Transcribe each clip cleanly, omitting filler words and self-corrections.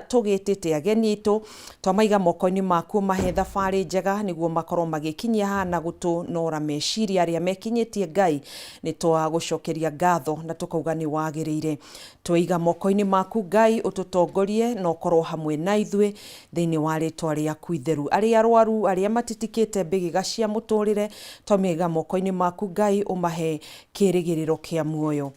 tugitite ageni itu twamaiga moko-ini maku mahe thabari njega niguo makorwo magikinyia hana gutunora meciria aria mekinyitie Ngai ni twagucokeria ngatho na tukauga ni wagirire twiga moko-ini maku Ngai ututongorie no korwo hamwe na ithui thiini wa ritwa riaku itheru aria arwaru aria matitikite mbigiga cia muturire twamiga moko-ini maku Ngai umahe kirigiriro kia muoyo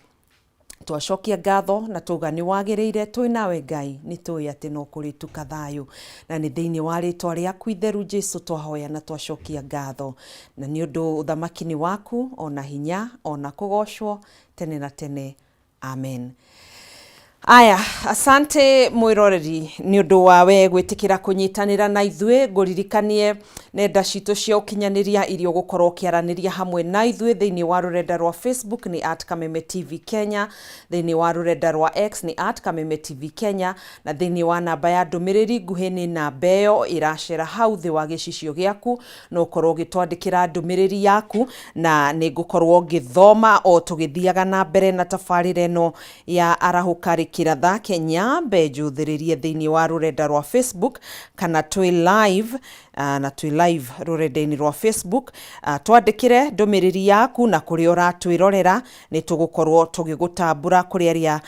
twacokia ngatho na tuga ni wagirire twi nawe Ngai ni tui ati no kuri tukathayo na ni thiini wa ritwa riaku itheru Jesu twahoya na twacokia ngatho na ni undu uthamaki ni waku ona hinya ona kugocwo tene na tene amen. Aya, asante mwiroreri ni undu wawe gwitikira kunyitanira na ithui nguririkanie nenda citu cia ukinyaniria irio gukorwo kiaraniria hamwe na ithui thiini wa rurenda rwa Facebook ni @Kameme TV Kenya, thiini wa rurenda rwa X ni @Kameme TV Kenya na thiini wa namba ya ndumiriri nguhi ni namba iyo iracera hau thi wa gicicio giaku no korwo gitwandikira ndumiriri yaku na ni ngukorwo ngithoma o tugithiaga na mbere na tafarira eno ya arahukari kiratha Kenya bejuthiririe thiini wa rurenda rwa Facebook kana twi live na twi live rurenda-ini rwa Facebook twandikire ndumiriri yaku na kuri uratwirorera ni tugukorwo tugigutambura kuri aria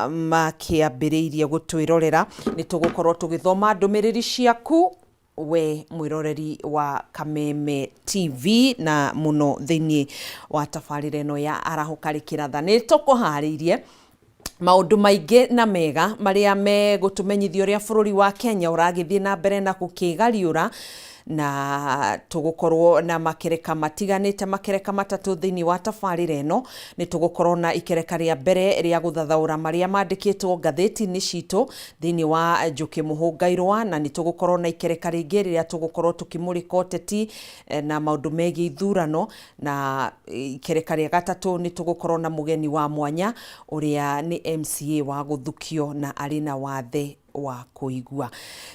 makiambiriirie gutwirorera ni tugukorwo tugithoma ndumiriri ciaku we mwiroreri wa Kameme TV na muno thiini wa tafarira eno ya arahukari kiratha ni tukuhariirie maundu maingi na mega maria me gutumenyithia uria bururi wa Kenya uragithie na mbere na gukigariura na tugukorwo na makereka matiganite makereka matatu thiini wa tafarira eno ni tugukorwo na ikereka ria mbere ria guthathaura maria mandikitwo ngatheti-ini citu thiini wa Njuki Muhungairwa na ni tugukorwo na ikereka ringi ria tugukorwo tukimurika uteti na maundu megi ithurano na ikereka ria gatatu ni tugukorwo na mugeni wa mwanya uria ni MCA wa guthukio na ari na wathe wa kuigua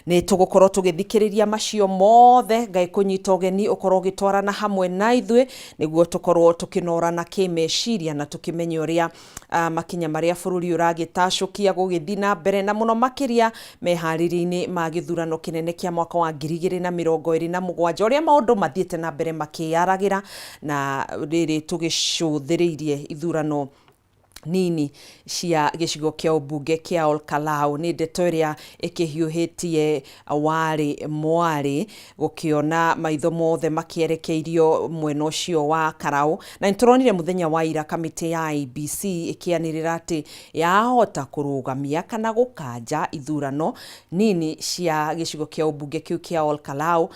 ni tugukorwo tugithikiriria macio mothe Ngai kunyita ugeni ukorwo gitwarana hamwe na ithui niguo tukorwo tukinorana kimeciria na tukimenya uria makinya maria bururi uragitacukia gugithi na mbere na muno makiria mehariri-ini ma githurano kinene kia mwaka wa 2027 uria maundu mathiete na mbere makiyaragira na riri tugicuthiriirie ithurano nini cia gicigo kia ubunge kia Olkalau ni ndeto iria ikihiuhitie wari mwari gukiona maitho mothe makierekeirio mwena ucio wa Karau na nituronire muthenya wa ira kamiti ya IEBC ikianirira ati yahota kurugamia kana gukanja ithurano nini cia gicigo kia ubunge kiu kia Olkalau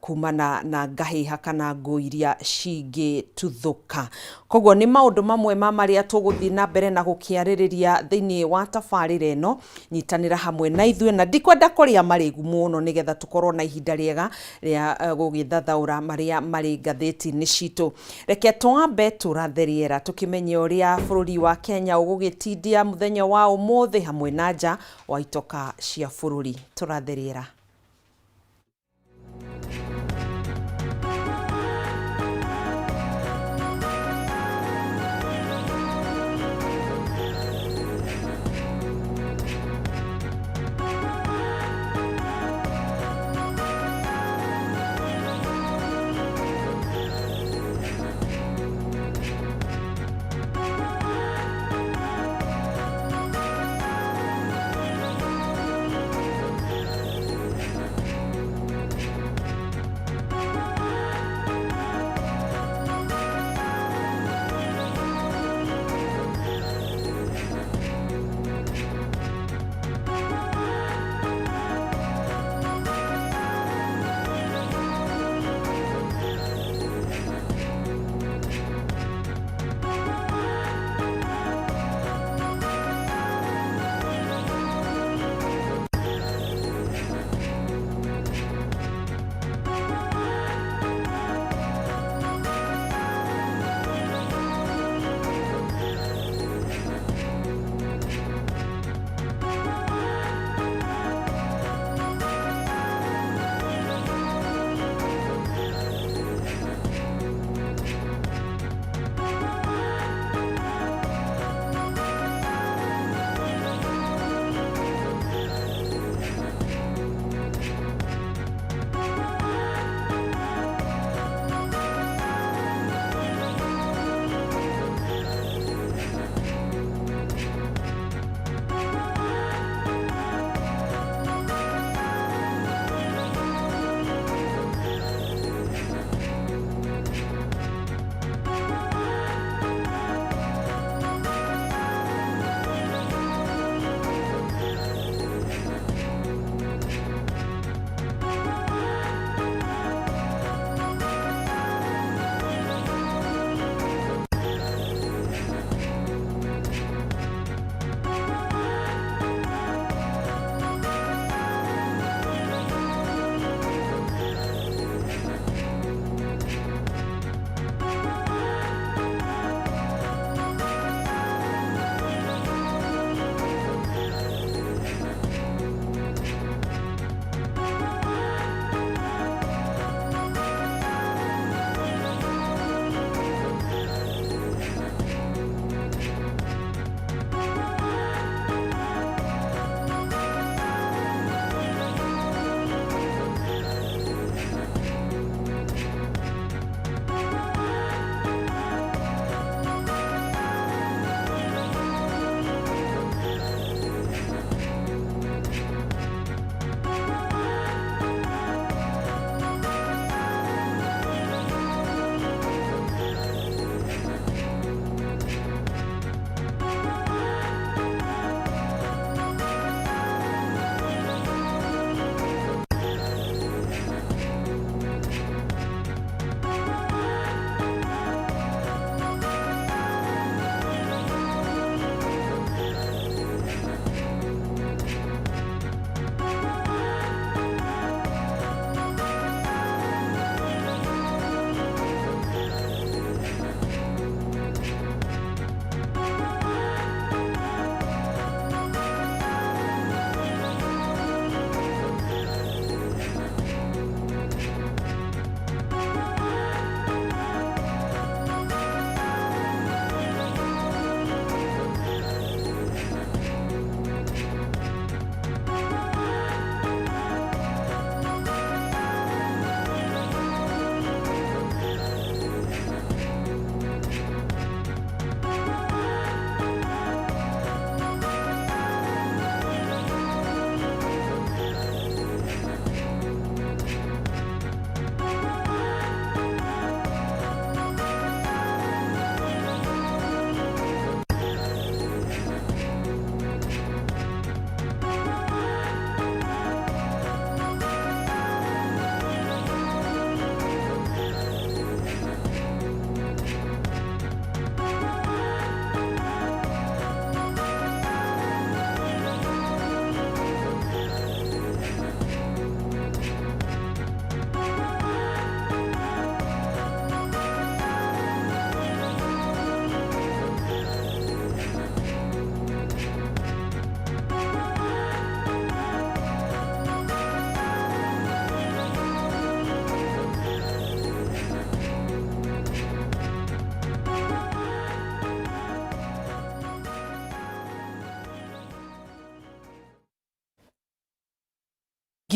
kumana na ngahiha kana nguiria cingi tuthuka koguo ni maundu mamwe maria tuguthi na mbere na gukiaririria thiini wa tafarira eno nyitanira hamwe na ithui na ndikwenda kuria marigu muno nigetha tukorwo na ihinda riega ria gugithathaura maria mari ngatheti-ini citu reke twambe turatheriera tukimenye uria bururi wa Kenya ugugitindia muthenya wa umuthi hamwe na nja wa itoka cia bururi turatheriera.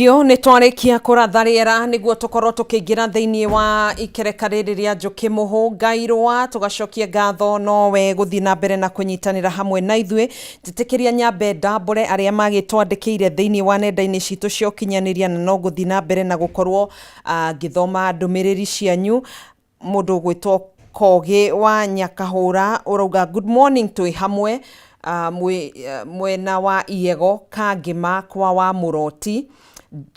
Thengio nĩ twarikia kũratha rĩera nĩguo tũkorwo tũkĩingĩra thĩinĩ wa ikereka rĩrĩ rĩa Njũkĩ Mũhũ tũgacokia ngatho nowe gũthiĩ na mbere na kũnyitanĩra hamwe na ithuĩ. Njĩtĩkĩria nyambe ndambũre arĩa magĩtwandĩkĩire thĩinĩ wa nenda-inĩ citũ cia ũkinyanĩria na no gũthiĩ na mbere na gũkorwo ngĩthoma ndũmĩrĩri cianyu. Mũndũ gwĩtwo Kogi wa Nyakahũra ũrauga good morning twĩ hamwe mwena wa Iego Kangĩma kwa wa Mũroti.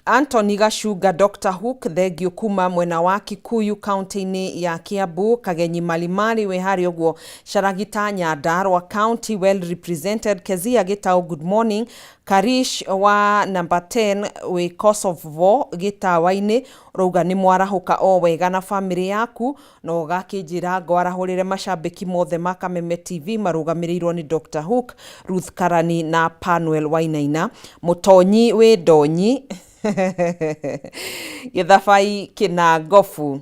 Anthony Gacunga Dr. Hook thengio kuma mwena wa Kikuyu county-inĩ ya Kiambu. Kagenyi Malimari we harĩ ũguo Sharagita Nyandarua county well represented. Kezia Gitau good morning. Karish wa number 10 we Kosovo Gitawa-inĩ rauga nĩ mwarahũka o wega na family yaku na ũgakĩnjĩra ngwarahũrĩre macambĩki mothe ma Kameme TV marũgamĩrĩirwo nĩ Dr. Hook, Ruth Karani na Panuel Wainaina. Mũtonyi we Ndonyi Gĩthabai Kĩnangobu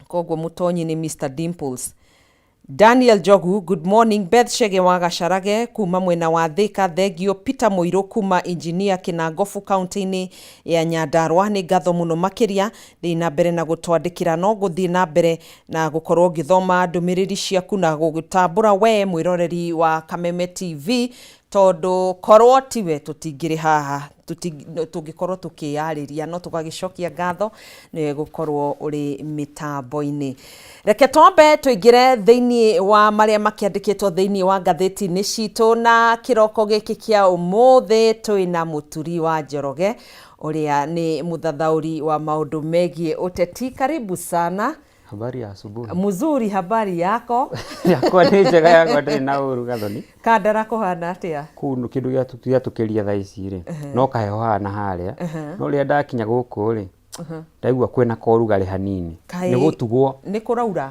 koguo Mũtonyi nĩ Mr. Dimples. Daniel Jogu good morning. Beth Shege wa Gacarage kuma mwena wa Thika thengio. Peter Mũirũ kuma engineer Kĩnangobu county-inĩ ya Nyandarua nĩ ngatho mũno makĩria. Thiĩ na mbere na gũtwandĩkĩra no gũthiĩ na mbere na gũkorwo ngĩthoma ndũmĩrĩri ciaku na gũgũtambũra we mwĩroreri wa Kameme TV tondũ korwo tiwe tũtingĩrĩ haha tũngĩkorwo tũkĩarĩria no tũgagĩcokia ngatho nĩ gũkorwo ũrĩ mĩtambo-inĩ. Reke twambe tũingĩre thĩinĩ wa marĩa makĩandĩkĩtwo thĩinĩ wa ngathĩti-inĩ citũ na kĩroko gĩkĩ kĩa ũmũthĩ twĩna Mũturi wa Njoroge ũrĩa nĩ mũthathaũri wa maũndũ megiĩ ũteti. Karibu sana. Habari ya asubuhi. Mzuri, habari yako? Yakwa nĩ njega, yakwa ndĩrĩ na ũru Gathoni. Kandara kũhana atĩa? Kũndũ kĩndũ gĩatũkĩria thaa ici rĩ no kaheho hana harĩa no rĩrĩa ndakinya gũkũ rĩ ndaigua kwĩna korugarĩ hanini nĩ gũtugwo nĩ kũraura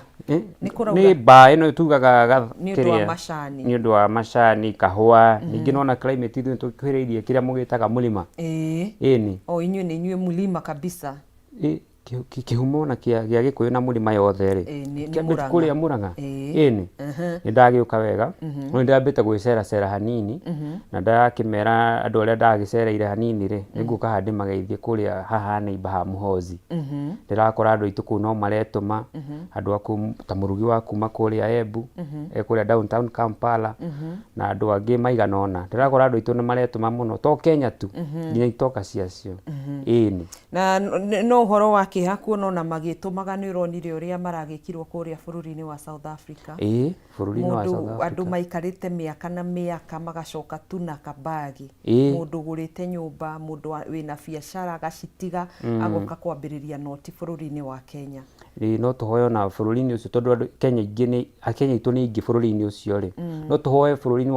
nĩ mbaa ĩno tugaga nĩ ũndũ wa macani nĩ ũndũ wa macani kahũa ningĩ nona climate ithuĩ tũkuhĩrĩirie kĩrĩa mũgĩtaga mũrĩma ĩni o inyuĩ nĩ inyuĩ mũlima kabisa kĩhumo na gĩa Gĩkũyũ na mũrĩma yothe rĩ kĩambĩte kũrĩa Mũrang'a ĩni nĩ ndagĩũka wega no nĩ ndambĩte gwĩceracera hanini na ndakĩmera andũ arĩa ndagĩcereire hanini rĩ nĩngũka haha ndĩmageithie kũrĩa haha neighbor ha Mũhozi. Ndĩrakora andũ aitũ kũu no maretũma andũ akũ ta mũrugi wa kuma kũrĩa Embu kũrĩa downtown Kampala na andũ angĩ maigana ona. Ndĩrakora andũ aitũ nĩ maretũma mũno to Kenya tu nginya itoka ciacio ĩni na no ũhoro wa kĩha kuona na magĩtũmaga nĩ ũronire ũrĩa maragĩkirwo kũrĩa bũrũri-inĩ wa South Africa. Bũrũri-inĩ wa South Africa andũ maikarĩte mĩaka na mĩaka magacoka tu na kabagi mũndũ ũgũrĩte nyũmba mũndũ wĩna biacara agacitiga agoka kwambĩrĩria noti bũrũri-inĩ wa Kenya. No tũhoe na bũrũri-inĩ ũcio tondũ Kenya ingĩ nĩ Kenya itũ nĩ ingĩ bũrũri-inĩ ũcio rĩ no tũhoe bũrũri-inĩ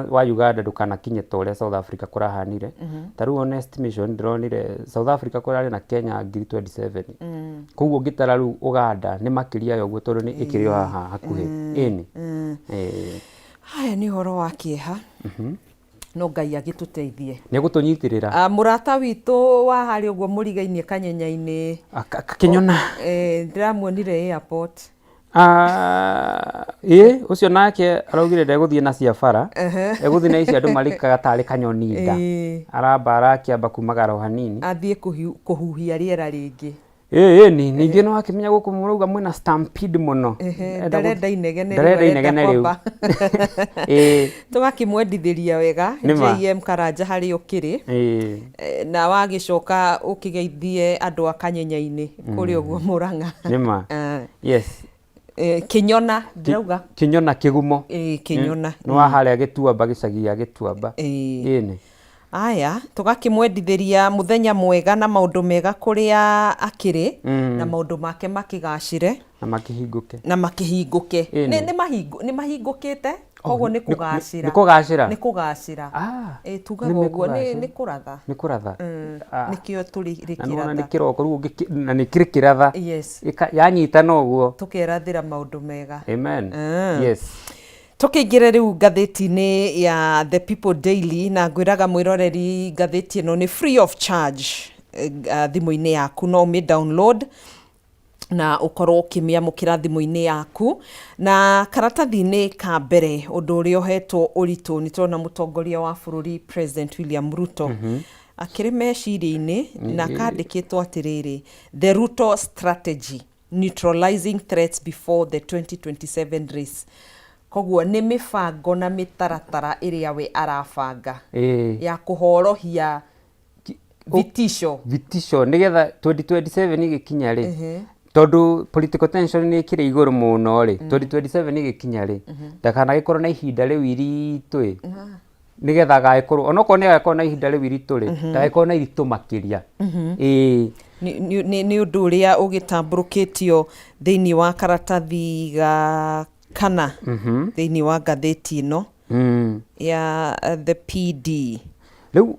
wa Uganda ndũkanakinye ta ũrĩa South Africa kũrahanire. Ta rĩu on estimation ndĩronire South Africa kũrarĩ na Kenya ngiri 27 koguo ngĩtara rĩu Uganda nĩ makĩria ya ũguo tondũ nĩ ĩkĩrĩ haha hakuhĩ ĩni. Haya nĩ ũhoro wa kĩeha no Ngai agĩtũteithie nĩ gũtũnyitĩrĩra. Mũrata witũ wa harĩ ũguo mũrigainie Kanyenya-inĩ Kĩnyona ndĩramuonire airport ũcio nake araugire ndegũthiĩ na cia bara egũthiĩ na icio andũ marikaga tarĩ kanyoni nda aramba akĩamba kumagara hanini athiĩ kũhuhia rĩera rĩngĩ ningĩ no akĩmenya gũkũ mũrauga mwĩna stampede mũno ndarenda inegene rĩu tũgakĩmwendithĩria wega JM Karanja harĩ ũkĩrĩ na wagĩcoka ũkĩgeithie andũ a Kanyenya-inĩ kũrĩ ũguo Mũrang'a nĩma yes Kĩnyona ndĩrauga Kĩnyona kĩgumo Kĩnyona nĩ wa harĩa Gĩtuamba gĩcagi gĩa Gĩtuamba ĩni. Aya tũgakĩmwendithĩria mũthenya mwega na maũndũ mega kũrĩa akĩrĩ na maũndũ make makĩgacĩre na makĩhingũke nĩ mahingũkĩte koguo nĩ kũgacĩra tugaga ũguo nĩ kũratha nĩkĩo tũrĩ kĩratha nĩ kĩroko rĩu na nĩ kĩrĩ kĩratha yanyitana ũguo tũkerathĩra maũndũ mega. Amen. Yes. Tũkĩingĩre rĩu ngathĩti-inĩ ya The People Daily na ngwĩraga mwĩroreri ngathĩti ĩno nĩ free of charge thimũ-inĩ yaku no download na ukorwo ukimiamukira thimu-ini yaku. Na karatathi-ini ka mbere undu uria uhetwo uritu ni turona mutongoria wa bururi President William Ruto akiri meciria-ini na kandikitwo atiriri the Ruto strategy neutralizing threats before the 2027 race. Koguo ni mibango na mitaratara iria we arabanga ya kuhorohia vitisho nigetha 2027 igikinya ri tondu political tension ni ikire iguru muno ri 2027 igikinya ri ndakana gikorwo na ihinda riu iritu ri nigetha gaikorwo onoko ni gaikorwo na ihinda riu iritu ri ndagaikorwo na iritu makiria ni undu uria ugitamburukitio thiini wa karatathi ga kana thiini wa ngatheti ino ya the PD. Riu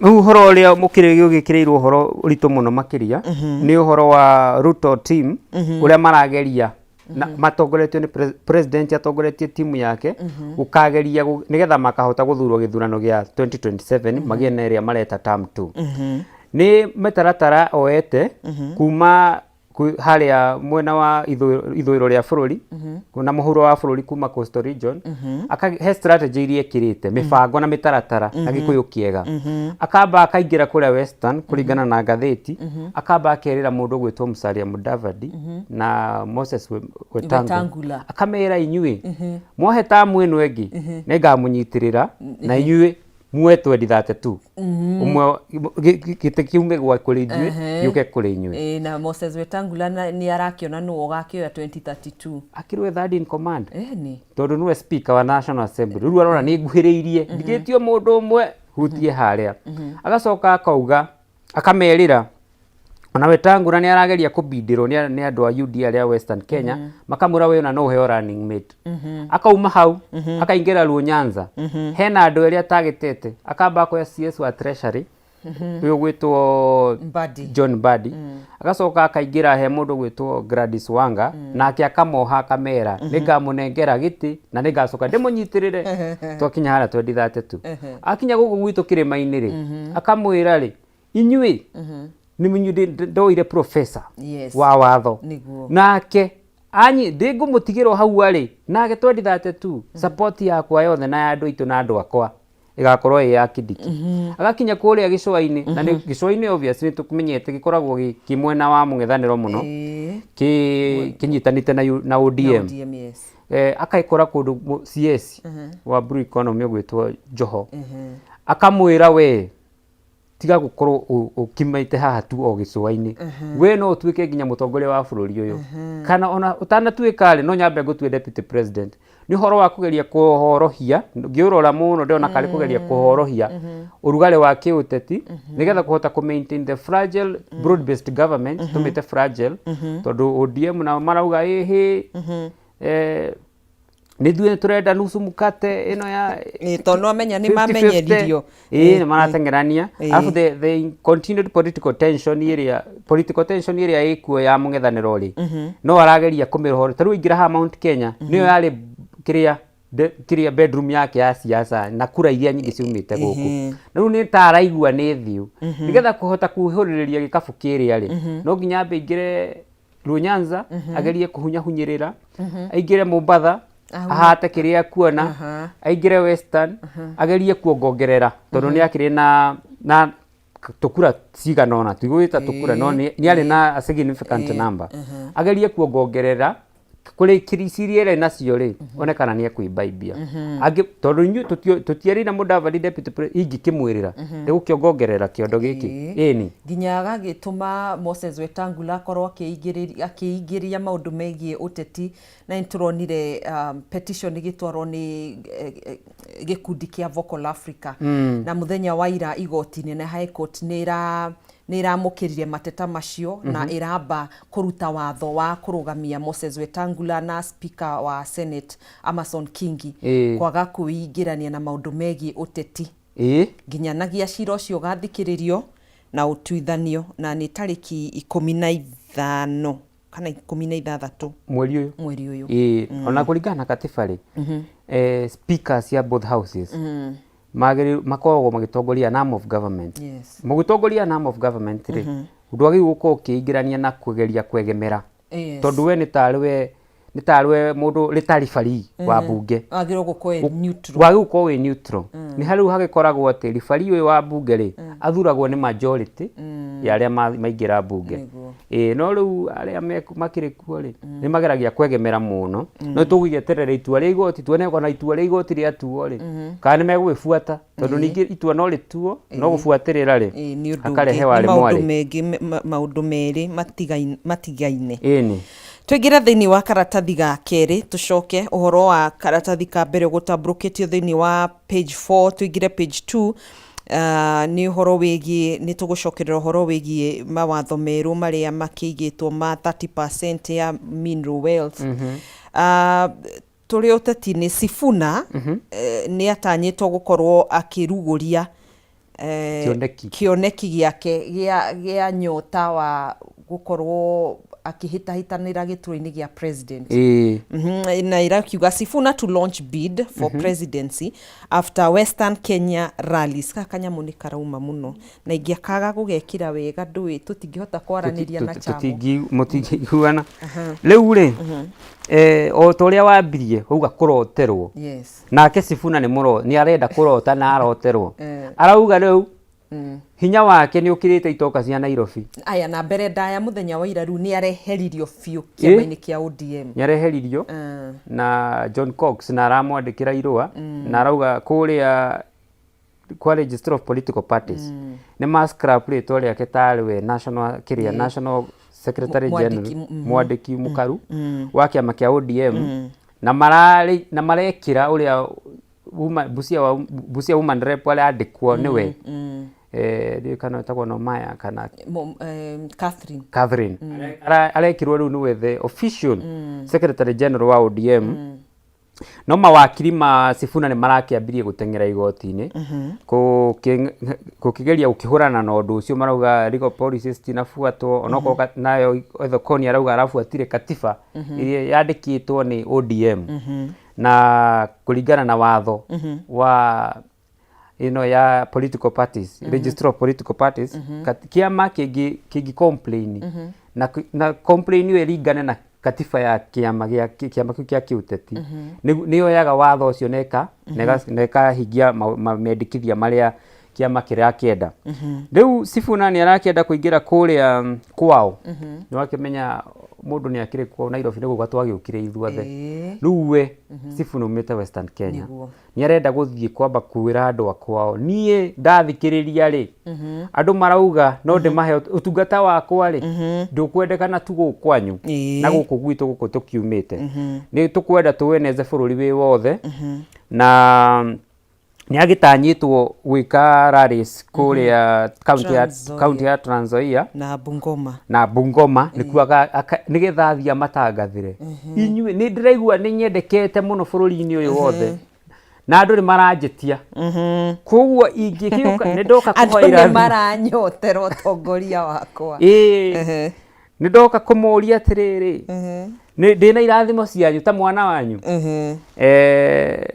uhoro uria mukirigio gikirirwo uhoro uritu muno makiria ni uhoro wa Ruto team uria marageria matongoretio ni president atongoretie timu yake gukageria nigetha makahota guthurwo githurano gia 2027 magie na iria mareta term 2 ni metaratara oete kuma haria mwena wa ithuiro ria bururi kuna muhuro wa bururi kuma coastal region he strategy iria kirite mibango na mitaratara na gikuyu kiega akamba akaingira kuria western kuringana na ngatheti akamba akerira mundu gwitwo Musalia Mudavadi na Moses Wetangula akamera inyui mwohe tamu ino engi nengamunyitirira na inyui mwe 2032 umwe gitekiume gwa kuri inyui yuke kuri inyui na Moses Wetangula ni arakiona no gakioya 2032 akirwe third in command ni tondu niwe speaker wa National Assembly riu arona ni nguhiriirie ndigitio mundu umwe hutie haria agacoka akauga akamerira ona Wetangula ni arageria kubindirwo ni andu a UDA aria Western Kenya makamura we na no heo running mate akauma hau akaingira Luo Nyanza hena andu aria tagitete akamba ko CS wa Treasury uyo gwitwo John Mbadi agacoka akaingira he mundu gwitwo Gladys Wanga nake akamoha kamera ningamunengera giti na ningacoka ndimunyitirire twakinya hara 2032 akinya gugu gwitu kirima-ini ri akamwira ri inyui ni munyu ndoire professor wa watho nake anyi ndingumutigirwo hau ari nake 2032 support yakwa yothe na andu itu na andu akwa igakorwo ya kidiki agakinya kuria gicwa-ini na ni gicwa-ini obviously tukumenyete gikoragwo kimwena wa mung'ethaniro muno kinyitanite na ODM akaikora kundu CS wa Blue Economy gwitwo Joho akamwira we tiga gukorwo ukimaite haha tu o gicwa-ini we no tuike nginya mutongoria wa bururi uyu kana ona utanatuika ri no nyambe gutue deputy president ni horo wa kugeria kuhorohia ngiurora muno ndona kali kugeria kuhorohia urugale wa kiuteti nigetha kuhota ku maintain the fragile broad based government tumite fragile tondu ODM na marauga nithue turenda nusu mukate ino ya tono amenya ni mamenyeririo maratengerania afu the continued political tension area ikuo ya mung'ethaniro ri no arageria kumirohora taru ingira ha Mount Kenya niyo yari kiria bedroom yake ya siasa na kura iria nyingi ciumite guku riu ni taraigua ni thiu nigetha kuhota kuhuririria gikabu kiria ri no nginya ambe ingire Luo Nyanza agerie kuhunyirira aingire Mombasa ahate kiria kuona aingire Western agerie kuongongerera tondu ni akiri na tukura cigana ona tigwita tukura no ni ari na a significant number agerie kuongongerera kuri kiricirie ri nacio ri onekana ni ekuibaibia agi tondu inyu tutieri na Mudavadi deputy president ingikimwirira rigukiongorera kiondo giki ni nginya agagituma Moses Wetangula korwo akiingiria maundu megie uteti na turonire petition gitwarwo ni gikundi kia Vocal Africa na muthenya wa ira igoti-ini na High Court niramukirire mateta macio na iramba kuruta watho wa kurugamia Moses Wetangula na speaker wa Senate Amason Kingi kwaga kuingirania na maundu megie uteti nginyanagia cira ucio gathikiririo na utuithanio na ni tariki 15 kana 16 mweri uyu ona kuringana katiba ri speakers ya both houses makoragwo magitongoria arm of government mugitongoria arm of government ri undu agi guko ukiingirania na kugeria kwegemera tondu we ni tarwe mundu ritari bari wa bunge agiro guko neutral wagi guko we neutral ni hariu hagikoragwo ati ribari we wa bunge ri athuragwo ni majority ya aria maingira bunge no riu aria makiri kuo ri ni mageragia kwegemera muno no tugigeterera itua ria igoti tuone kana itua ria igoti ria tuo ri kana ni megwifuata tondu ningi itua no rituo no gufuatirira ri akarehe wale mwari maundu meri matigaine ni twingira thiini wa karatathi ga keri tucoke uhoro wa karatathi ka mbere gutambukitio thiini wa page 4 twingire page 2 ni uhoro wigi ni tugucokerera uhoro wigi mawatho meru maria makigitwo ma 30% ya mineral wealth turi uteti-ini Sifuna ni atanyitwo gukorwo akiruguria kioneki giake gia nyota wa gukorwo akihitahitanira gituro-ini gia president na irakiuga Sifuna to launch bid for presidency after Western Kenya rallies kanyamu ni karauma muno na ingiakaga gugekira wega ndui tutingihota kwaraniria na chamo mutingiguana riu ri o toria wambirie uga kuroterwo nake Sifuna ni arenda kurota na aroterwo arauga riu hinya wake ni ukirite itoka cia Nairobi aya na mbere ndaya muthenya wa ira riu ni areheririo fiu kiama-ini kia ODM ni areheririo na John Cox na aramwandikira irua na arauga kuria kwa Register of Political Parties ni mascrap rito riake tariwe National Secretary General mwandiki mukaru wa kiama kia ODM na marekira uria Busia Woman Rep wale andikwo niwe kana takwa no Maya kana Catherine arekirwo riu niwe the official Secretary General wa ODM no mawakiri ma Sifuna ni marakiambirie gutengera igoti-ini kukigeria ukihurana na undu ucio marauga legal policies tinafuatwo onoko nayo ethokoni arauga arafuatire katiba iria yandikitwo ni ODM na kulingana na watho wa ya political parties Register of Political Parties kiama kingi complain na complain iyo ilingane na katiba ya kiama kia kiuteti niyo yaga watho ucio neka higia mendikithia maria kiama kiria kienda riu Sifuna ni arakienda kuingira kuria kwao ni wakimenya mundu ni akire kwao Nairobi nigo gatwagiukire ithuothe riu we Sifuna umite Western Kenya ni arenda guthie kwamba kuira andu akwao nie ndathikiriria ri andu marauga no ndimahe utungata wakwa ri ndukwendekana tu gukwanyu na guku gwitu guku tukiumite ni tukwenda tuweneze bururi wi wothe na ni agitanyitwo gwika rallies kuria county ya Trans Nzoia na Bungoma nigethathia matangathire inyue ni ndiraigua ni nyendekete muno bururi-ini uyu wothe na andu ni maranjitia koguo ingikiuka ni ndoka kuhoira andu ni maranyotera utongoria wakwa ni ndoka kumuria atiriri ni ndina irathimo cianyu ta mwana wanyu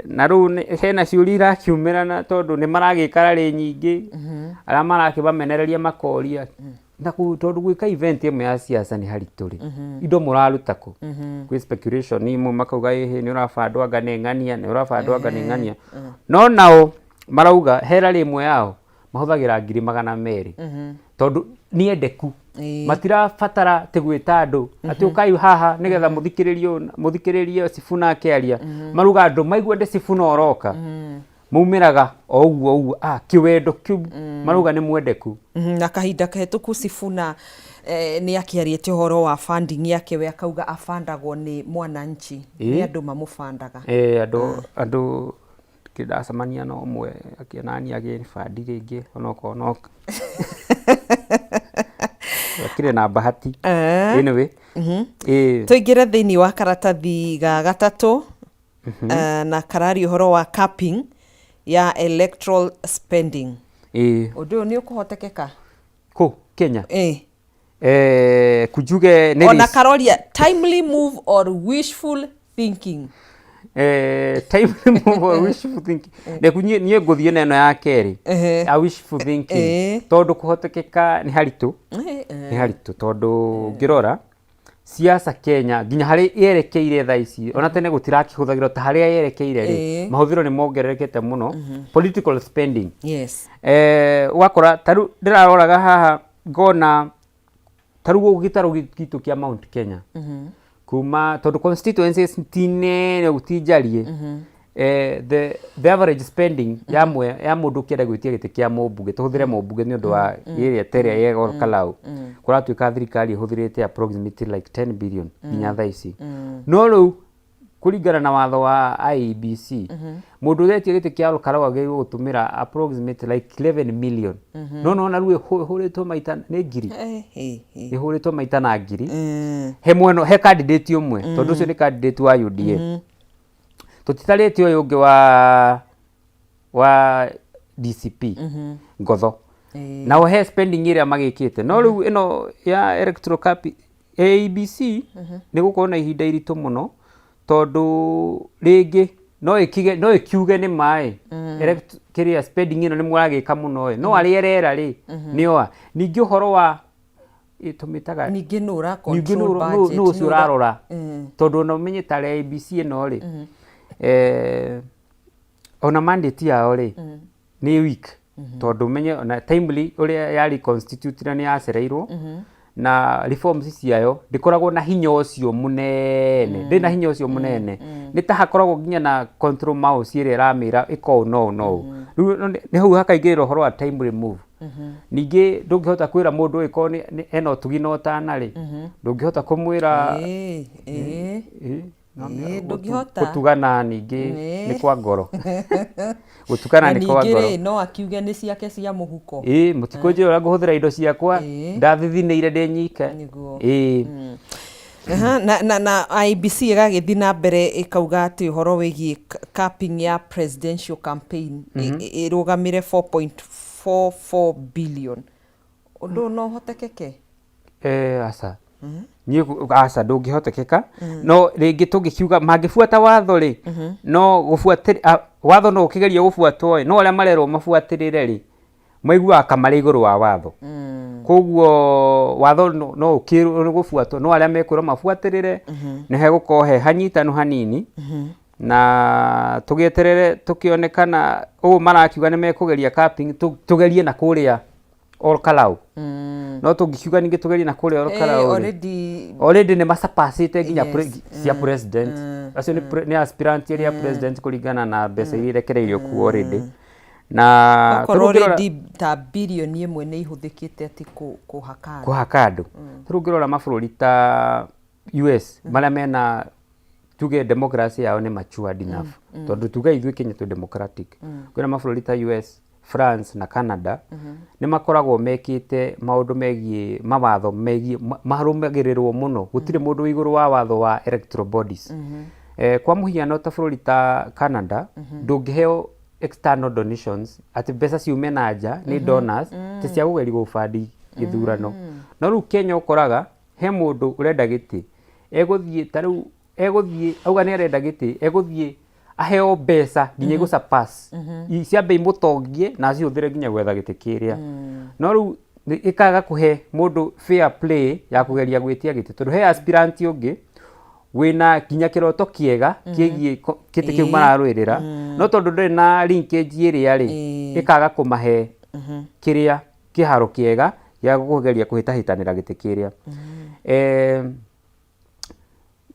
na riu hena ciuri irakiumirana tondu ni maragikara ri nyingi ara marakibamenereria makoria na tondu gwika event imwe ya siasa ni harituri indo muraruta ku kwi speculation imu makauga ni urafandwa nganengania ni urafandwa nganengania no nao marauga hera rimwe yao mahuthagira 200,000 tondu ni endeku matirafatara tigwita andu ati ukai haha nigetha muthikiririo Sifuna akiaria maruga andu maigua ndi Sifuna oroka mumiraga oguo kiwendo kiu maruga ni mwendeku na kahinda kahituku Sifuna ni akiarite horo wa funding yake we akauga afandagwo ni mwananchi ni andu mamufandaga andu kidacamania no mwe akianani agi fandi ringi onoka akire na bahati anyway tuingire thiini wa karatathi ga gatatu na karari horo wa capping ya electoral spending undu ni ukuhotekeka ku Kenya kujuge ni ona karoria timely move or wishful thinking timely move or wishful thinking de kunye nie guthie neno ya keri a wishful thinking tondu kuhotekeka ni haritu tondu ngirora siasa Kenya nginya hari yerekeire thaa ici ona tene gutirakihũthagĩrwo ta haria yerekeire ri mahũthĩro nĩ mongererekete muno political spending. Yes. Wakora taru ndĩraroraga haha ngona taru gĩtaro gitu kĩa Mount Kenya kuma tondu constituencies tinene gutijarie the average spending ya mundu kienda gwitia gite kia mũmbunge tuhũthĩre mũmbunge nĩ ũndũ wa area teria yego Kalau kuratuĩka thirikari ĩhũthĩrĩte approximately like 10 billion nginya thaa ici no rĩu kuringana na watho wa IEBC mundu ũretia gite kia Kalau agĩrĩirwo gũtũmĩra approximately like 11 million no na rĩu hũrĩtwo maita nĩ ngiri hũrĩtwo maita na ngiri he mweno he candidate ũmwe tondu ũcio nĩ candidate wa UDA tutitarĩte ũyũ ũngĩ wa DCP Ngotho na he spending ĩrĩa magĩkĩte no rĩu ĩno ya electoral cap ABC nĩ gũkorwo na ihinda iritũ mũno tondu rĩngĩ no ĩkiuge nĩ maĩ kĩrĩa spending ĩno nĩ mũragĩka mũno no arĩa rera rĩ nĩoa ningĩ ũhoro wa tumitaga ningĩ nũ ra control budget nũ ũcio ũrarora tondu no menye ta ABC ĩno rĩ ona mandate yao ri ni week tondu menye na timely uria yari constitute na ni yacereirwo na reforms ciayo ndikoragwo na hinya ucio munene ndina hinya ucio munene ni ta hakoragwo nginya na control mouse ire ramira iko no ni hau hakaingirwo horo wa timely move ningi ndungihota kwira mundu iko ni eno tugino tana ri ndungihota kumwira ndungihota gutugana ningi ni kwa ngoro gutukana ni kwa ngoro no akiuge ni ciake cia muhuko mutiko ura nguhuthira indo ciakwa ndathithineire ndi nyike na IBC igagithii na mbere ikauga ati uhoro wigie capping ya presidential campaign irugamire 4.44 billion undu no hotekeke asa ni asa ndungihotekeka no ringi tungikiuga mangifuata watho ri no gufuatira watho no ukigeria gufuatwo no aria marerwo mafuatirire ri maigua kamari iguru wa watho koguo watho no ukiru gufuatwo no aria mekwirwo mafuatirire ni hegukohe hanyitanu hanini na tugieterere tukionekana marakiuga ni mekugeria capping tugerie na kuria Kalau no tungikiuga ningi tugerie na kuria Kalau already ni masapasite nginya cia president acio ni aspirant ya president kuringana na mbeca iria irekereirio ku already na already ta billion imwe ni ihuthikite ati kuhakando turungirora mabũrũri ta US maria mena tuge democracy yao ni matured enough tondu tuge ithuĩ Kenya tu democratic kwina mabũrũri ta US France na Canada ni makoragwo mekite maundu megie mawatho megie marumagirirwo muno gutire mundu iguru wa watho wa electoral bodies kwa muhiano ta bũrũri ta Canada ndungiheo external donations ati mbeca ciume na nja ni donors ti cia gũgeria gũbandi gĩthurano no rĩu Kenya ũkoraga he mũndũ ũrenda gĩtĩ egũthiĩ tarĩu egũthiĩ auga nĩ arenda gĩtĩ egũthiĩ aheo mbeca nginya gũcapass ciambe imutongie na cihũthĩre nginya gwetha gĩtĩ kĩrĩa no rĩu ikaga kuhe mũndũ fair play ya kugeria gwĩtia gĩtĩ tondũ he aspirant ũngĩ wina nginya kiroto kiega kiegie kĩtĩ kĩu mararũĩrĩra no tondu ndĩrĩ na linkage ĩrĩa rĩ ikaga kumahe kĩrĩa kĩharo kiega ya kugeria kuhitahitanĩra gĩtĩ kĩrĩa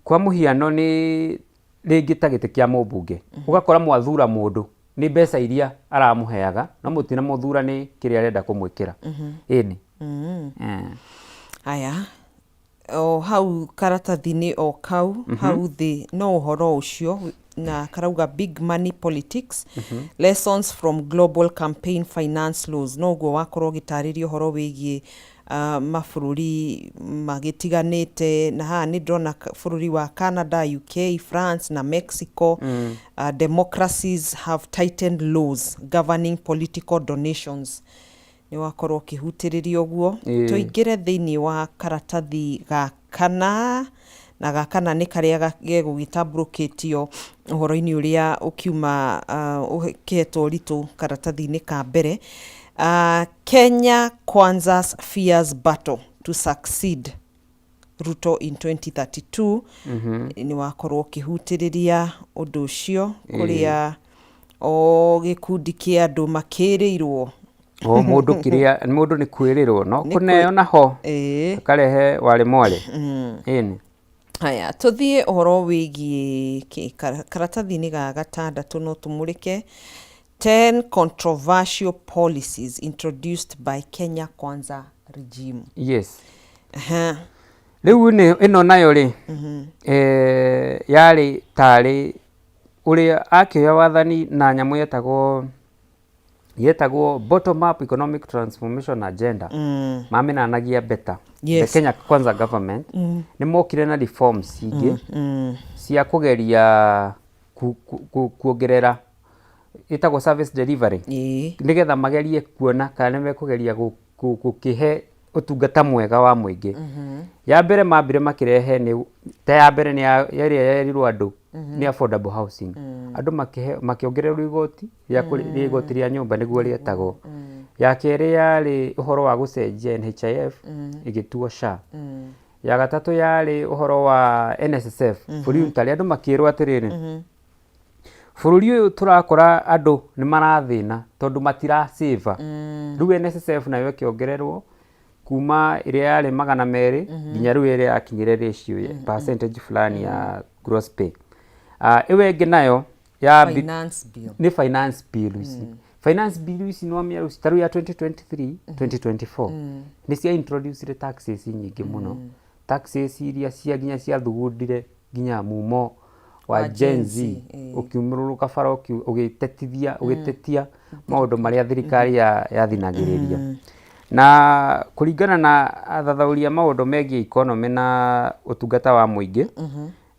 kwa muhiano ni ringi ta gĩtĩ kĩa mũmbunge ugakora mwathura mũndũ ni mbeca iria aramuheaga no mutina muthura ni kĩrĩa arenda kumwĩkĩra ĩni aya o hau karatathi-inĩ o kau hau thĩ no ũhoro ũcio na karauga big money politics lessons from global campaign finance laws no guo wakorwo gĩtarĩria ũhoro wĩgiĩ mabũrũri magĩtiganĩte na haha nĩ ndĩrona bũrũri wa Canada, UK, France na Mexico democracies have tightened laws governing political donations ni wakorwo kihutiririo guo tuingire thiini wa karatathi gakana na gakana ni karia gegugitambũrũkĩtio ũhoro-inĩ ũrĩa ũkiuma ũketwo ritu karatathi-inĩ ka mbere Kenya Kwanza's fears battle to succeed Ruto in 2032 ni wakorwo kihutiriria undu ucio kuria o gikundi kia andu makirirwo mundu ni kwirirwo no kuneo naho akarehe wale mwale ini. Haya, tuthie uhoro wigie karatathi-ini ga gatandatu no tumurike 10 controversial policies introduced by Kenya Kwanza regime. Yes. Riu ino nayo ri yari tari uria akioya wathani na nyamu yetagwo bottom up economic transformation agenda mamenanagia better. The Kenya Kwanza government ni mokire na reforms ingi cia kugeria kuongerera itagwo service delivery nigetha magerie kuona kana mekugeria gukihe utungata mwega wa muingi. Ya mbere mambire makirehe ni ta ya mbere ni yerirwo andu ni affordable housing. Andu makiongererwo igoti igoti ria nyumba niguo rietagwo. Ya keri yari uhoro wa gucenjia NHIF igituo SHA. Ya gatatu yari uhoro wa NSSF voluntary. Andu makirwo atiriri bururi uyu turakora andu ni marathina tondu matira save. Riu NSSF nayo kiongererwo kuma iria yari 200 nginya riu iria akinyire ratio percentage fulani ya gross pay. Iwe ingi nayo ya finance bill ni finance bill ici. Finance bill ici no mia taru ya 2023 2024 ni cia introduce taxes nyingi muno. Taxes iria cia ginya cia thugundire ginya mumo wa Gen Z ukiumururuka bara ugitetia maundu maria thirikari yathinagiriria. Na kuringana na thathauria maundu megie economy na utungata wa muingi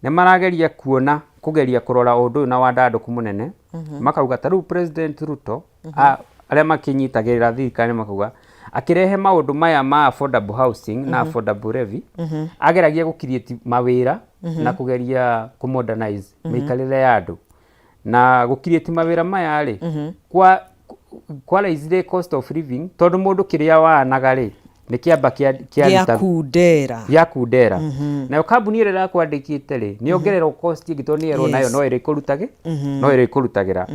ni marageria kuona kugeria kurora undu na wandanduku munene makauga taru President Ruto aria makinyitagirira thirikari makauga akirehe maundu maya ma affordable housing na affordable levy ageragia gukirieti mawira na kugeria kumodernize mikalile ya andu na gukirieti mawira maya ri kwa raise cost of living tondu mundu kiria wanaga ri ni kiamba kia kudera na kambuni ire ra kwandikite ri ni ongerera cost ingito ni ero nayo no ire kurutagira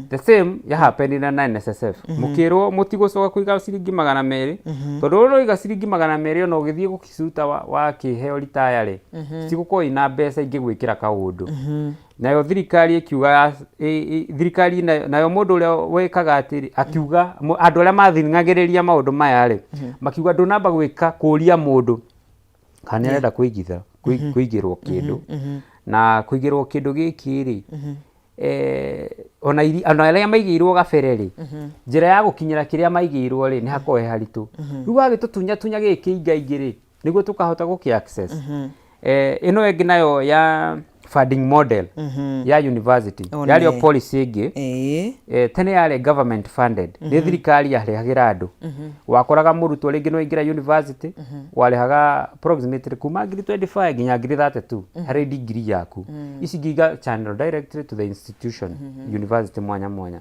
the same ya happen na NSSF mukirwo mutigocoka kuiga ciringi 200 tondu ro iga ciringi 200 no githie gukisuta wa kiheo retire ri ciguko ina mbeca ingi gwikira kaundu nayo thirikari ikiuga thirikari nayo mundu uria wekaga atiri akiuga andu aria mathingagiriria maundu maya ri makiuga ndunamba gwika kuria mundu kana arenda kuigirwo kindu na kuigirwo kindu giki ri ona aria maigirwo gabere ri njira ya gukinyira kiria maigirwo ri ni hakoe haritu riu agitutunya giki ingaingiri niguo tukahota guki access ino engi nayo ya funding model ya university yari policy ingi tene yari government funded ni thirikari yarehagira andu wakoraga murutwo ringi no ingira university warehaga approximately kuma 25 nginya 32 hari degree yaku ici ngiga channel directly to the institution university mwanya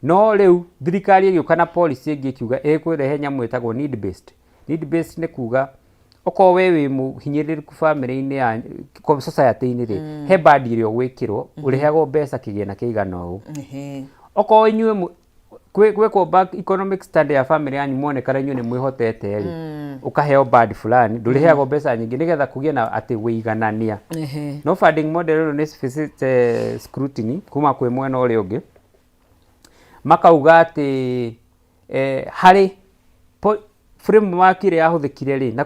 no riu thirikari igiuka na policy ingi kiuga ikwirehe nyamu itagwo need based ni kuga oko wewe muhinyiriri ku family ini ya society ini ri he badi ri ogwikirwo urihago mbeca kigena kiigana u oko inywe kweko back economic stand ya family yanyu muonekana inywe ni mwihotete ri ukaheo badi fulani ndurihago mbeca nyingi nigetha kugiena ati wiganania no funding model ni specific scrutiny kuma kwe mwena uri ungi makauga ati hari framework ire yahuthikire ri na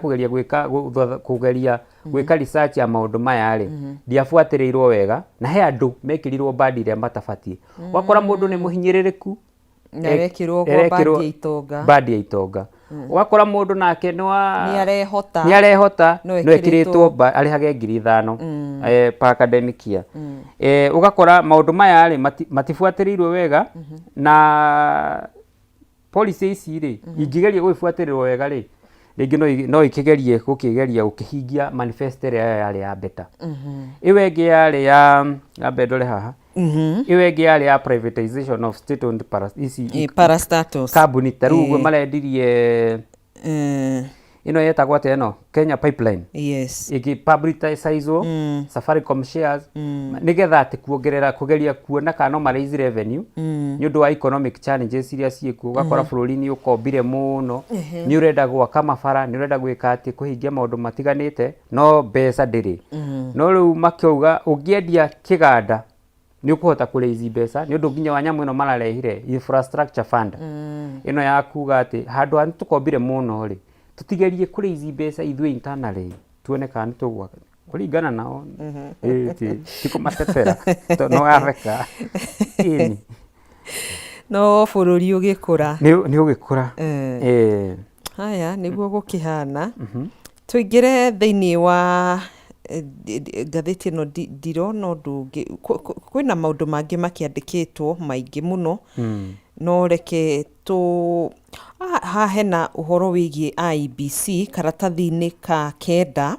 kugeria gwika research ya maundu maya ri ndiafuatirirwo wega na he andu mekirirwo badi ire matafatie wakora mundu ni muhinyiririku na wekirwo badi ya itonga wakora mundu nake ni arehota no ekiritwo arihage 5,000 pa academic year ugakora maundu maya ri matifuatirirwo wega na policy ici ri ingigeria gwifuatirirwo wega ri ringi no ikigerie gukihingia manifesto yari ya beta iwe ingi yari ya bedore haha iwe ingi yari ya privatization of state owned parastatus company taru marendirie ino yetagwo ate no Kenya Pipeline yes publicizeizwo Safaricom shares nigetha ati kugeria kuona kana no raise revenue ni undu wa economic challenges iria ciikuo ugakora bururi ni ukombire muno ni urenda gwaka mabara ni urenda gwika ati kuhingia maundu matiganite no mbeca ndiri no riu makiuga ungiendia kiganda ni ukuhota kuraise mbeca ni undu nginya wa nyamu ino mararehire infrastructure fund ino ya kuga ati handu ani tukombire muno ri tutigerie kuraise mbeca ithuĩ internally tuone kana ni tugwa kuringana nao tiko matetera no areka no bururi ugikura ni ugikura haya niguo gukihana tuingire thiini wa ngathĩti ĩno ndirona ũndũ ũngĩ kwĩna maũndũ mangĩ makiandĩkĩtwo maingĩ mũno no reke haha hena ũhoro wĩgiĩ IEBC karatathi-inĩ ka kenda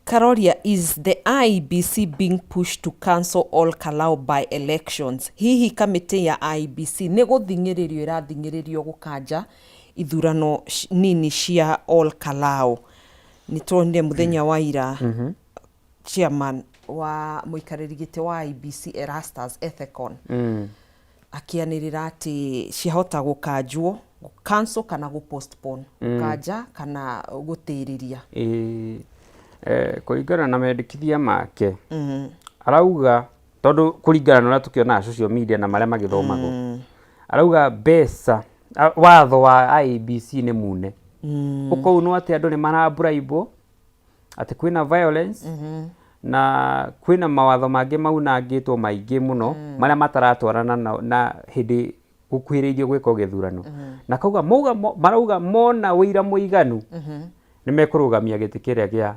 karoria is the IEBC being pushed to cancel all Kalau by-elections hihi kamĩtĩ ya IEBC nĩ gũthing'ĩrĩrio ĩrathing'ĩrĩrio gũkanja ithurano nini cia all Kalau ni tuonire muthenya wa ira chairman wa muikarĩri gĩtĩ wa IEBC Erastus Ethekon akianĩrĩra ati ciahota gũkanjwo cancel kana gũ-postpone gũkanja kana gũtĩrĩria kũringana na mendekithia make arauga tondu kũringana na tukiona social media na maria magithomagwo arauga mbeca watho wa IEBC ni mune uko no ati andu ni marabraibo ati kwina violence na kwina mawatho mangĩ maunangĩtwo maingĩ mũno maria mataratwarana na hindi gukuhĩrĩirio gwĩka gĩthurano na kauga marauga mona wĩira mũiganu nĩ mekũrũgamia gĩtĩ kĩrĩa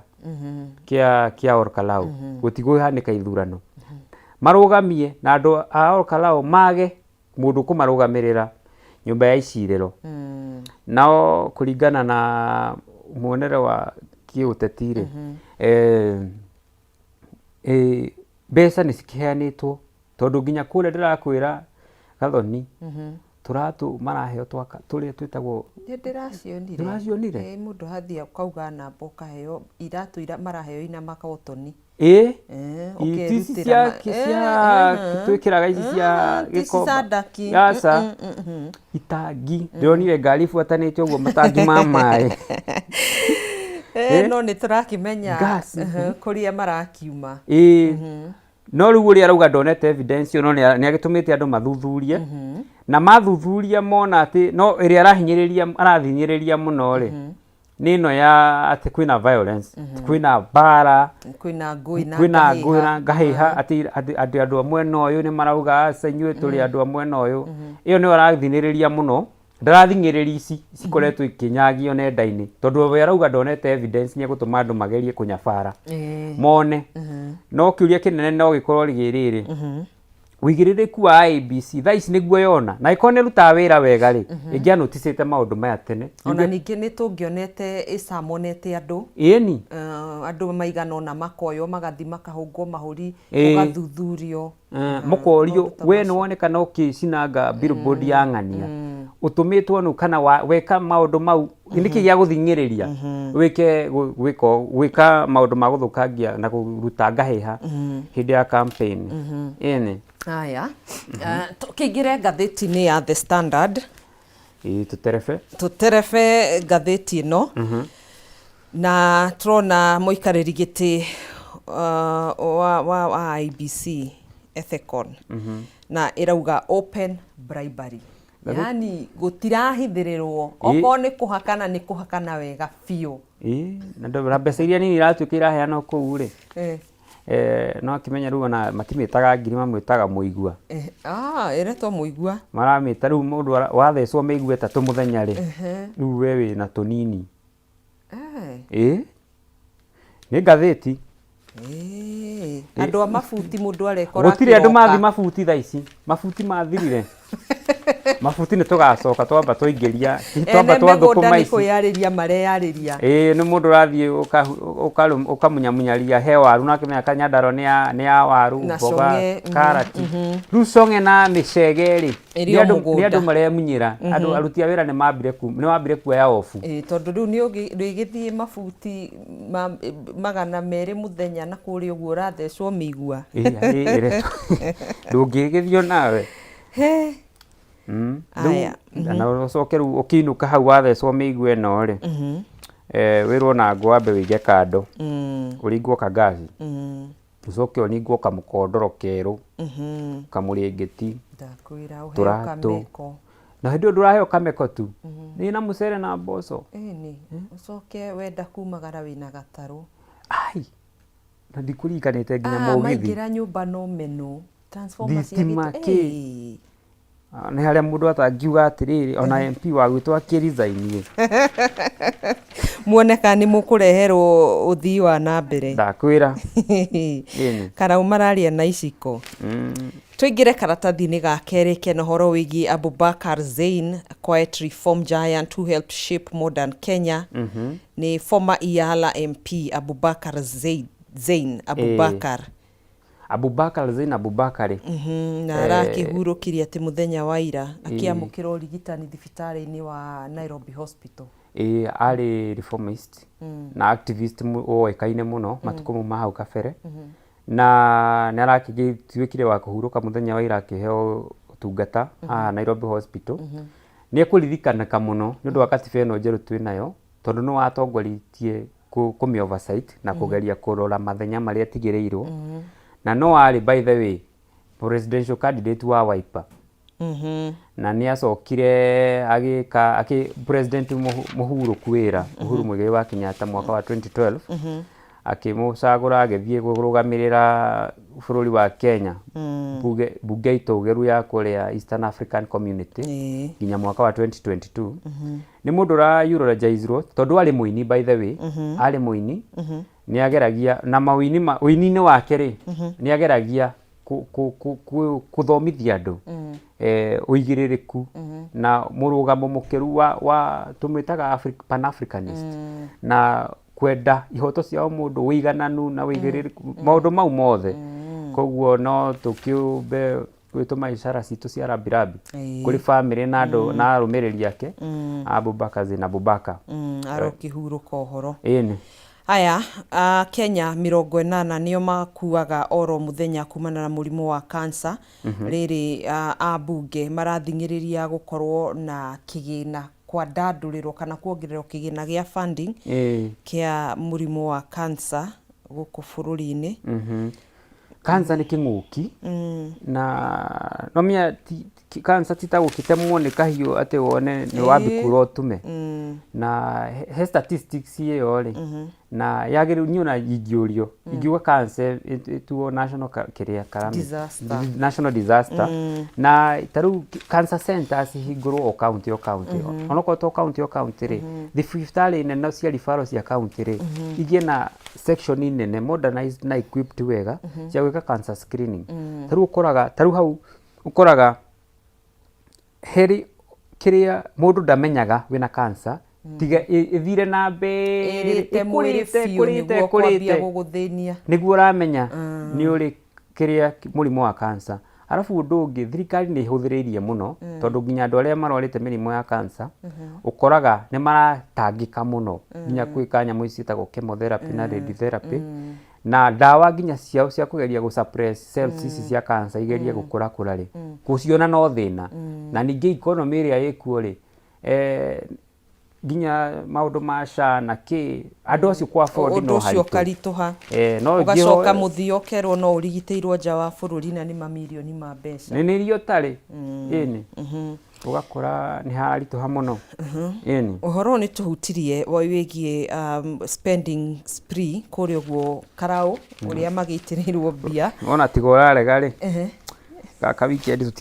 kia all Kalau gũtigũhanĩka ithurano marũgamie na andũ a all Kalau mage mũndũ kũmarũgamĩrĩra nyũmba ya icirĩro nao kũringana na muonere wa kiũtetire mbeca nĩ cikiheanĩtwo tondu nginya kũrĩa ndĩrakwĩra Gathoni turatu maraheo twaka turia twitagwo ndiracionire mundu hathia kauga namba ukaheo iratu ira maraheo ina makotoni itisi cia twikiraga ici cia gikomba yasa itangi ndionire ngari buatanĩte ũguo matangi ma maĩ no nĩ tũrakĩmenya kũrĩa marakiuma no rĩu ũrĩa arauga ndonete evidence no nĩ agĩtũmĩte andũ mathuthurie na mathuthuria mona atĩ no ĩrĩa arathinyĩrĩria mũno rĩ nĩ ĩno ya atĩ kwĩna violence kwĩna mbara kwĩna ngũĩ na ngahĩha atĩ andũ a mwena ũyũ nĩ marauga aca inyuĩ tũrĩ andũ a mwena ũyũ ĩyo nĩyo arathinyĩrĩria mũno ndarathing'ĩrĩria ici cikoretwo ikinyagio nenda-inĩ tondu we arauga ndonete evidence nĩ egũtũma andũ magerie kũnyabara mone no kĩũria kĩnene no gĩkorwo rĩrĩ wĩigĩrĩrĩku wa IEBC thaa ici nĩguo yona na ĩkorwo nĩ ĩrutaga wĩra wega rĩ ĩngĩanoticĩte maũndũ maya tene ona ningĩ nĩ tũngĩonete ĩcamonete andũ andũ maigana ona makoywo magathi makahũngwo mahũri ũgathuthurio mũkorio we nĩ wonekana ũkĩcinanga billboard ya ng'ania ũtũmĩtwo nũ kana weka maũndũ mau nĩkĩ gĩa gũthing'ĩrĩria gwĩka maũndũ ma gũthũkangia na kũruta ngahĩha hĩndĩ ya campaign haya tukĩingĩre ngathĩti-inĩ ya The Standard tuterebe ngathĩti ĩno na turona mũikarĩri gĩtĩ wa IEBC Ethekon na ĩrauga open bribery yani gũtirahithĩrĩrwo okorwo nĩ kũhakana nĩ kũhakana wega biũ na mbeca iria nini iratuĩka iraheana kũu rĩ no akĩmenya rĩu ona matimĩtaga ngiri mamwĩtaga mũigua ĩretwo mũigua maramĩta rĩu mũndũ wathecwo mĩigua ĩtatũ mũthenya rĩ rĩu we wĩna tũnini nĩ ngathĩti andũ a mabuti mũndũ arekora gũtirĩ andũ mathi mabuti thaa ici mabuti mathirire mabuti nĩ tũgacoka twamba tũingĩria twamba twathũkũma ici kũyarĩria mareyarĩria nĩ mũndũ ũrathiĩ ũkamunyamunyaria he waru na akĩmenya Nyandarua nĩ ya waru mboga karati rĩu cong'e na mĩcege rĩ nĩ andũ maremunyĩra andũ aruti a wĩra nĩ mambire kuoya obu tondũ rĩu nĩ ũgĩthiĩ mabuti 200 mũthenya na kũrĩa ũguo ũrathecwo mĩigua ndũngĩgĩthio nawe na ũcoke rĩu ũkĩinũka hau wathecwo mĩigua ĩno rĩ wĩrwo na ngwambe wĩige kando ũringwo kagaci ucoke ũringwo kamũkondoro kerũ kamũrĩngĩti tũratũ na hĩndĩ ĩyo ndũraheo kameko tu nĩ na mũcere na mboco ĩni ucoke wenda kumagara wĩna gatarũ ai na ndikũringanĩte nginya mũgithi maingĩra nyũmba no meno transformer cia nĩ harĩa mũndũ atangiuga atĩrĩrĩ ona MP wa gwitũ akĩresign muoneka nĩ mũkũreherwo ũthii wa na mbere ndakwĩra kana mararia na iciko tũingĩre karatathi-inĩ ga kerĩ kena ũhoro wĩgiĩ Abubakar Zain, a quiet reform giant who helped shape modern Kenya. Nĩ former Iyala MP Abubakar Zain Abubakar Zain Abubakar na arakĩhurũkirie atĩ mũthenya wa ira akĩamũkĩra ũrigitani thibitarĩ-inĩ wa Nairobi Hospital. Arĩ reformist na activist oĩkaine mũno matukũ ma hau kabere na nĩ arakĩtuĩkire wa kũhurũka mũthenya wa ira akĩheo ũtungata Nairobi Hospital. Nĩ ekũririkanaga mũno nĩ ũndũ wa katiba ĩno njerũ twĩnayo tondũ nĩ watongoritie kũmĩ oversight na kũgeria kũrora mathenya marĩa atigĩrĩirwo na no arĩ by the way presidential candidate wa Wiper na nĩ acokire agĩka president mũhurũku wĩra Uhuru Muigai wa Kenyatta mwaka wa 2012 akĩmũcagũra agĩthiĩ kũrũgamĩrĩra bũrũri wa Kenya bunge itũgĩru ya kũrĩa Eastern African Community nginya mwaka wa 2022 nĩ mũndũ ũra-eulogize-rwo tondũ arĩ mũini by the way arĩ mũini nĩ ageragia na ũini-inĩ wake rĩ nĩ ageragia kuthomithia andũ ũigĩrĩrĩku na mũrũgamo mũkĩru wa tũmwĩtaga Pan-Africanist na kwenda ihoto ciao mũndũ ũigananu na ũigĩrĩrĩku maũndũ mau mothe koguo no tũkĩũmbe gwĩtũma ishara citũ cia rabirabi kũrĩ bamĩrĩ na andũ na arũmĩrĩri ake Abubakar Zain Abubakar arokĩhurũka ũhoro ĩni. Aya, Kenya 80 nĩo makuaga oro mũthenya kumana na mũrimũ wa cancer. Rĩrĩ ambunge marathingĩrĩria gũkorwo na kĩgĩna kwa ndandũrĩrwo kana kuongererwo kĩgĩna gĩa funding kĩa mũrimũ wa cancer gũkũ bũrũri-inĩ. Cancer nĩ kĩng'ũki na no mĩa cancer titagũkĩtemwo nĩ kahiũ atĩ wone nĩ wambikura ũtume na he statistics ĩyo rĩ na yagĩrĩru niĩ ona ingĩũrio ingiuga cancer ĩtuo national disaster na tarĩu cancer centers hingũrwo o county onokorwo to county rĩ thibitarĩ nene cia referral cia county rĩ igĩe na section nene modernized na equipped wega cia gwĩka cancer screening. Tarĩu hau ũkoraga heri kĩrĩa mũndũ ndamenyaga wĩna cancer tiga ĩthire na mbere kũrĩte nĩguo ũramenya nĩ ũrĩ kĩrĩa mũrimũ wa cancer. Arabu ũndũ ũngĩ thirikari nĩ ihũthĩrĩirie mũno tondũ nginya andũ arĩa marwarĩte mĩrimũ ya cancer ũkoraga nĩ maratangĩka mũno nginya gwĩka nyamũ ici ciĩtagwo chemotherapy na radiotherapy na ndawa nginya ciao cia kũgeria gũsuppress cells ici cia cancer igerie gũkũra rĩ gũciona no thĩna na ningĩ economy ĩrĩa ĩkuo rĩ nginya maũndũ ma SHA na kĩ andũ acio kwa afford no haritũ karitũha ũgacoka mũthia ũkerwo no ũrigitĩirwo nja wa bũrũri na nĩ mamirioni ma mbeca nĩ irio tarĩ ĩni ũgakora nĩ haritũha mũno ĩni. Ũhoro nĩ tũhutirie wĩgiĩ spending spree kũrĩa ũguo Karaũ ũrĩa magĩitĩrĩirwo mbia ona tiga ũrarega rĩ gaka weekend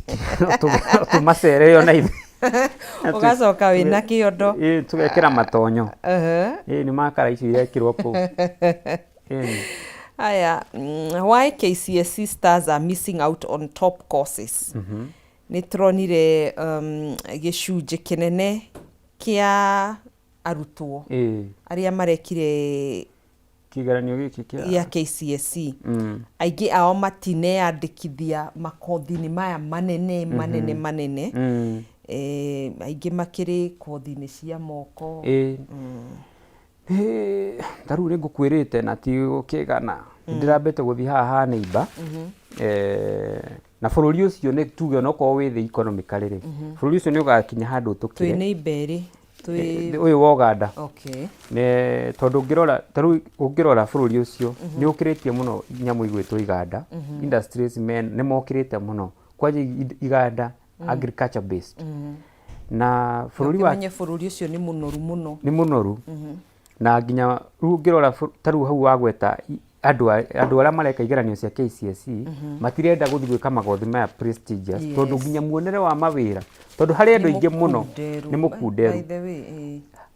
tũmacereo na ithuĩ ugacoka wĩna kĩondo tũgekĩra matonyo nĩ makara icio irekĩrwo kũu. Aya, why KCSE stars are missing out on top courses. nĩ tũronire gĩcunjĩ kĩnene kĩa arutwo arĩa marekire kĩgeranio gĩkĩ kĩa KCSE aingĩ ao matineandĩkithia makothi-inĩ maya manene aingĩ makĩrĩ kothi-inĩ cia moko. Tarĩu nĩ ngũkwĩrĩte na ti gũkĩgana ndĩrambĩte gũthiĩ haha ha neighbor na bũrũri ũcio nĩ tuge onokorwo wĩ thĩ economically rĩ bũrũri ũcio nĩ ũgakinya handũ ũtũkĩre twĩ neighbor ũyũ wa Uganda tondũ ũngĩrora bũrũri ũcio nĩ ũkĩrĩtie mũno nyamũ igwĩtwo iganda industries men nĩ mokĩrĩte mũno kwanja iganda agriculture based na bũrũri wa bũrũri ũcio nĩ mũnoru mũno nĩ mũnoru na nginya rĩu ũngĩrora tarĩu hau wagweta andũ arĩa mareka igeranio cia KCSE matirenda gũthiĩ gwĩka magothi maya prestigious tondũ nginya muonere wa mawĩra tondũ harĩ andũ aingĩ mũno nĩ mũkunderu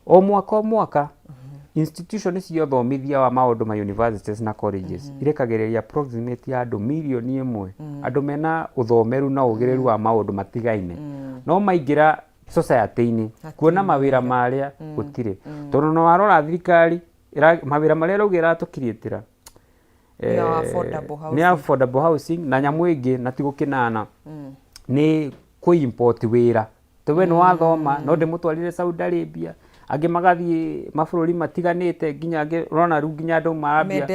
o mwaka institution cia ũthomithia wa maũndũ ma universities na colleges irekagĩrĩria approximate ya andũ milioni 1 andũ mena ũthomeru na ũgĩrĩru wa maũndũ matigaine no maingĩra society-inĩ kuona mawĩra marĩa gũtirĩ tondũ no warora thirikari mawĩra marĩa rauga ĩratũkiriĩtĩra nĩ affordable housing na nyamũ ĩngĩ na ti gũkĩnana nĩ kũ-import wĩra tondũ nĩ wathoma no ndĩmũtwarire Saudi Arabia angĩ magathiĩ mabũrũri matiganĩte nginya angĩ ũrona rĩu nginya andũ marambia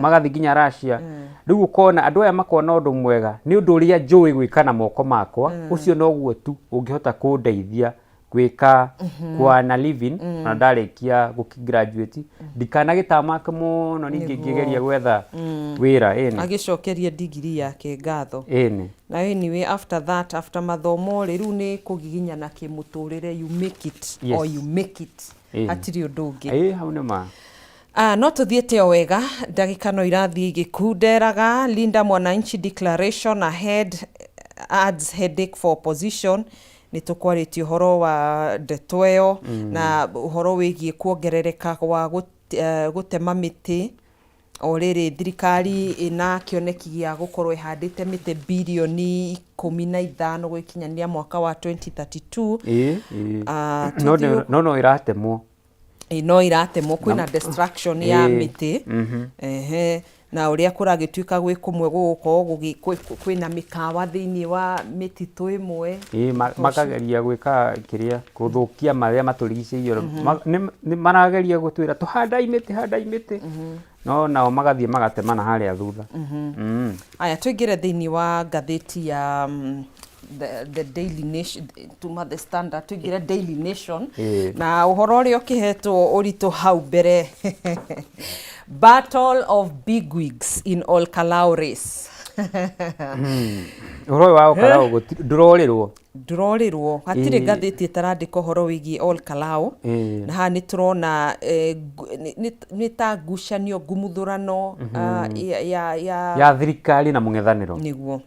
magathiĩ nginya Russia rĩu ũkona andũ aya makona ũndũ mwega nĩ ũndũ ũrĩa njũĩ gwĩka na moko makwa ũcio noguo tu ũngĩhota kũndeithia gwĩka kwana living na ndarĩkia gũkigraduate ndikanagĩtamaka mũno ningĩ ngĩgeria gwetha wĩra agĩcokeria degree yake ngatho na anyway after mathomo rĩu nĩ kũgiginyana kĩmũtũrĩre you make it or you make it hatirĩ ũndũ ũngĩ hau nĩ ma no tũthiĩte o wega ndagĩka no irathiĩ igĩkunderaga Linda Mwananchi declaration ahead adds headache for opposition nĩ tũkwarĩtie ũhoro wa ndeto ĩyo na ũhoro wĩgiĩ kuongerereka wa gũtema mĩtĩ o rĩrĩ thirikari ĩna kĩoneki gĩa gũkorwo ĩhandĩte mĩtĩ bilioni 15 gwĩkinyania mwaka wa 2032 no iratemwo no iratemwo kwĩna destruction ya mĩtĩ na ũrĩa kũragĩtuĩka gwĩ kũmwe gũgũkorwo kwĩna mĩkawa thĩinĩ wa mĩtitũ ĩmwe makageria gwĩka kĩrĩa gũthũkia marĩa matũrigicĩirie nĩ marageria gũtwĩra handai mĩtĩ no nao magathiĩ magatemana harĩa thutha aya tũingĩre thĩinĩ wa ngathĩti ya the Daily Nation tuma the Standard tũingĩre Daily Nation na ũhoro ũrĩa ũkĩhetwo ũritũ hau mbere Battle of Bigwigs in Olkalau race. Ũhoro wa Olkalau ndũrorĩrwo hatirĩ ngathĩti ĩtarandĩka ũhoro wĩgiĩ Olkalau na haha nĩ tũrona nĩ ta ngucanio ngumuthũrano ya thirikari na mũng'ethanĩro nĩguo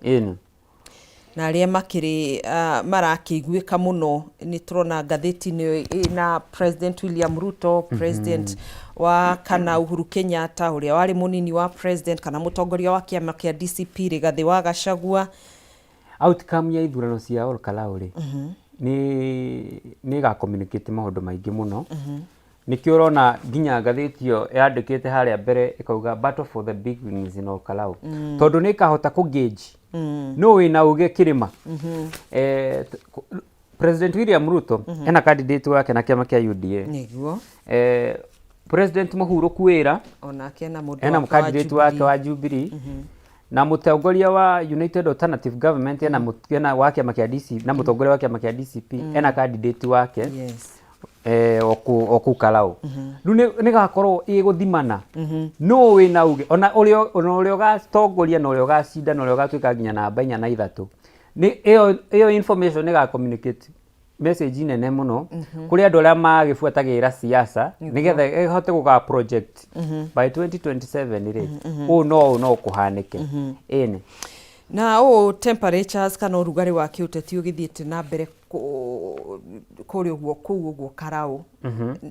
na arĩa makĩrĩ marakĩiguĩka mũno nĩ tũrona ngathĩti-inĩ na President William Ruto President wa kana Uhuru Kenyatta ũrĩa warĩ mũnini wa president kana mũtongoria wa kĩama kĩa DCP Rigathĩ wa Gachagua outcome ya ithurano cia Olkalau nĩ ga communicate maũndũ maingĩ mũno nĩkĩo ũrona nginya ngathĩti ĩyo yandĩkĩte harĩa mbere ĩkauga battle for the big wings in Olkalau tondũ nĩ kahota kũgauge no wĩna ũgĩ kĩrĩma President William Ruto ena candidate wake na kĩama kĩa UDA nĩguo President Mũhurũku Wĩra onake ena candidate wake wa Jubilee na mũtongoria wa United Alternative Government ena wa kĩama kĩa DCP na mũtongoria wa kĩama kĩa DCP ena candidate wake oku Kalau rĩu nĩ gakorwo ĩgũthimana no wĩna uge ona ũrĩa ũgatongoria na ũrĩa ũgacinda na ũrĩa ũgatuĩka nginya namba 4 na 3 ĩyo information nĩ ga communicate message nene mũno kũrĩ andũ arĩa magĩbuatagĩra siasa nĩgetha ĩhote gũga project by 2027 rĩ no kũhanĩke na temperatures kana ũrugarĩ wa kĩũteti ũgĩthiĩte na mbere kũrĩ ũguo Karau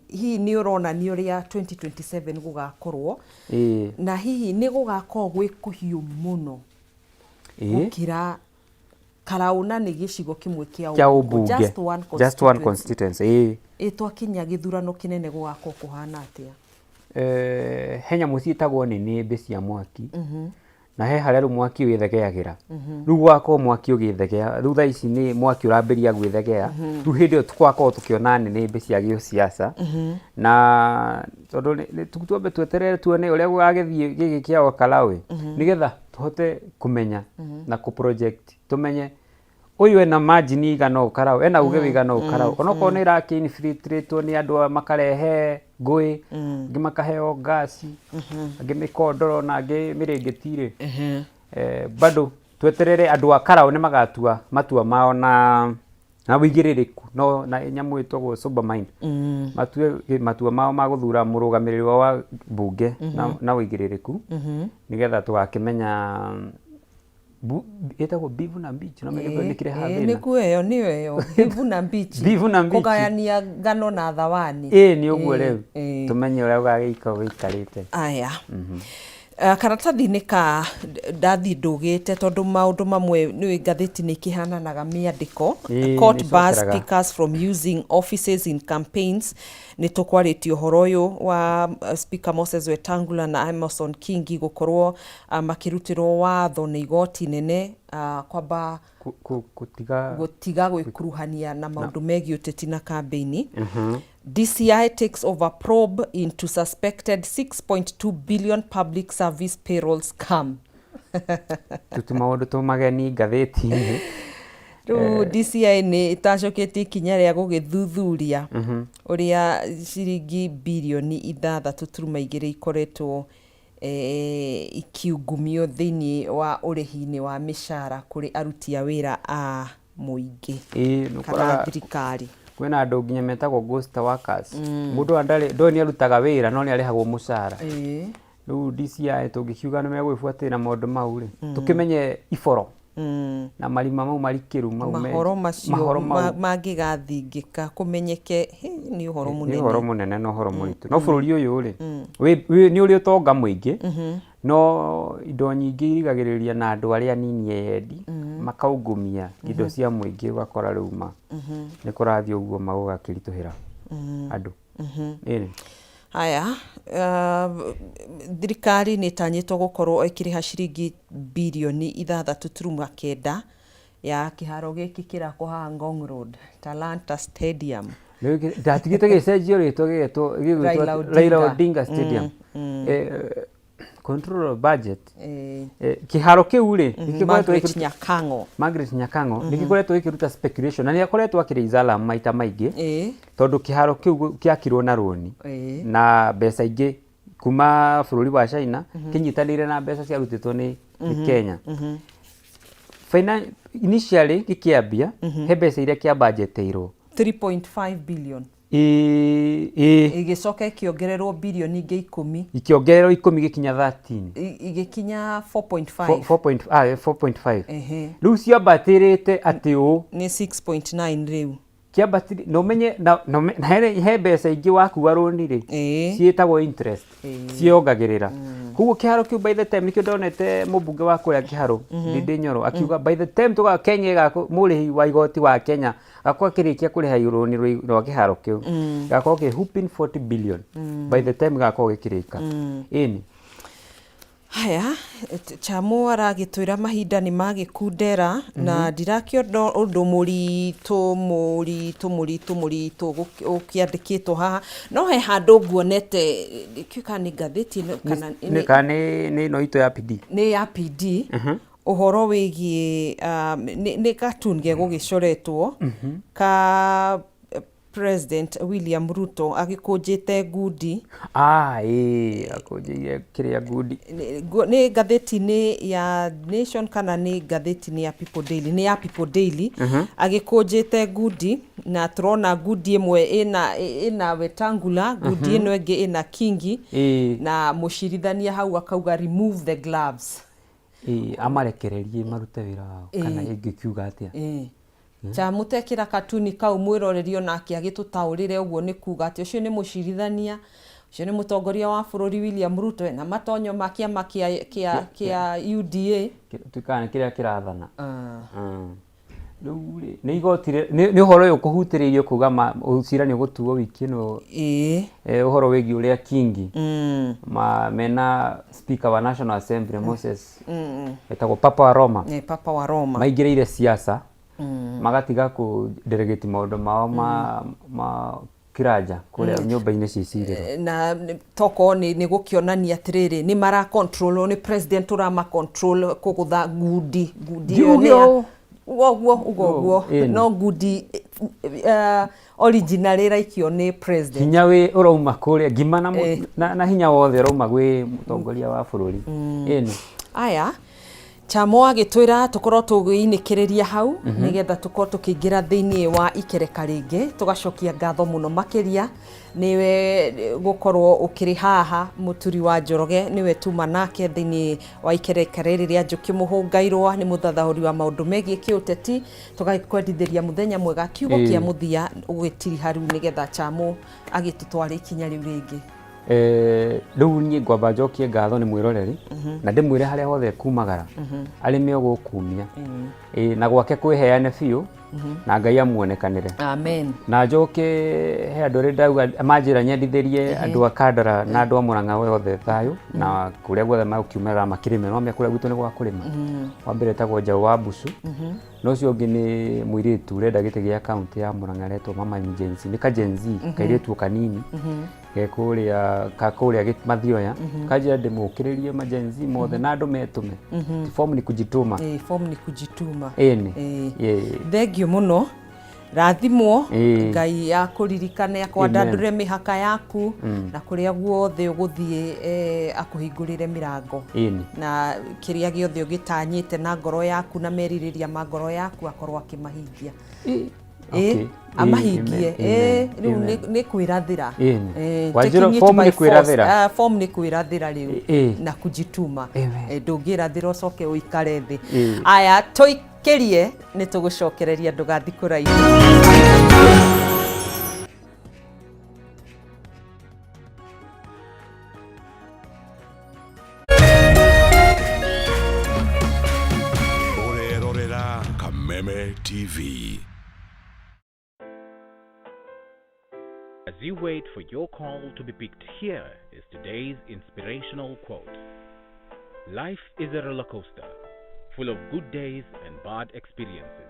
hihi nĩ ũronania ũrĩa 2027 gũgakorwo na hihi nĩ gũgakorwo gwĩ kũhiũ mũno gũkĩra Karauna nĩ gĩcigo kĩmwe kĩa ũmbunge, just one constituency. Twakinya gĩthurano kĩnene gũgakorwo kũhana atĩa? He nyamũ ciĩtagwo nĩnĩmbĩ cia mwaki, na he harĩa rĩu mwaki wĩthegeagĩra. Rĩu gwakorwo mwaki ũgĩthegea, rĩu thaa ici nĩ mwaki ũrambĩrĩria gwĩthegea, rĩu hĩndĩ ĩyo tũgakorwo tũkĩona nĩnĩmbĩ cia gĩũciaca, na tondũ twambe tweterere tuone ũrĩa gũgagĩthiĩ gĩkĩ kĩa Olkalau, nĩgetha tũhote kũmenya na kũ-project tũmenye ũyũ ena margin igana Olkalau, ena uge wĩigana Olkalau, onokorwo nĩ ĩra-infiltrate nĩ andũ makarehe ngũĩ, angĩ makaheo gasi, angĩ mĩkondoro na angĩ mĩrĩngĩti-rĩ, bado tweterere andũ a Karau nĩ magatua matua mao na wĩigĩrĩrĩku, no na nyamũ ĩtagwo sober mind, matue matua mao ma gũthura mũrũgamĩrĩri wa mbunge na wĩigĩrĩrĩku, nĩgetha tũgakĩmenya ĩtagwo Bivu na Beach, no nĩ kĩreha thĩna. Nĩyo ĩyo Bivu na Beach, kũgayania ngano na thawani. Nĩ ũguo rĩu, tũmenye ũrĩa gũgagĩikara gũikarĩte. Aya. Karatathi-inĩ ka ndathi ndũgĩte tondũ maũndũ mamwe nĩ ngathĩti-inĩ ikĩhananaga mĩandĩko. Court bars speakers from using offices in campaigns. Nĩ tũkwarĩtie ũhoro ũyũ wa Speaker Moses Wetangula na Amason Kingi gũkorwo makĩrutĩrwo watho nĩ igoti nene kwamba gũtiga gwĩkuruhania na maũndũ megiĩ ũteti na kambĩini. DCI takes over probe into suspected 6.2 billion public service payroll scam. Tuti maũndũ tũmageni ngathĩti-inĩ. Rĩu DCI nĩ ĩtacũkĩtie ikinya rĩa gũgĩthuthuria ũrĩa ciringi birioni 6.2 ikoretwo ikiungumio thĩinĩ wa ũrĩhi-inĩ wa mĩcara kũrĩ aruti a wĩra a mũingĩ kana thirikari. Kwĩna andũ nginya metagwo ghost workers. Mũndũ ndoĩ nĩ arutaga wĩra no nĩ arĩhagwo mũcara. Rĩu DCI tũngĩkiuga nĩ megwĩbuatĩrĩra maũndũ mau-rĩ, tũkĩmenye iboro na marima mau marikĩru mau mahoro macio mangĩgathingĩka kũmenyeke nĩ ũhoro mũnene. Nĩ ũhoro mũnene na ũhoro mũritũ. No bũrũri ũyũ-rĩ nĩ ũrĩ ũtonga mũingĩ, no indo nyingĩ irigagĩrĩria na andũ arĩa anini eyendi makaungumia indo cia mũingĩ, ũgakora rĩu nĩ kũrathiĩ ũguo magũgakĩritũhĩra andũ. Haya, thirikari nĩ ĩtanyĩtwo gũkorwo ĩkĩrĩha ciringi birioni 6.9 ya kĩharo gĩkĩ kĩrakwo haha Ngong Road, Talanta Stadium. Ndatigĩte gĩcenjio rĩtwa gĩgĩtwo Raila Odinga Stadium. Control of budget. Kĩharo kĩu-rĩ Margaret Nyakango nĩ gĩkoretwo gĩkĩruta speculation na nĩ akoretwo akĩrĩiza alarm maita maingĩ, tondũ kĩharo kĩu kĩakirwo na rũni na mbeca ingĩ kuma bũrũri wa China kĩnyitanĩire na mbeca ciarutĩtwo nĩ Kenya. Initially gĩkĩambia he mbeca iria kĩa budgetĩirwo 3.5 billion. Igĩcoka ikĩongererwo birioni ingĩ 10. Ikĩongererwo 10 gĩkinya 13. Igĩkinya 4.5. 4.5. Rĩu ciambatĩrĩte atĩ ũũ nĩ 6.9 rĩu. Kĩambatĩrĩte no menye na he mbeca ingĩ wakuga rũni-rĩ ciĩtagwo interest ciongagĩrĩra. Koguo kĩharo kĩu by the time nĩkĩo ndonete mũmbunge wa kũrĩa kĩharo Ndindi Nyoro akiuga by the time Kenya mũrĩhi wa igoti wa Kenya gakorwo akĩrĩkia kũrĩha rũni rwa kĩharo kĩu gakorwo kĩ whooping 40 billion by the time gakorwo gĩkĩrĩka. Ĩni haya Chamo aragĩtwĩra mahinda nĩ magĩkundera na ndirakĩona ũndũ mũritũ ũkĩandĩkĩtwo haha, no he handũ nguonete kiuka nĩ ngathĩti kana nĩ no ito ya PD. Nĩ ya PD. Ũhoro wĩgiĩ nĩ cartoon gĩgũgĩcoretwo ka President William Ruto agĩkũnjĩte ngundi. Akũnjĩire kĩrĩa ngundi. Nĩ ngathĩti-inĩ ya Nation kana nĩ ngathĩti-inĩ ya People Daily? Nĩ ya People Daily. Agĩkũnjĩte ngundi na tũrona ngundi ĩmwe ĩna Wetangula, ngundi ĩno ĩngĩ ĩna Kingi na mũcirithania hau akauga remove the gloves. Amarekererie marute wĩra wao kana ĩngĩkiuga atĩa. Chamutekĩra katuni kau mwĩrorerio nake agĩtũtaũrĩre ũguo nĩ kuga atĩ ũcio nĩ mũcirithania, ũcio nĩ mũtongoria wa bũrũri William Ruto na matonyo ma kĩama kĩa UDA tukana kĩrĩa kĩrathana. nä igotire nä å horo å kå hutä rä irio kuga å cira nä å gå tuo wiki no å horo wä giä å rä a kingi mena speaker wa National Assembly Moses etagwo Papa wa Roma maingä rä ire siasa magatiga kå delegate maå mao ma kiranja kule nyumba-inĩ cicirĩro na toko ni gukionania atiriri ni mara control ni president urama control kugutha ngudi ugo no ngudi original iraikio ni president hinya we urauma kule ngima na hinya wothe urauma gwi mutongoria wa bururi aya Chamo agitwira tukorwo tugiinikiriria hau nigetha tukorwo tukiingira thiini wa ikereka ringi tugacokia ngatho muno makiria niwe gukorwo ukiri haha muturi wa Njoroge niwe tuma nake thiini wa ikereka riria Njuki Muhungairwa ni muthathahuri wa maundu megie kiuteti tugakwendithiria muthenya mwega kiugo kia muthia ugitiri haru nigetha Chamo agitutwara ikinya riu ringi riu ni ngwamba njokie ngatho ni mwiroreri na ndimwire haria hothe kumagara arime ogukumia na gwake kwiheane biu na Ngai amuonekanire amen na njoke he andu ri ndauga manjira nyendithirie andu akandara na andu amuranga wothe thayu na kuria guothe makiumera makirime no me kuria gwitu ni gwa kurima wa mbere tagwo Njau wa Mbucu no cio ngi ni mwiritu renda gite gia county ya Murang'a retwo Mama Emergency ni ka Gen Z kairitu kanini gekuria kakuria mathioya kajira ndimukiririe emergency mothe na andu metume form ni kujituma form ni kujituma thengio muno rathimwo Ngai ya kuririkana ya kwandandure mihaka yaku na kuria guothe uguthie akuhingurire mirango na kiria giothe ugitanyite na ngoro yaku na meririria ma ngoro yaku akorwo akimahingia amahingie riu ni kwirathira wajiro form ni kwirathira riu na kujituma ndungirathira ucoke uikare thi aya toikirie ni tugucokereria ndugathi kuraihu Orerorera Kameme TV. As you wait for your call to be picked, here is today's inspirational quote. Life is a roller coaster, full of good days and bad experiences.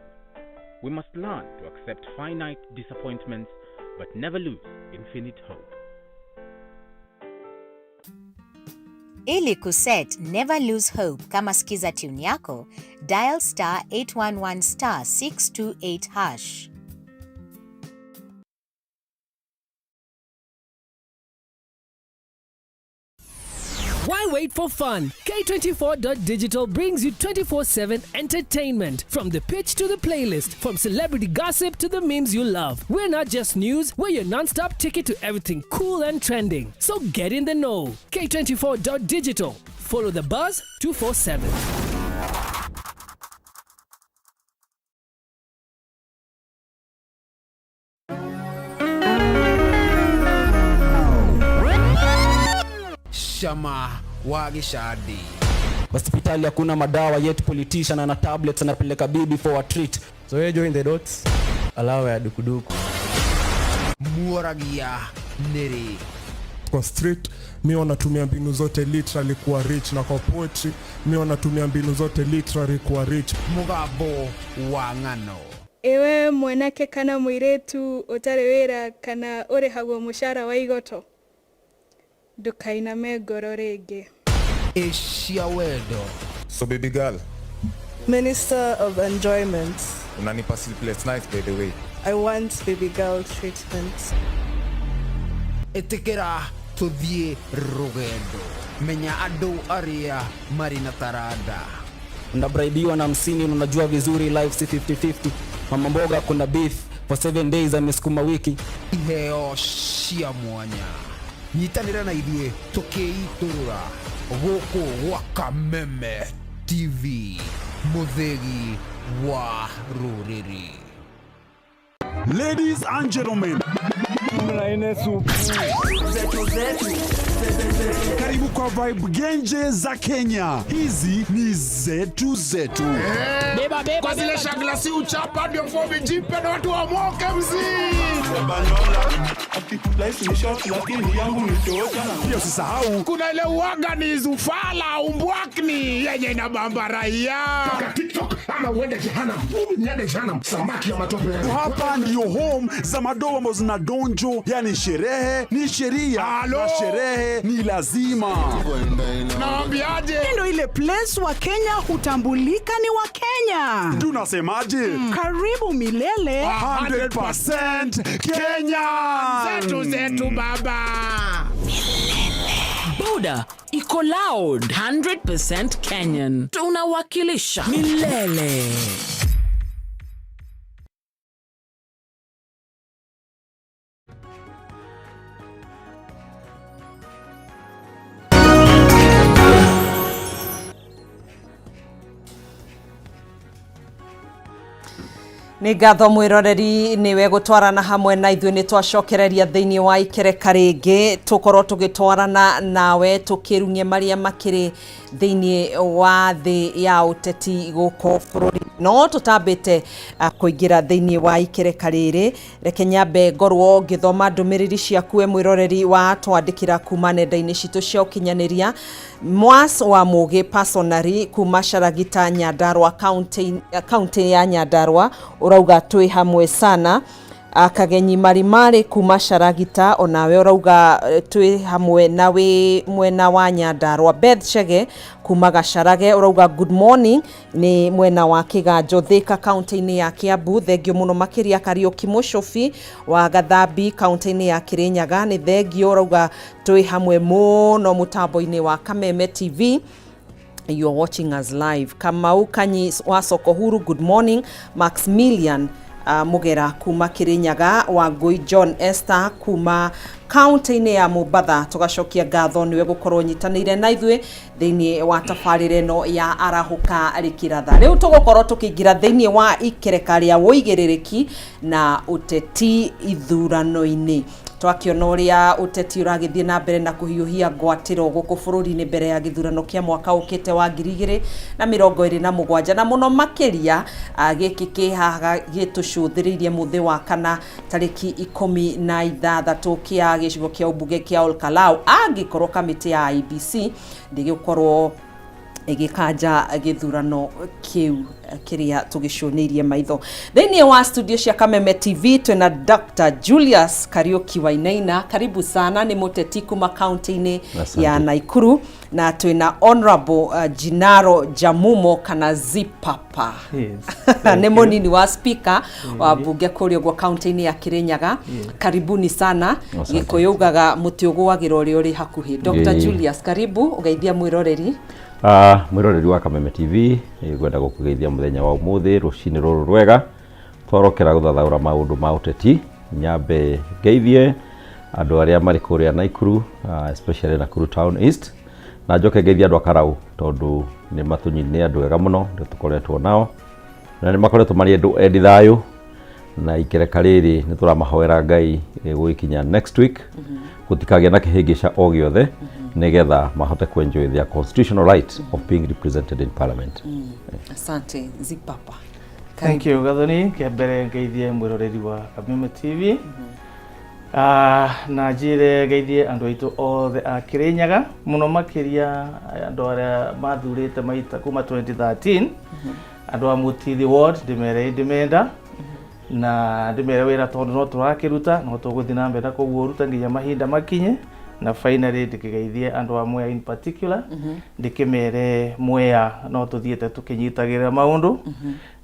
We must learn to accept finite disappointments, but never lose infinite hope. Ili kuset never lose hope kama skiza tune yako, dial *811*628#. Why wait for fun? K24.digital brings you 24/7 entertainment. From the pitch to the playlist, from celebrity gossip to the memes you love. We're not just news, we're your non-stop ticket to everything cool and trending. So get in the know. K24.digital. Follow the buzz 247. Shama Wagishadi. Hospitali hakuna madawa yet politician ana tablets anapeleka bibi for a treat. So you join the dots. Alawa ya dukuduku. Muaragia Neri. Kwa street mi wanatumia mbinu zote literally kuwa rich, na kwa poetry mi wanatumia mbinu zote literally kuwa rich. Mugabo wa ng'ano. Ewe mwanake kana mwiretu utari wira kana urihagwo mushara wa igoto, ndukainame ngoro ringi. Asia Wedo. So baby girl, Minister of Enjoyment. unanipa sleepless nights by the way. I want baby girl treatment. Etekera tuthie rugendo. Menya adu aria Marina Tarada. Unabraidiwa na 50, unajua vizuri life si 50-50. Mama mboga kuna beef for 7 days amesukuma wiki. Iheo cia mwanya. Nyitanira na idue tukeiturura goko wa Kameme TV, muthegi wa ruriri. Ladies and gentlemen, Mna ine supu. Zetu Karibu kwa vibe genje za Kenya. Hizi ni zetu. Beba kwa zile shaglasi uchapa ndio fomi jipe na watu wa moke Life ni short lakini yangu ni tosha. Pia usisahau kuna ile uaga ni zufala umbwakni yenye inabamba raia. TikTok ama uende jehanamu. Niende jehanamu samaki ya matope. Hapa ndio home za madogo ambazo zina donjo, yani sherehe ni sheria na sherehe ni lazima. Naambiaje? Ndio ile place wa Kenya hutambulika ni wa Kenya. Tunasemaje? Karibu milele 100% Kenya. Zetu baba. Buda iko loud 100% Kenyan. Tunawakilisha milele. Nĩ ngatho mwĩroreri nĩwe gũtwarana hamwe na ithuĩ nĩ twacokereria thĩinĩ wa ikereka rĩngĩ tũkorwo tũgĩtwarana nawe tũkĩrunye marĩa makĩrĩ thĩinĩ wa thĩ ya ũteti gũkũ bũrũri no tũtambĩte kũingĩra thĩinĩ wa ikereka rĩrĩ. Reke nyambe ngorwo ngĩthoma ndũmĩrĩri ciaku we mwĩroreri wa twandĩkĩra kuma nenda-inĩ citũ cia ũkinyanĩria. Mwas wa Mũgĩ personally kuma Sharagita Nyandarua county ya Nyandarua urauga twĩ hamwe sana. Kagenyi Marimari kuma Sharagita onawe urauga twĩ hamwe nawe mwena wa Nyandarua. Beth Chege kuma Gacharage urauga good morning ni mwena wa Kĩganjo Thika county-inĩ ya Kiambu. Thengio muno makĩria Kariuki Mũcobi wa Gathambi county-inĩ ya Kirinyaga ni thengio urauga twĩ hamwe muno mutambo-inĩ wa Kameme TV. You are watching us live. Kamau Kanyi wa Sokohuru good morning. Maximilian Mugera kuma Kirinyaga. Wangui John Esther kuma county-inĩ ya Mũbatha tugacokia ngatho niwe gukorwo nyitanĩire na ithuĩ thĩinĩ wa tabarĩra ĩno ya Arahuka Rĩkĩratha. Rĩu tũgũkorwo tũkĩingĩra thĩinĩ wa ikereka rĩa wũigĩrĩrĩki na ũteti ithurano-inĩ. Twakiona ũrĩa ũteti ũragĩthiĩ na mbere na kũhiũhia ngwatĩro gũkũ bũrũri-inĩ mbere ya gĩthurano kĩa mwaka ũkĩte wa 2027 na mũno makĩria gĩkĩ kĩhaga gĩtũcũthĩrĩirie mũthĩ wa kana tarĩki 16 kĩa gĩcigo kĩa ũmbunge kĩa Olkalau angĩkorwo kamĩtĩ ya IEBC ndĩgĩkorwo igikanja gĩthurano kĩu kĩrĩa tũgĩcũnĩirie maitho. Thĩinĩ wa studio cia Kameme TV twĩna Dr. Julius Kariuki Wainaina. Karibu sana, ni mũteti kuma county-inĩ ya Naikuru, na twĩna Honorable Jinaro Jamumo kana Zipapa. Nĩ mũnini wa speaker wa bunge kũrĩa gwa county-inĩ ya Kirinyaga. Karibuni sana. Gĩkũyũ ugaga mũtĩ ũgũagĩra ũrĩa ũrĩ hakuhĩ. Dr. Julius, karibu ũgeithia mwĩroreri. Mwĩroreri wa Kameme TV ngwenda gũkũgeithia mũthenya wa ũmũthĩ rũcinĩ rũrũ rwega twarokera gũthathaũra maũndũ ma ũteti. Nyambe ngeithie andũ arĩa marĩ kũrĩa Naikuru, especially Nakuru Town East, na njoke ngeithie andũ a Karau tondũ nĩ matũnyinĩ andũ ega mũno nĩ tũkoretwo nao na nĩ makoretwo marĩ andũ endi thayũ, na ikereka rĩrĩ nĩ tũramahoera Ngai gũkinya next week gũtikagĩa na kĩhĩngĩca o gĩothe negetha mahote kuenjoy their constitutional right of being represented in parliament. Asante Zipapa. Thank you Gathoni. Kembere ngeithie mwĩroreri wa Kameme TV. Na njire ngeithie andũ aitũ othe a Kirinyaga mũno makĩria andũ arĩa mathurĩte maita kuma 2013 andũ a Mutithi ward ndĩmenda na ndĩmere wĩra tondũ no tũrakĩruta no tũgũthiĩ na mbere kũguruta nginya mahinda makinye, na finally ndĩkĩgeithie andũ a Mwea in particular ndĩkĩmere Mwea no tũthiĩte tũkĩnyitagĩrĩra maũndũ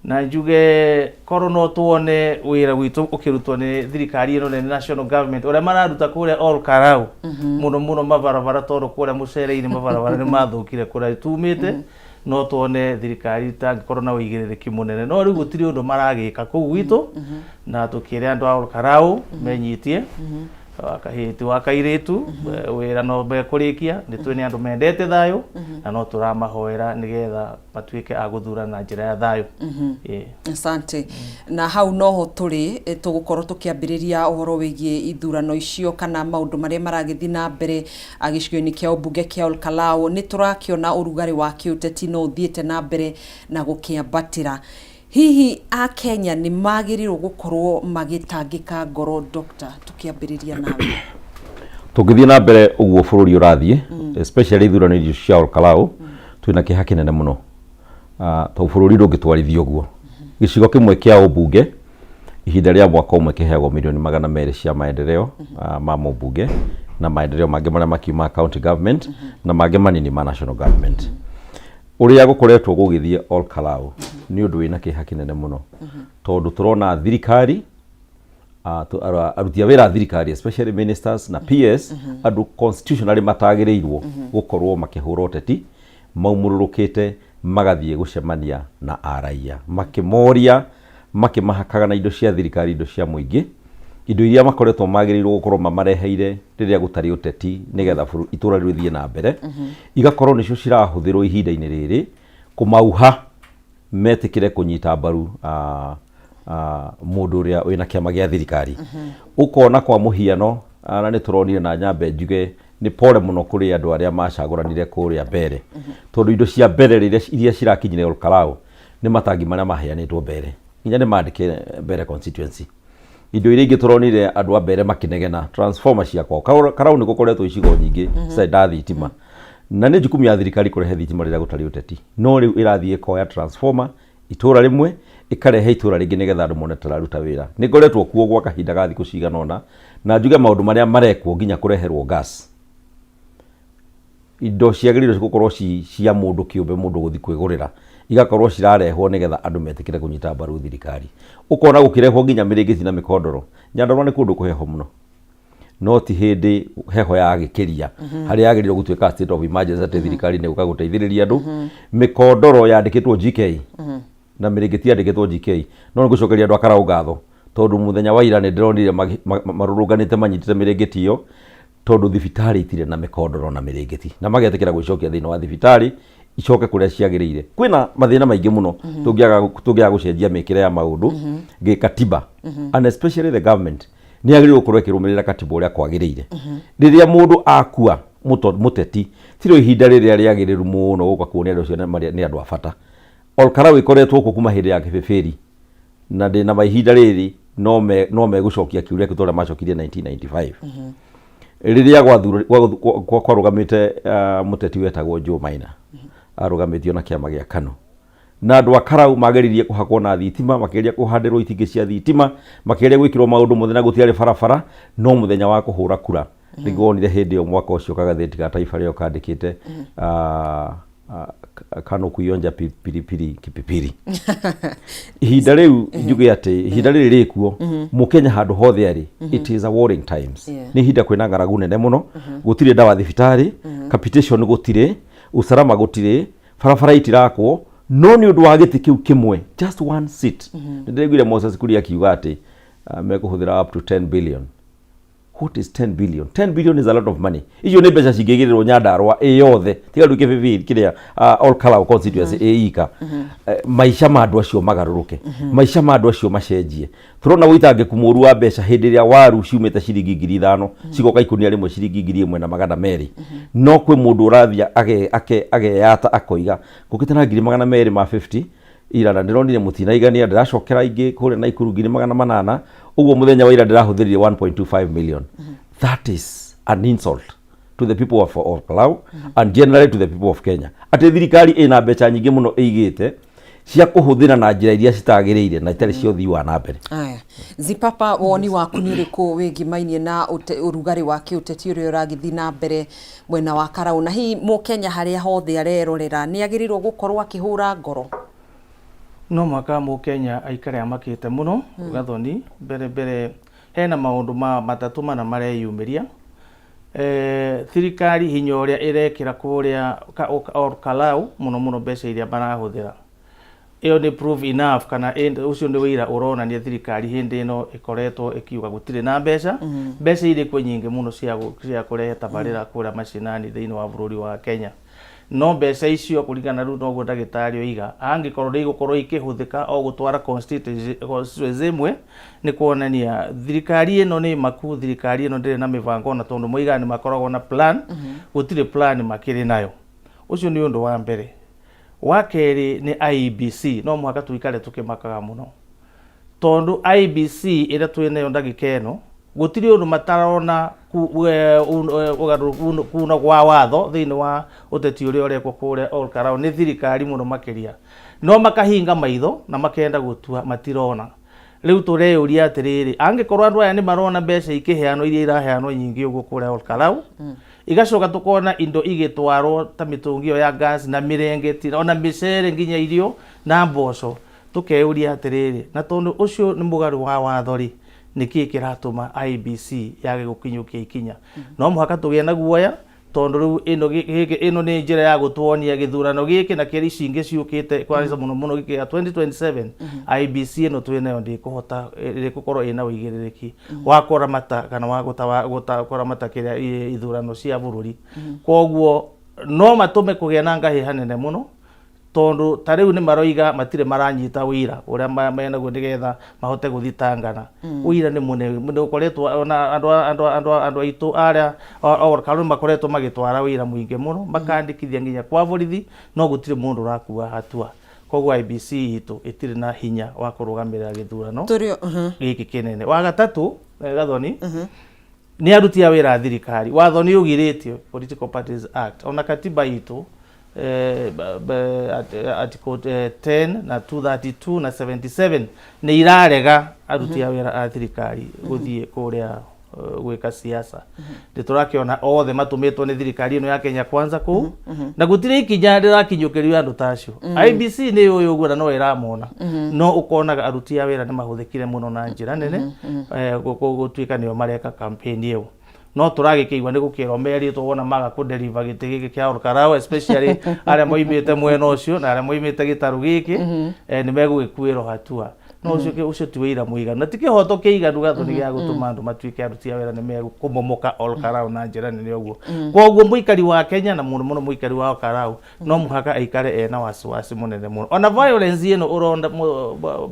na njuge korwo no tuone wĩra witũ ũkĩrutwo nĩ thirikari ĩno nĩ national government ũrĩa mararuta kũrĩa Olkalau mũno mabarabara tondũ kũrĩa mũcere-inĩ mabarabara nĩ mathũkire kũrĩa tumĩte, no tuone thirikari tangĩkorwo na ũigĩrĩrĩki mũnene, no rĩu gũtirĩ ũndũ maragĩka kũu gwitũ na tũkĩrĩa andũ a Olkalau menyitie wakahiti wakairetu wira no be kurikia ni twe ni andu mendete thayo na no turamahoera nigetha matuike aguthura na njira ya thayo. Asante. Na hau noho turi tugukorwo tukiambiriria uhoro wigie ithurano icio kana maundu maria maragithi na mbere agicigo-ini kia ubunge kia Olkalau ni turakiona urugari wa kiuteti no uthiete na mbere na gukiambatira. Hihi a Kenya ni magirirwo gukorwo magitangika ngoro Dr. tukiambiriria nawe? Tugithie na mbere uguo bururi urathie especially ithurano icio cia Olkalau twina kiha kinene muno to bururi ndungitwarithio guo gicigo kimwe kia ubunge ihinda ria mwaka umwe kiheagwo milioni 200 cia maendeleo ma mbunge na maendeleo mangĩ maria makiuma county government na mangĩ manini ma national government. Uria gukoretwo gugithie Olkalau ni undu wina kiha kinene muno tondu turona thirikari arutia wira thirikari especially ministers na PS andu constitutionally matagirirwo gukorwo makihura uteti maumururukite magathie gucemania na araia makimoria makimahakaga na indo cia thirikari indo cia muingi indo iria makoretwo magirirwo gukorwo mamareheire riria gutari uteti nigetha itura rithie na mbere igakorwo nicio cirahuthirwo ihinda-ini riri kumauha metikire kunyita mbaru mundu uria wina kiama gia thirikari ukona kwa muhiano na ni turonire na nyambe njuge ni pole muno kuri andu aria macaguranire kuria mbere tondu indo cia mbere iria cirakinyire Olkalau ni matangi maria maheanitwo mbere nginya ni mandike mbere constituency indo iria ingi turonire andu a mbere makinegena transformer cia kwao Karau ni gukoretwo icigo nyingi sida thitima na ni jukumu ya thirikari kurehe thitima riria gutari uteti no riu irathie koya transformer itura rimwe ikarehe itura ringi nigetha andu mone tararuta wira ni ngoretwo kuo gwa kahinda ga thiku ciganona na njuge maundu maria marekwo nginya kureherwo gas indo ciagiriro gukorwo cia mundu kiumbe mundu guthi kwigurira igakorwo cirarehwo nigetha andu metikire kunyita mbaru thirikari ukona gukirehwo nginya mirigiti na mikondoro Nyandarua ni kundu kuheho muno no ti hindi heho ya gikiria hari yagiriro gutuika state of emergency ati thirikari ni gukaguteithiriria andu mikondoro yandikitwo GK na mirigiti yandikitwo GK no ngucokeria andu akara ugatho tondu muthenya wa ira ni ndironire marurunganite manyitite mirigiti yo tondu thibitari itire na mikondoro na mirigiti na magetekera gucokia thina wa thibitari icoke kuria ciagirire kwina mathina maingi muno tungiaga gucenjia mikire ya maundu gikatiba and especially the government ni agiriro kurwe kirumirira katiba uria kwagirire riria mundu akua muteti tiro ihinda riria riagiriru muno guka kuonia andu cio ni andu afata Olkalau ikoretwo kuma hindi ya kibeferi na ndina mahinda riri no me gucokia kiuria kitore macokirie 1995 riria kwarugamite muteti wetagwo Joe Maina arugamitio na kiama gia KANU na andu a Karau mageririe kuhakwo na thitima makeria kuhandirwo itingi cia thitima makeria gwikirwo maundu muthenya gutiari barabara no muthenya wa kuhura kura niguonire hindi yo mwaka ucio kagatheti ga taifa rio kandikite KANU kuionja pilipili ihinda riu njuge ati ihinda riri rikuo mukenya handu hothe ari it is a warring times ni ihinda kwina ngaragu nene muno gutire dawa thibitari capitation gutire usalama gutire barabara itirakwo no ni undu wa giti kiu kimwe just one seat ndiriguire Moses Kuria akiuga ati mekuhuthira up to 10 billion. What is 10 billion? 10 billion is a lot of money. Icio ni mbeca cingigirirwo Nyandarua yothe tiga nduke vivi kiria Olkalau constituency eika maisha ma andu acio magaruruke maisha ma andu acio macenjie turona witange kumuru wa mbeca hindi ria waru ciumite ciringi 5,000 cigoka ikunia rimwe ciringi 1,200 no kwi mundu urathia ageyata akoiga gukitana 250 ira na ndironire mutinaigania ndiracokera ingi kure na ikuru 800 uguo muthenya wa ira ndirahuthiririe 1.25 million. That is an insult to the people of Olkalau and generally to the people of Kenya. Ati thirikari ina mbeca nyingi muno eigite cia kuhuthira na njira iria citagiriire na itari cio thii wa na mbere. Aya Zipapa woni waku ni riku wigimainie na urugari wa kiuteti uria uragithi na mbere mwena wa Karau na hi Mukenya haria hothe arerorera ni agirirwo gukorwo akihura ngoro? No maka Mukenya aikare amakite muno gathoni mbere hena maundu matatu mana mareyumiria thirikari hinya uria irekira kuria Olkalau muno mbeca iria barahuthira iyo ni proof enough kana ucio ni wira urona ni thirikari hindi ino ikoretwo ikiuga gutire na mbeca mbeca iri kwe nyingi muno cia kurehe tabarira kura mashinani thiini wa bururi wa Kenya no mbeca icio kuringana ru no ndagitari oiga angikorwo ri gukorwo ikihuthika o gutwara constituency imwe ni kuonania thirikari ino ni maku thirikari ino ndire na mivango na tondu moiga ni makoragwo na plan gutire plan makiri nayo ucio ni undu wa mbere wa keri ni IEBC no mwaka tuikare tukimakaga muno tondu IEBC ira twine ndagikeno gutiri undu matarona kuna gwa watho thiini wa uteti uria urekwo kuria Olkarau ni thirikari muno makiria no makahinga maitho na makenda gutua matirona riu tureuria atiriri angikorwo andu aya ni marona mbeca ikiheano iria iraheano nyingi uguo kuria Olkarau igacoka tukona indo igitwarwo ta mitungio ya gas na mirengeti ona micere nginya irio na mboco tukeuria atiriri na tondu ucio ni mugaru wa wathori niki kiratuma IEBC yage gukinyukia ikinya no muhaka tugie na guoya tondu riu ino ni njira ya gutwonia githurano giki na kiri cinge ciukite kwanza muno giki ya 2027 IEBC ino twinayo ndi kuhota gukorwo ina uigiririki wa kuramata kana wa kuramata kiria ithurano cia bururi koguo no matume kugia na ngahi hanene muno tondu tariu ni maroiga matire maranyita wira uria mena gudigetha mahote guthitangana wira ni mune ukoretwo andu aitu aria Olkarau makoretwo magitwara wira muingi muno makandikithia nginya kwa borithi no gutire mundu rakua hatua koguo IEBC itu itire na hinya wa kurugamirira githurano giki kinene wa gatatu gathoni ni aruti a wira thirikari watho ni ugiritio Political Parties Act ona katiba itu article 10 na 232 na 77 ni irarega aruti a wira a thirikari guthie kuria gwika siasa nditurakiona othe matumitwo ni thirikari ino ya Kenya Kwanza ku na gutire ikinya ndirakinyukirio andu tacio IEBC ni uyu guo no iramona no ukonaga aruti a wira ni mahuthikire muno na njira nene gutuika nio mareka campaign iyo no turagikiigwa ni gukiro meri tuwona maga ku deliver giti giki kia Olkarau especially aria moimite mwena ucio na aria moimite gitaru giki ni megugikuiro hatua no ucio ti wira muiganu na tikihoto kiiganu gathoni gia gutuma andu matuike aruti a wira ni megukumomoka Olkarau na njira nene uguo koguo muikari wa Kenya na muno muikari wa Olkarau no muhaka aikare ena wasiwasi munene muno ona violence ino uronda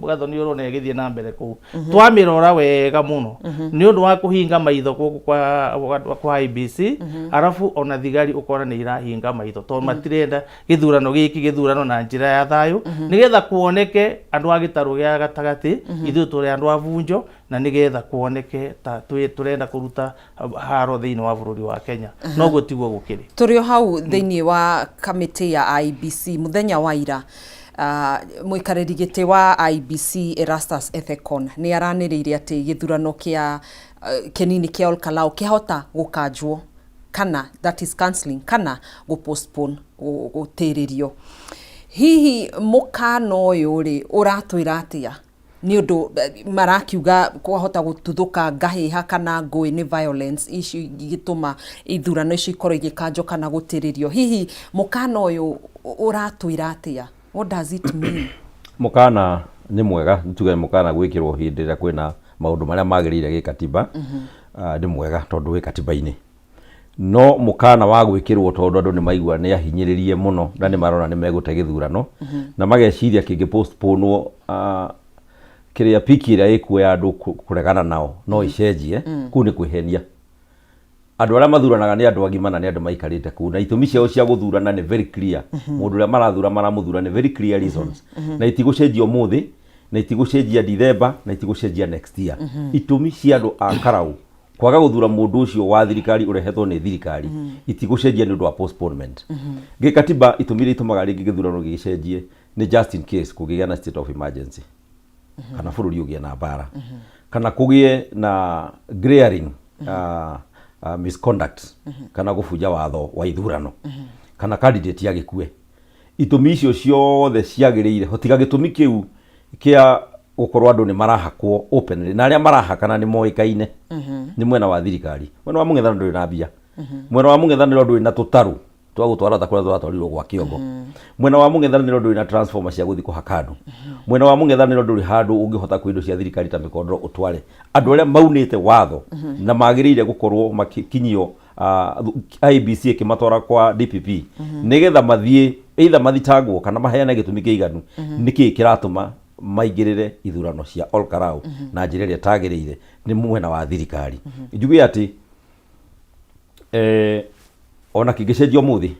gathoni urone githie na mbere ku twamirora wega muno ni undu wa kuhinga maitho kwa IEBC arafu ona thigari ukora ni irahinga maitho to matirenda githurano na njira ya thayu nigetha kuoneke andu agitaru gia gatagati ithu turi andu avunjo na nigetha kuoneke ta turenda kuruta haro thiini wa bururi wa Kenya no gutiguo gukiri turio hau thiini wa kamiti ya IEBC muthenya wa ira muikariri giti wa IEBC Erastus Ethekon ni araniriire ati githurano kia kenini kia Olkarau kihota gukanjwo kana that is cancelling kana go postpone gutiririo hihi mukano uyu ri uratwira atia ni undu marakiuga kwahota gututhuka ngahiha kana ngui ni violence ici igituma ithurano ici ikorwo igikanjwo kana gutiririo hihi mukano uyu uratwira atia what does it mean mukana ni mwega nituge mukana gwikirwo hindi ria kwina maundu maria magirire gikatiba ni mwega tondu wi katiba-ini no mukana wa gwikirwo tondu andu ni maigua ni ahinyiririe muno na ni marona ni megute githurano na mageciria kingi postpone kiria piki iria ikuoya andu kuregana nao no icenjie ku ni kwihenia andu aria mathuranaga ni andu agima na ni andu maikarite ku na itumi ciao cia guthurana ni very clear mundu uria marathura maramuthura ni very clear reasons na itigucenjio muthi na itigucenjia December na itigucenjia next year itumi cia andu a Karau kwaga guthura mundu ucio wa thirikari urehetwo ni thirikari itigucenjia ni undu wa postponement gikatiba itumire itumaga ringi githurano gicenjie ni just in case kugigia na state of emergency kana bururi ugie na bara kana kugie na glaring misconduct kana gufuja watho wa ithurano kana candidate yagikue itumi icio ciothe ciagirire hotiga gitumi kiu kia gukorwo andu ni marahakwo openly na aria marahakana ni moikaine ni mwena wa thirikari mwena wa mung'ethaniro nduri na bia mwena wa mung'ethaniro nduri na tutaru twagutwara ta kuria twatwarirwo gwa kiongo mwena wa mung'ethaniro nduri na transformer cia guthi kuhakandu mwena wa mung'ethaniro nduri handu ungihota kwindo cia thirikari ta mikondoro utware andu aria maunite watho na magirire gukorwo makinyio IBC ikimatwara kwa DPP nigetha mathie either mathitangwo kana maheana gitumi kiiganu niki kiratuma maigirire ithurano cia Olkarau na njira iria tagiriire ni mwena wa thirikari njugi ati ona kingicenjio muthi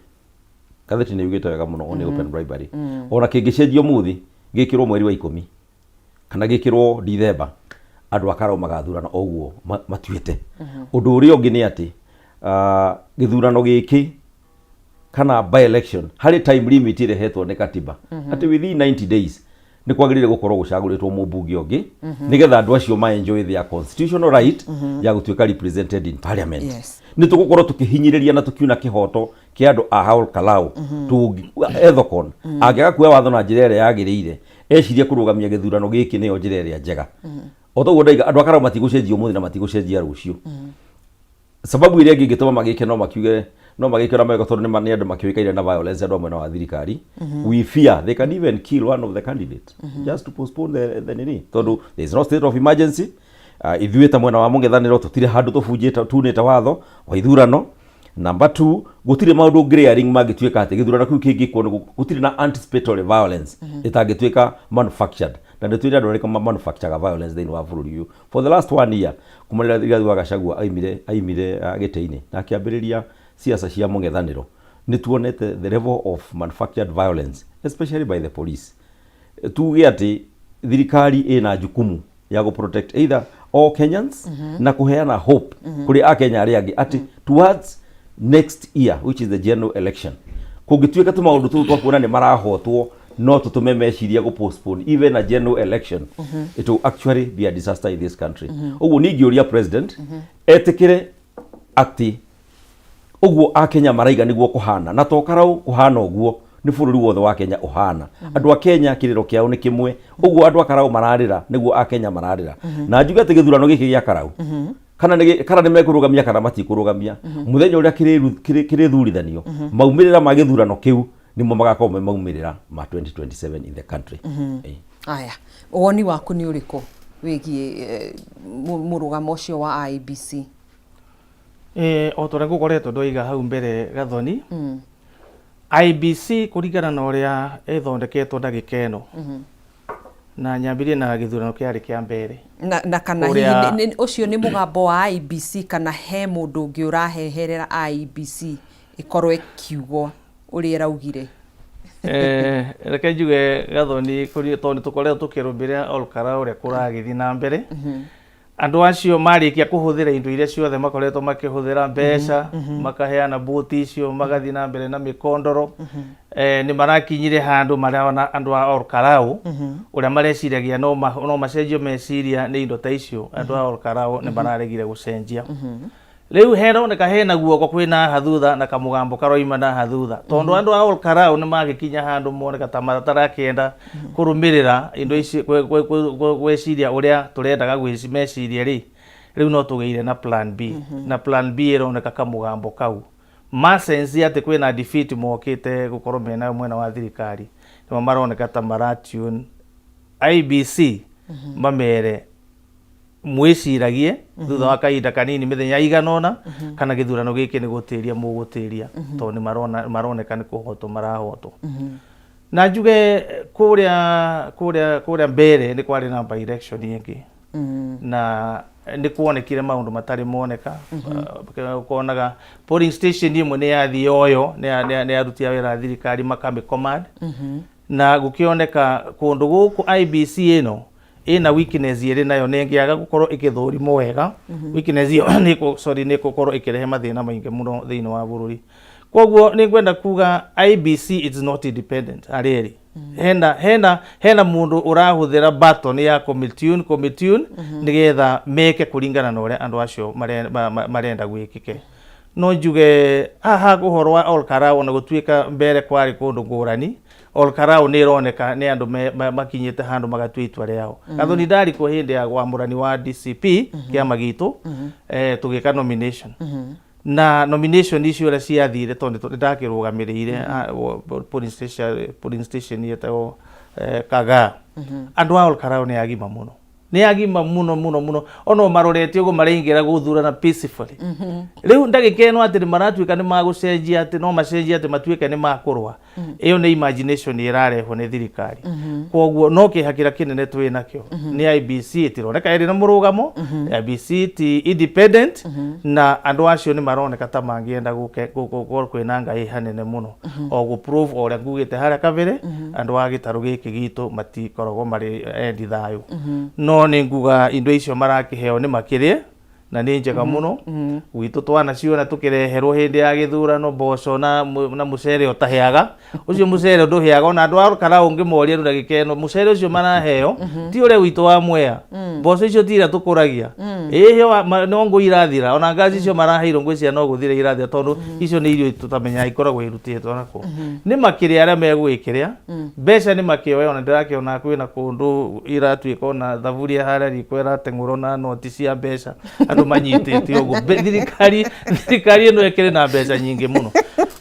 gatheti ni yugite wega muno on open bribery ona kingicenjio muthi gikirwo mweri wa 10 kana gikirwo December andu akarau magathurana oguo matuite undu uri ungi ni ati githurano giki kana by election hari time limit irehetwo ni katiba ati within 90 days ni kwagirire gukorwo gucaguritwo mubunge ongi nigetha andu acio ma enjoy their constitutional right ya gutuika represented in parliament ni tugukorwo tukihinyiriria na tukiuna kihoto kia andu a Olkarau tu ethokon agiaga kuya watho na njira iria yagiriire ecirie kurugamia githurano giki niyo njira iria njega otho ndaiga andu akarau matigucenjio muthi na matigucenjia rucio sababu iria ingituma magike no makiuge no magikira mego tondu ni andu makiuikaire na violence andu amwe na wa thirikari we fear they can even kill one of the candidates just to postpone the nini tondu there is no state of emergency ithuita mwena wa mung'ethaniro tutire handu tubunjite tunite watho wa ithurano number 2 gutire maundu glaring magituika ati githurano kiu kingikwo gutire na anticipatory violence itangituika manufactured na ndetwira andu ariko manufacture violence thini wa bururi uyu for the last 1 year kumarira Rigathi wa Gachagua aimire giteini na akiambiriria siasa cia mung'ethaniro ni tuonete the level of manufactured violence especially by the police tuge ati thirikari ina jukumu ya go protect either all Kenyans na kuheana hope kuri akenya aria angi ati towards next year which is the general election kugituika tu maundu tu twakuona ni marahotwo no tutume meciria go postpone even a general election it will actually be a disaster in this country ugu ni ngioria president etikire ati uguo akenya maraiga niguo kuhana na tokarau kuhana uguo ni bururi wothe wa Kenya uhana andu a Kenya kiriro kiao ni kimwe uguo andu akarau mararira niguo akenya mararira na njuga ati githurano giki gia karau kana ni mekurugamia kana matikurugamia muthenya uria kirithurithanio maumirira ma githurano kiu nimo magakorwo maumirira ma 2027 in the country aya woni waku ni uriko wigie murugamo ucio wa IBC o tore ngukoretwo ndoiga hau mbere Gathoni IBC kuringana na uria ethondeketwo ndagika eno na nyambirie na githurano kiari kia mbere na kana ucio ni mugambo wa IBC kana he mundu ungi uraheherera IBC ikorwe kiugo uri raugire reke njuge Gathoni kuri tondu tukoretwo tukirumbira Olkarau uria kuragithi na mbere andu acio marikia kuhuthira indo iria ciothe makoretwo makihuthira mbeca makaheana boti icio magathi na mbere na mikondoro ni marakinyire handu mariona andu a Olkarau uria mareciragia no macenjio meciria ni indo ta icio andu a Olkarau ni mararegire gucenjia riu heroneka hena guoko kwina hathutha na kamugambo karoima na hathutha tondu andu a Olkarau ni magikinya handu moneka ta matarakienda kurumirira indo ici gweciria uria turendaga gwicimeciria riu no tugeire na plan B na plan B ironeka kamugambo kau masensi ati kwina defeat mokite gukorwo mena mwena wa thirikari no maroneka ta maratune IBC mamere mwiciragie thutha wa kahinda kanini mithenya iganona kana githurano giki ni gutiria mugutiria to ni maroneka ni kuhotwo marahotwo na njuge kuria mbere ni kwari na by election ingi na ni kuonekire maundu matari moneka kuonaga polling station imwe ni yathi yoyo ni aruti a wira thirikari makame command na gukioneka kundu guku IBC ino ina weakness iri nayo nengiaga gukorwo ikithurimo wega weakness iyo ni gukorwo ikirehe mathina maingi muno thiini wa bururi koguo ni ngwenda kuga IBC is not independent areri hena mundu urahuthira button ya committee nigetha meke kuringana na uria andu acio marenda gwikike no njuge aha guhoro wa Olkarau na gutuika mbere kwari kundu ngurani Olkarau ni roneka ni andu makinyite handu magatwa itwa riao Gathoni ndari ko hindi ya gwamurani wa DCP kia magitu tugika nomination na nomination icio ria ciathire tondu ndakirugamirire polling station yetagwo Kaga andu a Olkarau ni agima muno muno ono marorete ugo mareingira guthurana peacefully riu ndagikeno ati maratuika ni magucenjia ati no macenjia ati matuike ni makurwa iyo ni imagination irareho ni thirikari koguo no kihakira kinene twina kyo ni IBC itironeka iri na murugamo IBC ti independent na andu acio ni maroneka ta mangienda kwinanga hanene muno o gu prove ora ngugite haria kabere andu a gitaru giki gitu matikoragwo mari endi thayu no ni nguga indo icio marakiheo ni makirie na ni njega muno gwitu twana ciona tukireherwo hindi ya githurano mboco na mucere utaheaga ucio mucere nduheaga ona andu arukara ungi moria ndu gikeno mucere ucio maraheo ti ure witu wa mwea mboco icio tira tukuragia iheo no ngo irathira ona ngazi icio maraheirwo ngwiciria no guthira irathira tondu icio ni irio tutamenya ikoragwo irutitwo nako ni makiria aria megwikiria mbeca ni makioe ona ndirakiona kwina kundu iratuika ona thaburia haria riko irateng'urwo na noti cia mbeca andu manyitite ugo thirikari ino ekere na mbeca nyingi muno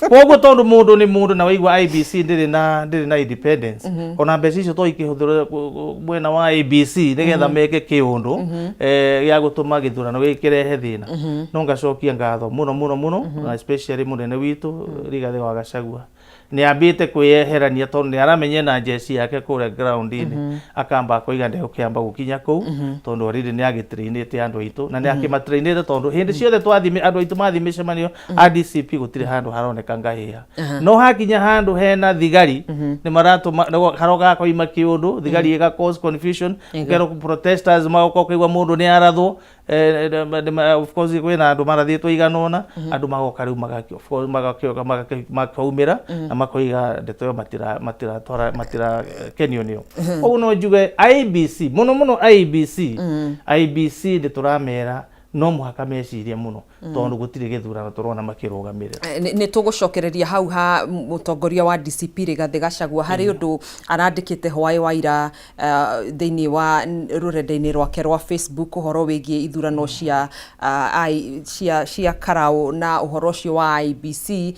koguo tondu mundu ni mundu na waigwa IBC ndiri na independence ona mbeca icio to ikihũthĩrwo mwena wa IBC nigetha meke kiundu ya gutuma githurano gikirehe thina no ngacokia ngatho muno especially munene witu Rigathi wa Gachagua ni ambite kwiyeherania tondu ni aramenye na jesi yake kure ground-ini akamba kuiga ndio kiamba gukinya kuu tondu already ni agitrainite andu aitu na ni akimatrainite tondu hindi ciothe twathime andu aitu mathimishemanio ADCP gutire handu haroneka ngahia no hakinya handu hena thigari ni maratu haroga ko ima kiundu thigari ega cause confusion ngero protesters mako kuigwa mundu ni arathwo of course kwina andu marathitwo iganona andu magoka riu magakio of course makaumira na makoiga ndeto matira kenionio oguo no njuge IBC muno IBC ndituramera no muhaka meciria muno tondu gutire githurano turona makirugamirira ni tugucokereria hau ha mutongoria wa DCP Rigathi Gachagua hari undu arandikite hwai waira thiini wa rurenda-ini rwake rwa Facebook uhoro wigie ithurano cia Karau na uhoro cio wa IBC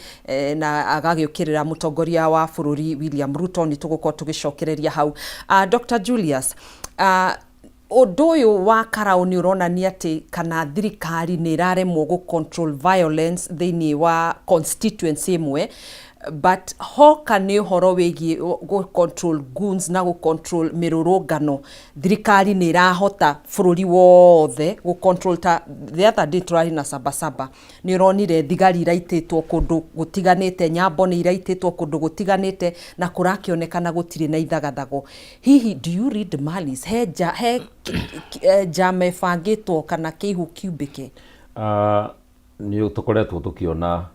na agagiukirira mutongoria wa bururi William Ruto ni tugukorwo tugicokereria hau Dr. Julius undu uyu wa Karau ni uronania ati kana thirikari ni iraremwo gu control violence thiini wa constituency imwe but hoka ni uhoro wigie gu control goons na gu control mirurungano thirikari ni irahota bururi wothe gu control ta the other day turari na Sabasaba ni uronire thigari iraititwo kundu gutiganite nyambo ni iraititwo kundu gutiganite na kurakionekana gutire na ithagathago hihi do you read malice he jame fangitwo kana kihu kiubike ni tukoretwo tukiona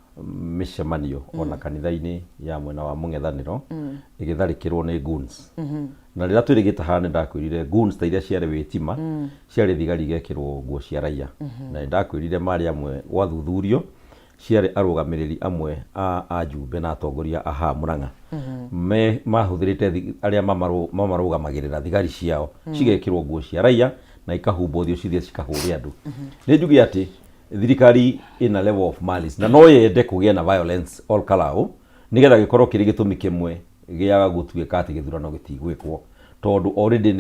mishemanio ona kanitha-ini ya mwena wa mung'ethaniro igitharikirwo ni goons na rira twirigita hane ndakwirire goons ta iria ciare witima ciare thigari gekirwo nguo cia raia na ndakwirire mari amwe gwathuthurio ciare arugamiriri amwe a Jumbe na atongoria aha Murang'a me mahuthirite aria mamarũgamagĩrĩra thigari ciao cigekirwo nguo cia raia na ikahumbo thio cithie cikahũre andu ni njugi ati thirikari ina level of malice na no yende kugia na violence all Karau nigetha gikorwo kiri gitumi kimwe giaga gutuika ati githurano gitigwikwo tondu already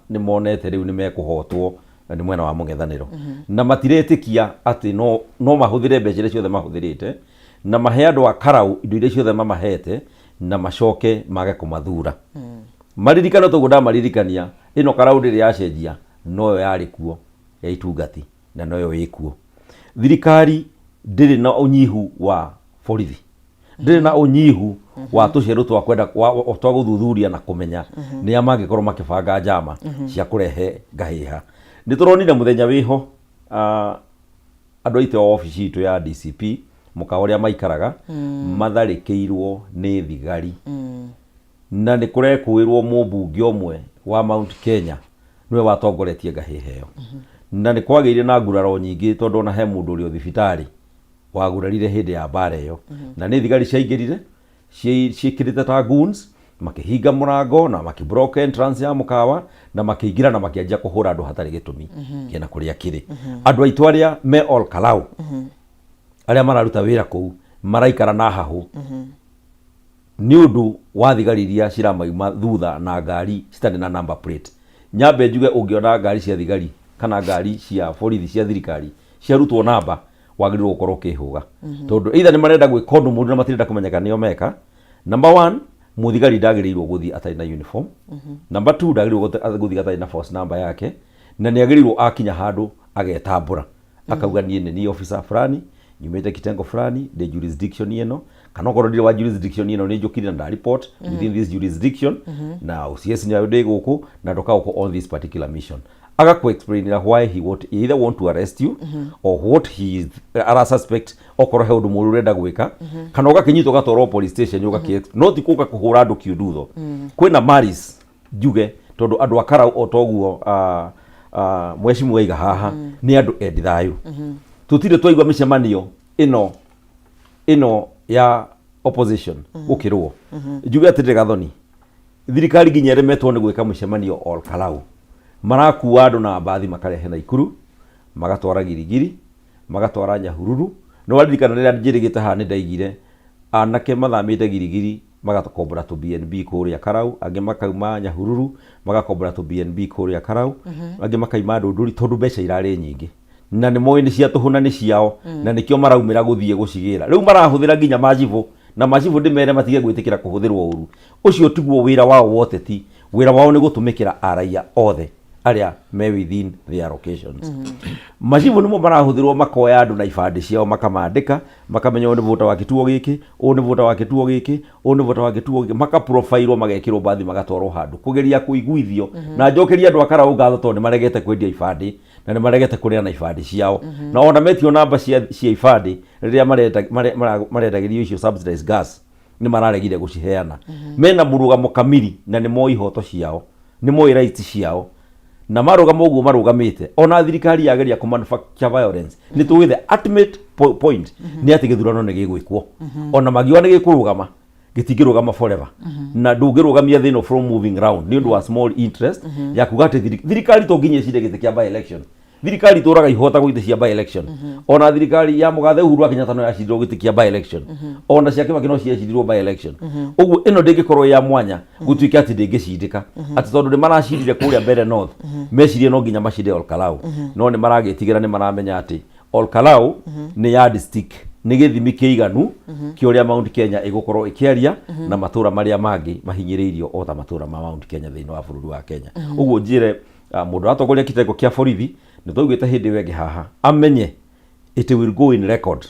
ni monete riu ni mekuhotwo ni mwena wa mung'ethaniro na matiretikia ati no mahuthire mbeca ciothe mahuthirite na mahe andu a Karau indo iria ciothe mamahete na macoke mage kumathura maririkano toguo ndamaririkania ino Karau ndiri yacenjia noyo yari kuo ya itungati na noyo ikuo thirikari ndiri na unyihu wa borithi ndiri na unyihu wa tucero twa kwenda twa guthuthuria na kumenya ni amangikorwo makibanga njama cia kurehe ngahiha ni turonire muthenya wiho andu aite ofici itu ya DCP mukaoria maikaraga matharikirwo ni thigari na ni kurekuirwo mubunge omwe wa Mount Kenya niwe watongoretie ngahiheo na ni kwagire na nguraro nyingi tondu na he mundu uri thibitari wagurarire hindi ya bara iyo na ni thigari ciaingirire ciikirite ta goons makihinga murango na makibroke entrance ya mukawa na makiingira na makianjia kuhura andu hatari gitumi kena kuria kiri andu aitu aria me all Karau aria mararuta wira kuu maraikara na hahu ni undu wa thigari iria ciramaima thutha na ngari citari na number plate. Nyambe njuge ungiona ngari cia thigari kana ngari cia borithi cia thirikari ciarutwo namba wagĩrĩirwo gũkorwo ũkĩhũga tondu either nĩ marenda gwĩka ũndũ mũru na matirenda kũmenyeka nĩo meka. Number 1, mũthigari ndagĩrĩirwo gũthiĩ atarĩ na uniform. Number 2, ndagĩrĩirwo gũthiĩ atarĩ na force number yake, na nĩ agĩrĩirwo akinya handũ agetambũra akauga niĩ nĩ officer fulani nyumĩte kitengo fulani the jurisdiction ĩno, kana okorwo ndirĩ wa jurisdiction ĩno nĩ njũkire na report within this jurisdiction na OCS nĩ ndĩ gũkũ na ndoka gũkũ on this particular mission. Agaku explain why he either want to arrest you or what he is a suspect okorwo he ũndũ mũru ũrenda gwĩka kana ũgakinyitwo ũgatwarwo police station no ti kũka kũhũra andũ kiũndutho. Kwĩna maris njuge tondu andũ akara o toguo mwecimu waiga haha nĩ andũ endi thayũ. Tutire twaigua mĩcemanio ĩno ya opposition gũkĩrwo njuge atĩ Gathoni thirikari nginya ĩremetwo nĩ gwĩka mĩcemanio all Kalau, marakuwa andũ na mbathi makarehe Naikuru magatwara Girigiri magatwara Nyahururu. No waririkana rĩrĩa njĩrĩgĩte haha nĩ ndaigire anake mathamĩte Girigiri magakombora tu BNB kũrĩa Kalau, angĩ makauma Nyahururu magakombora tu BNB kũrĩa Kalau, angĩ makaima Ndũndũri tondu mbeca irarĩ nyingĩ na nĩ moĩ nĩ cia tũhũ nĩ ciao na nĩkĩo maraumĩra gũthiĩ gũcigĩra. Rĩu marahũthĩra nginya majibu na majibu ndĩmere matige gwĩtĩkĩra kũhũthĩrwo ũru. Ũcio tiguo wĩra wao woteti. Wĩra wao nĩ gũtũmĩkĩra araia othe aria me within their locations. Majibu nĩmo marahũthĩrwo makoya andũ na ibandĩ ciao makamandĩka makamenya ũyũ nĩ vota wa kituo gĩkĩ, ũyũ nĩ vota wa kituo gĩkĩ, ũyũ nĩ vota wa kituo gĩkĩ, makaprofilwo magekĩrwo mbathi magatwarwo handũ kũgeria kũiguithio na njokeria andũ akara ũngatho tondũ nĩ maregete kwendia ibandĩ na nĩ maregete kũrĩa na ibandĩ ciao na ona metio namba cia ibandĩ rĩrĩa marendagĩrio icio subsidized gas nĩ mararegire gũciheana. Mena mũrũgamo kamili na nĩ moĩ ihoto ciao, nĩ moĩ rights ciao na marugamo ũguo marugamĩte. Ona thirikari yageria ku manufacture violence nĩ tũĩ the ultimate point nĩ atĩ gĩthurano nĩ gĩgwĩkwo ona magiwa nĩ gĩkũrũgama gĩtingĩrũgama forever na ndũngĩrũgamia thĩno from moving round nĩ ũndũ wa small interest ya kuga atĩ thirikari to nginya icinde gĩtĩ kĩa by election. Thirikari tũraga ihota gũitĩ cia by election ona thirikari ya mũgathe Uhuru wa Kenyatta no yacindirwo gĩtĩ kĩa by election ona cia Kibaki no ciacindirwo by election. Ũguo ĩno ndĩngĩkorwo ya mwanya gũtuĩka atĩ ndĩngĩcindĩka atĩ tondũ nĩ maracindire kũrĩa mbere north mecirie no nginya macinde all Kalau no nĩ maragĩtigĩra nĩ maramenya atĩ all Kalau nĩ yardstick nĩ gĩthimi kĩiganu kĩa ũrĩa Mount Kenya ĩgũkorwo ĩkĩaria na matũra marĩa mangĩ mahinyĩrĩirio o ta matũra ma Mount Kenya thĩinĩ wa bũrũri wa Kenya. Ũguo njĩre mũndũ atongoria kitengo kĩa borithi nĩ twaugĩte hĩndĩ wenge haha amenye it will go in record.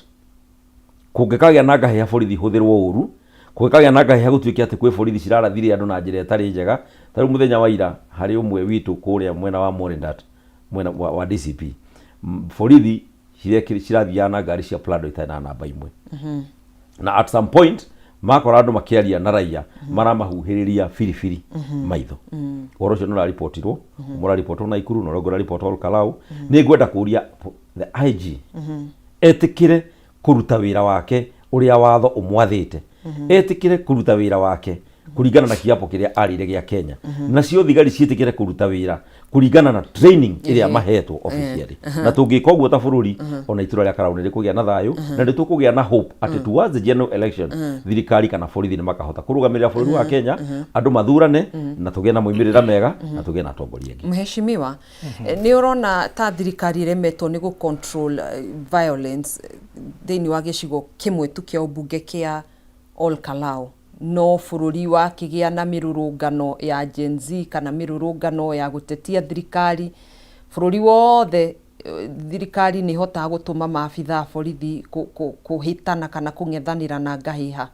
Kũngĩkagĩa na ngahe ya borithi hũthĩrwo ũru, kũngĩkagĩa na ngahe ya gũtuĩka atĩ kwĩ borithi cirarathire andũ na njĩra ĩtarĩ njega. Tarĩu mũthenya wa ira harĩ ũmwe witũ kũrĩa mwena wa Morindat mwena wa DCP borithi cirathiaga na ngari cia Prado itarĩ na namba imwe na at some point makora andũ makĩaria na raia maramahuhĩrĩria firifiri maitho. Ũhoro ũcio nĩ ũraripotirwo mũrariportwo Naikuru na ũrĩa ũrariportwo all Kalau. Nĩ ngwenda kũria the IG etĩkĩre kũruta wĩra wake ũrĩa watho ũmwathĩte, etĩkĩre kũruta wĩra wake kũringana na kiapo kĩrĩa arĩire gĩa Kenya nacio thigari ciĩtĩkĩre kũruta wĩra kũringana na training ĩrĩa mahetwo officially. Na tũngĩka ũguo ta bũrũri ona itũra rĩa Kalau nĩ rĩkũgĩa na thayũ na nĩ tũkũgĩa na hope atĩ towards the general election thirikari kana borithi nĩ makahota kũrũgamĩrĩra bũrũri wa Kenya andũ mathurane na tũgĩe na moimĩrĩra mega na tũgĩe na atongoria angĩ. Mheshimiwa, nĩ ũrona ta thirikari ĩremetwo nĩ control violence thĩinĩ wa gĩcigo kĩmwe tu kĩa ũmbunge kĩa all Kalau no bũrũri wa kĩgĩa na mĩrũrũngano ya Gen Z kana mĩrũrũngano ya gũtetia thirikari bũrũri wothe thirikari nĩ hotaga gũtũma maabitha borithi kũhĩtana kana kũng'ethanĩra na ngahĩha.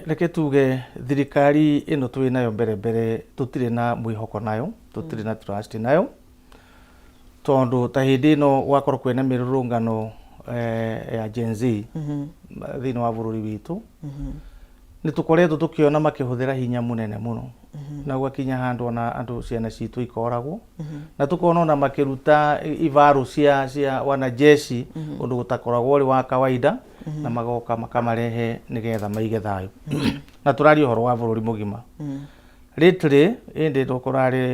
Reke tuge thirikari ĩno twĩ nayo mbere tũtirĩ na mwĩhoko nayo, tũtirĩ na trust nayo tondu ta hĩndĩ ĩno gwakorwo kwĩna mĩrũrũngano ya Gen Z thĩinĩ wa bũrũri witũ nĩ tũkoretwo tũkĩona makĩhũthĩra hinya mũnene mũno na gwakinya handũ ona andũ ciana citũ ikoragwo na tũkona ona makĩruta ibarũ cia wanajeshi ũndũ gũtakoragwo ũrĩ wa kawaida na magoka makamarehe nĩgetha maige thayũ na tũraria ũhoro wa bũrũri mũgima. Lately ĩndĩ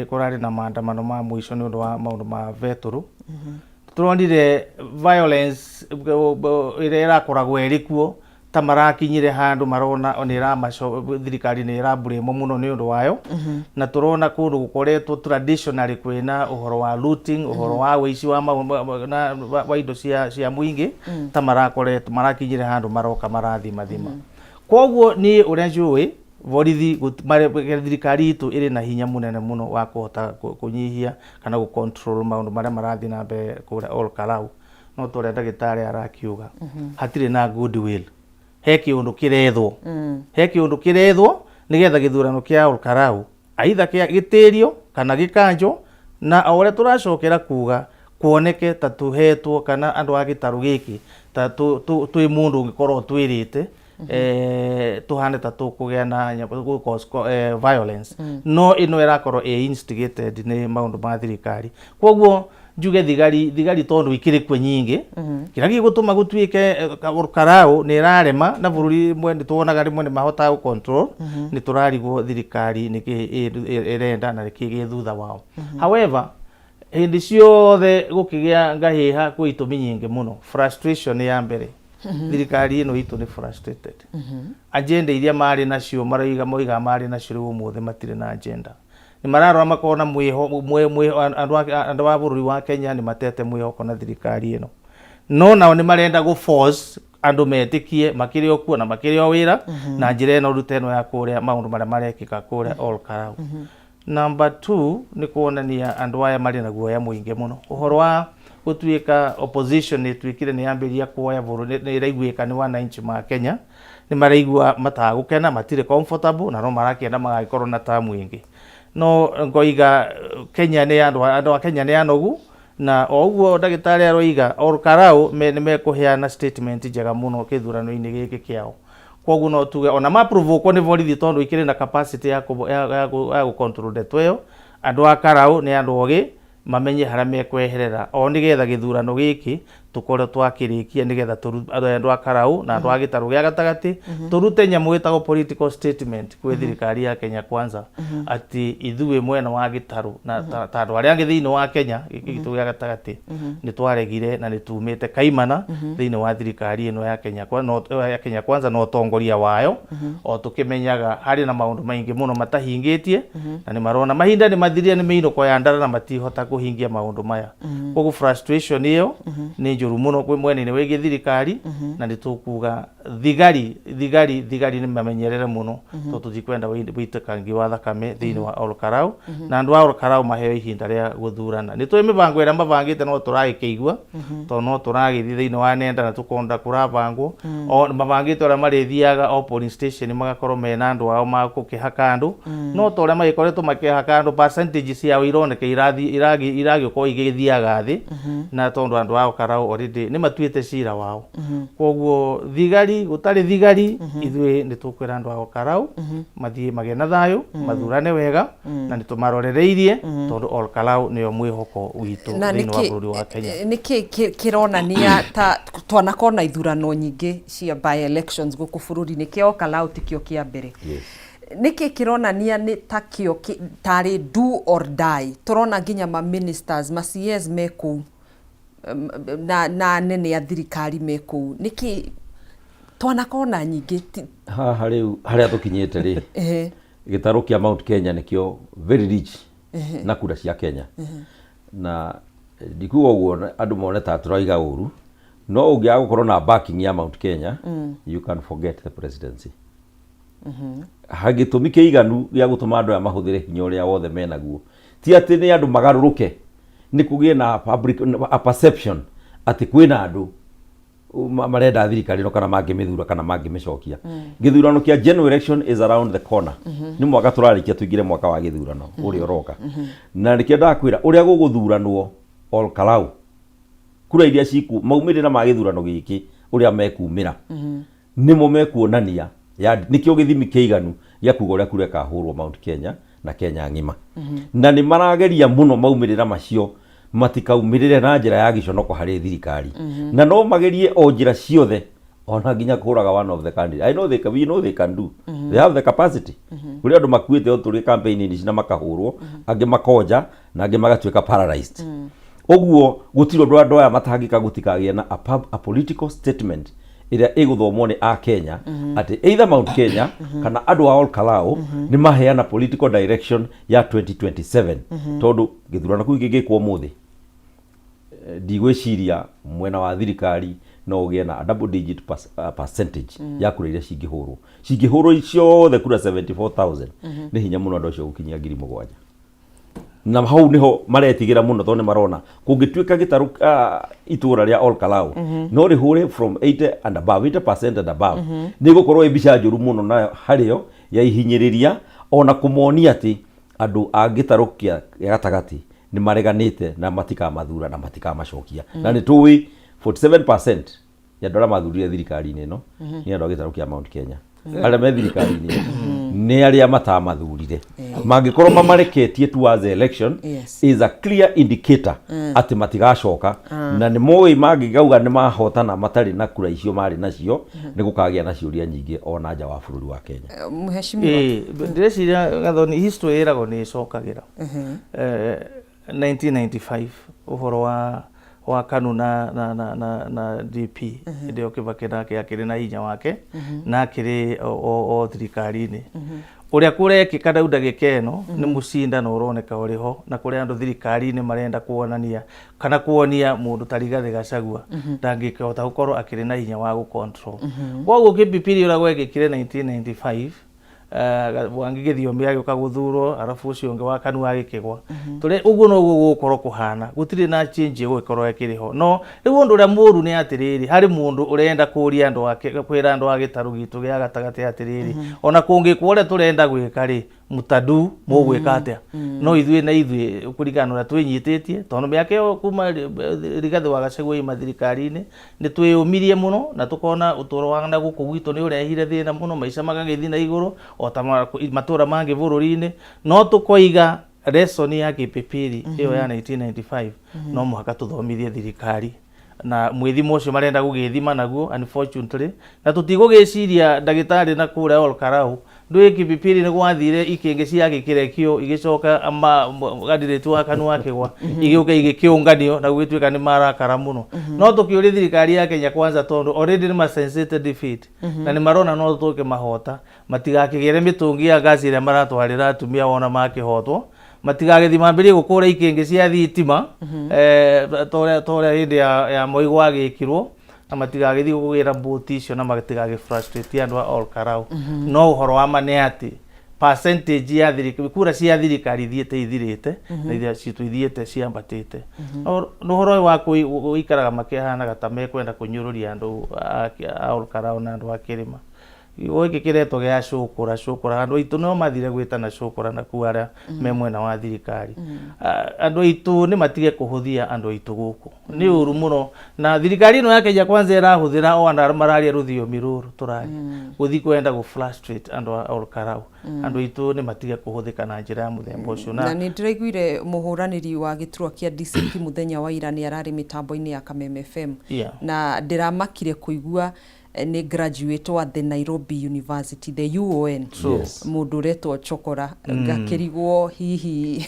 kũrarĩ na maandamano ma mũico nĩ ũndũ wa maũndũ ma vetũrũ turonire violence ire irakoragwo irikuo ta marakinyire handu marona onera maco thirikari ni irambure muno ni undu wayo na turona kundu gukoretwo traditionally kwina uhoro wa looting uhoro wa wici wa indo cia muingi ta marakoretwo marakinyire handu maroka marathima koguo ni uria njui borithi thirikari itu iri na hinya munene muno wa kuhota kunyihia kana gucontrol maundu maria marathi na mbere kura all Kalau no tore ndagitari arakiuga hatire na goodwill he kiundu kirethwo nigetha githurano kia all Kalau aitha kia gitirio kana gikanjo na awore turacokera kuga kuoneke ta tuhetwo kana andu agitaru giki ta twi mundu ngikorwo twirite tuhane ta tukugea na violence no ino irakorwo instigated ni maundu ma thirikari koguo njuge thigari tondu ikiri kwe nyingi kira gigutuma gutwike Kalau ni irarema na bururi mwende tuonaga rimwe ni mahota ku control ni turarigwo thirikari ni irenda na kigi thutha wao however hindi ciothe gukigea ngahiha ku itumi nyingi muno frustration ya mbere thirikari ino itu ni frustrated agenda iria mari nacio maraiga moiga mari nacio riu mothe matire na agenda ni mararora makona andu wa bururi wa Kenya ni matete mwihoko na thirikari ino no nao ni marenda go force andu metikie makiri okuo na makiri o wira na njira ino ruteno ya kuria maundu maria marekika kuria all Kalau number 2 ni kuonania andu aya mari na guoya muingi muno uhoro wa gutwika opposition ni twikire ni ambiria kuoya bururi ni iraiguika ni wananchi ma Kenya ni maraigua matagukena matire comfortable na no marakienda magagikorwo na tamu ingi no ngoiga Kenya ni andu a Kenya ni anogu na oguo ndagitari aroiga all Kalau ni mekuheana statement njega muno kithurano-ini giki kiao koguo no tuge ona maprovoke ni borithi tondu ikire na capacity ya ku control detweyo andu a Kalau ni andu ogi mamenye haria mekweherera o nigetha githurano giki tukore twakirikia nigetha andu a Kalau na andu a gitaru gia gatagati turute nyamu gitagwo political statement kwi thirikari ya Kenya Kwanza ati ithuĩ mwena wa gitaru na ta andu aria angi thiini wa Kenya gitu gia gatagati ni twaregire na ni tumite kaimana thiini wa thirikari ino ya Kenya Kwanza no tongoria wayo o tukimenyaga hari na maundu maingi muno matahingitie na ni marona mahinda ni mathiria ni miinoko ya ndara na matihota kuhingia maundu maya koguo frustration iyo ni njuru muno kwi mwene-ini wigi thirikari na nitukuga thigari ni mamenyerere muno to tutikwenda witikangi wa thakame thiini wa all Kalau na andu a all Kalau maheo ihinda ria guthurana ni twi mibango ira mabangite no turagikeigua to no turagithi thiini wa nenda na tukonda kurabangwo o mabangite ora marithiaga o polling station magakorwo mena andu ao ma gukihaka andu no to ria magikoretwo makihaka andu percentage cia ironeke iragi ko igithiaga thi na tondu andu a Kalau already ni matuite cira wao koguo thigari gutari thigari ithui ni tukwira andu a Kalau mathie magena thayo mathurane wega na ni tumarorereirie tondu all Kalau niyo mwihoko witu thiini wa bururi wa Kenya niki kironania ta twanakona ithurano nyingi cia by elections guku bururi-ini kio Kalau tikio kia mbere niki kironania ni takio tari do or die turona nginya ma ministers ma CS meku na nene ya thirikari meku niki twanakona nyingi haria tukinyite ri gitaru kia Mount Kenya nikio very rich na kura cia Kenya na ndikuga uguo andu mone ta turaiga uru no ungia gukorwo na backing ya Mount Kenya you can forget the presidency hagitumi kiiganu gia gutuma andu aya mahuthire hinya uria wothe menaguo ti ati ni andu magaruruke ni kugie na public a perception ati kwina andu marenda thirikari no kana mangimithura kana mangimicokia githurano kia general election is around the corner ni mwaka turarikia tuingire mwaka wa githurano uri oroka na nikienda kwira uria guguthuranwo all Kalau kura iria ciku maumirira ma githurano giki uria mekumira nimo mekuonania ya nikio githimi kiiganu ya kuga uria kura kahurwo Mount Kenya na Kenya ngima na ni marageria muno maumirira macio matikaumirire na njira ya giconoko hari thirikari na no magerie o njira ciothe ona nginya kuraga one of the candidates I know they can do they have the capacity kuri andu makuite o turi campaign ni cina makahurwo angi makonja na angi magatweka paralyzed Oguo gutiro ndo aya matangika gutikagia na a political statement ira iguthomwo ni a Kenya ati either Mount Kenya kana andu a Ol Kalou ni maheana political direction ya 2027 tondu githurano ku gigikwo muthi ndigwiciria mwena wa thirikari no ugie na double digit percentage ya kura iria cingihurwo icio the kura 74,000 ni hinya muno ndo cio gukinyia 7,000 na hau niho maretigira muno tondu marona kungituika gitaru itura ria Ol Kalou no rihure from 80 and above 80% and above ni gukorwo ibica njuru muno na hario ya ihinyiriria ona kumonia ati andu a gitaru kia gatagati ni mareganite na matika mathura na matika macokia na ni tuwi 47% ya dola mathurire thirikari-ini no ni andu a gitaru kia Mount Kenya aria me thirikari-ini ni aria matamathurire mangikorwo mamareketie towards the election is a clear indicator ati matigacoka na ni moi mangigauga ni mahotana matari na kura icio mari nacio ni gukagia na ciuria nyingi ona nja wa bururi wa Kenya. Mheshimiwa ndeciria gathoni history irago ni icokagira 1995 uhoro wa KANU na DP ndio Kibaki nake akiri na hinya wake na akiri o thirikari-ini uria kurekika ndau ndagikeno ni mucindano uroneka uriho na kuria andu thirikari-ini marenda kuonania kana kuonia mundu Rigathi Gachagua ndangikihota gukorwo akiri na hinya wa gucontrol koguo kipipiri ura gwekikire 1995 wangigithio miago kaguthurwo arafu ucio unge wa KANU agikigwa tuli uguo no gukorwo kuhana gutire na change gukorwo ekiriho no riu undu ria muru ni atiriri hari mundu urenda kuria andu ake kwira andu agitaru gitu gia gatagati atiriri ona kungi kwore turenda gwika ri mutadu mugwika atia no ithui na ithui kurigana na twinyititie tondu miake yo kuma Rigathi wa Gachagua mathirikari-ini ni twiyumirie muno na tukona utoro wangana guku gwitu ni urehire thina muno maica magagithii na iguru ota matura mangi bururi-ini no tukoiga lesson ya kipipiri iyo ya 1995 no muhaka tuthomithie thirikari na mwithimo ucio marenda gugithima naguo unfortunately na tutigugiciria ndagitari na kura Ol Kalou ndui kipipiri ni gwathire ikingi cia gikirekio igicoka candidate wa KANU akigwa igiuka igikiunganio na gwituika ni marakara muno no tukiuri thirikari ya Kenya Kwanza tondu already ni ma sensitive defeat na ni marona no tuke mahota matigakigere mitungi ya gazi ria maratwarira atumia wona makihotwo matigagethi mambirie gukura ikingi cia thitima tore hindi ya moigwa agikirwo na matigagethi gugira mboti icio na matigage frustrate andu a Ol Kalou no uhoro wa mane ati percentage ya thirikari kura cia thirikari thiete ithirite na ithia citu ithiete ciambatite no uhoro wa kuikaraga makihana gata mekwenda kunyururia andu a Ol Kalou na andu a Kirima Oike kireto gya cukura andu itu no mathire gwitana cukura na kuara me mwena wa thirikari andu itu ni matige kuhuthia andu itu guku ni uru muno na thirikari no ya Kenya Kwanza irahuthira o ana mararia ruthiomi ruru turari guthi kwenda gu frustrate andu a Ol Kalou andu itu ni matige kuhuthika na njira ya muthemba ucio na ni ndiraiguire muhuraniri wa giturwa kia DCP muthenya wa ira ni arari mitambo-ini ya Kameme FM na ndiramakire kuigua ni graduate wa the Nairobi University the UON mundu retwo Chokora ngakirigwo hihi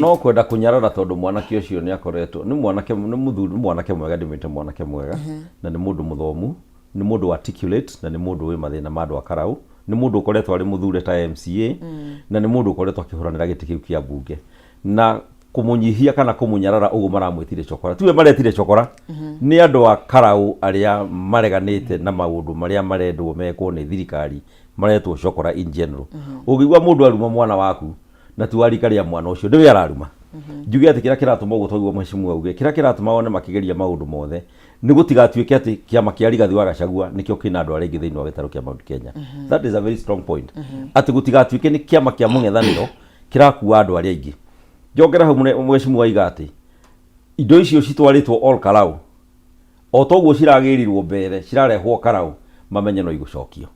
no kwenda kunyarara tondu mwanake ucio ni akoretwo ni mwanake ni muthuri mwanake mwega ndimite mwanake mwega na ni mundu muthomu ni mundu articulate na ni mundu wi mathina ma andu a Kalou ni mundu ukoretwo ari muthure ta MCA na ni mundu ukoretwo akihuranira giti kiu kia bunge na kumunyihia kana kumunyarara ugu maramwitire Chokora tuwe maretire Chokora ni andu a Kalou aria mareganite na maundu maria marendwo mekwo ni thirikari maretwo Chokora in general ugigwa mundu aruma mwana waku na tuarika ria mwana ucio ndiwe araruma njuge ati kira kiratuma ugu twaigwa mheshimiwa uge kira kiratuma one makigeria maundu mothe ni gutigatuike ati kiama kia Rigathi wa Gachagua nikio kina andu aringi thiini wa gitaru kia Mount Kenya that is a very strong point ati gutigatuike ni kiama kia mung'ethaniro kirakuwa andu aria ingi jogera hu mheshimiwa igati indo icio citwaritwo Ol Kalou o toguo ciragirirwo mbere cirarehwo Kalou mamenye no igucokio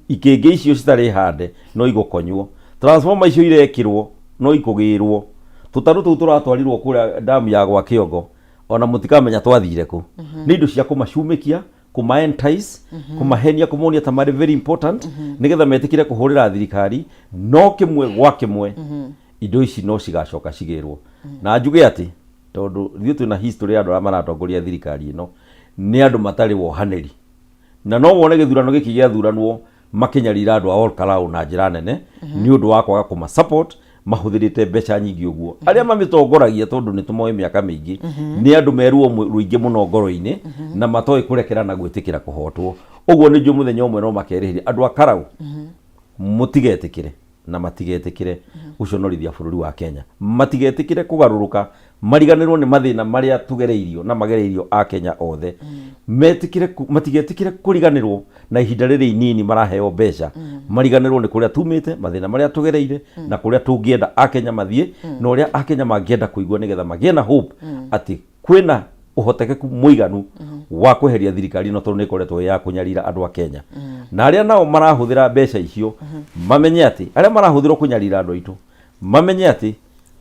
ikingi icio citari hande no igukonywo transformer icio irekirwo no ikugirwo tutaru tu turatwarirwo kura damu ya gwa Kiongo ona mutikamenya twathire ku ni indo cia kumacumikia kuma entice kumahenia kumonia ta mari very important nigetha metikire kuhurira thirikari no kimwe gwa kimwe indo ici no cigacoka cigirwo na njuge ati tondu ithuĩ twĩna history ya andũ arĩa maratongoria thirikari ĩno nĩ andũ matarĩ wohanĩri, na no wone gĩthurano gĩkĩ gĩathuranwo makinyarira andũ a Ol Kalou na njĩra nene nĩ ũndũ wa kwaga kũma support, mahũthĩrĩte mbeca nyingĩ ũguo. Arĩa mamĩtongoragia tondu nĩ tũmoĩ mĩaka mĩingĩ nĩ andũ meruo rũingĩ mũno ngoro-inĩ na matoĩ kũrekera na gwĩtĩkĩra kũhotwo. Ũguo nĩ njũ mũthenya ũmwe no makerĩhĩria andũ a Karau mũtigetĩkĩre na matigetĩkĩre gũconorithia bũrũri wa Kenya, matigetĩkĩre kũgarũrũka, mariganĩrwo nĩ mathĩna marĩa tũgereirio na magereirio a Kenya othe, matigetĩkĩre kũriganĩrwo na ihinda rĩrĩ inini maraheo mbeca, mariganĩrwo nĩ kũrĩa tumĩte, mathĩna marĩa tũgereire na kũrĩa tũngĩenda a Kenya mathiĩ na ũrĩa a Kenya mangĩenda kũigua nĩgetha magĩe na hope atĩ kwĩna ũhotekeku mũiganu wa kweheria thirikari ĩno tondũ nĩ ĩkoretwo ya kũnyarira andũ a Kenya. Na arĩa nao marahũthĩra mbeca icio mamenye atĩ arĩa marahũthĩrwo kũnyarira andũ aitũ mamenye atĩ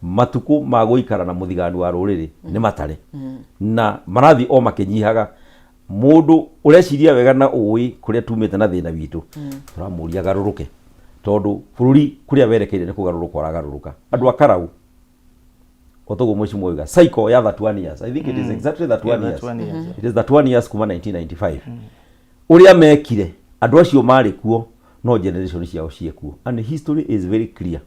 matukũ ma gũikara na mũthigani wa rũrĩrĩ nĩ matare na marathi o makĩnyihaga. Mũndũ ũreciria wega na ũĩ kũrĩa tumĩte na thĩna witũ tũramũria garũrũke tondu bũrũri kũrĩa werekeire nĩ kũgarũrũka ũragarũrũka. Andũ a Karau otogo mheshimiwa moiga cycle ya that 1 years, I think it is exactly that 1 years. It is that 1 years kuma 1995 uria mekire andũ acio marĩ kuo no generation ciao ciekuo, and history is very clear.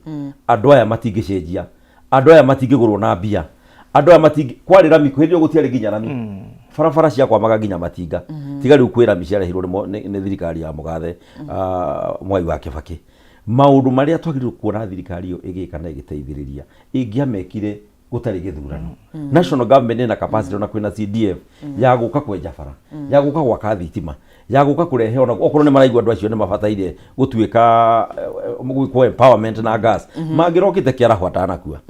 Andũ aya matingĩcenjia, andũ aya matingĩgũrwo na mbia, andũ aya matingĩ kwarĩra mikuhĩrio gũtiarĩ nginya rami, barabara cia kwamaga nginya matinga, tiga rĩu kwĩra mĩciarehirwo nĩ thirikari ya mũgathe Mwai wa Kibaki. Maũndũ marĩa twagĩrĩirwo kuona thirikari ĩyo ĩgĩka na ĩgĩteithĩrĩria ĩngĩamekire gũtarĩ gĩthurano. National government ĩna capacity na kwĩna CDF ya gũka kwenja bara, ya gũka gwaka thitima, ya gũka kũrehe ona okorwo nĩ maraigua andũ acio nĩ mabataire gũtuĩka gwĩkwo empowerment na gas mangĩrokĩte kĩaraho atanakua.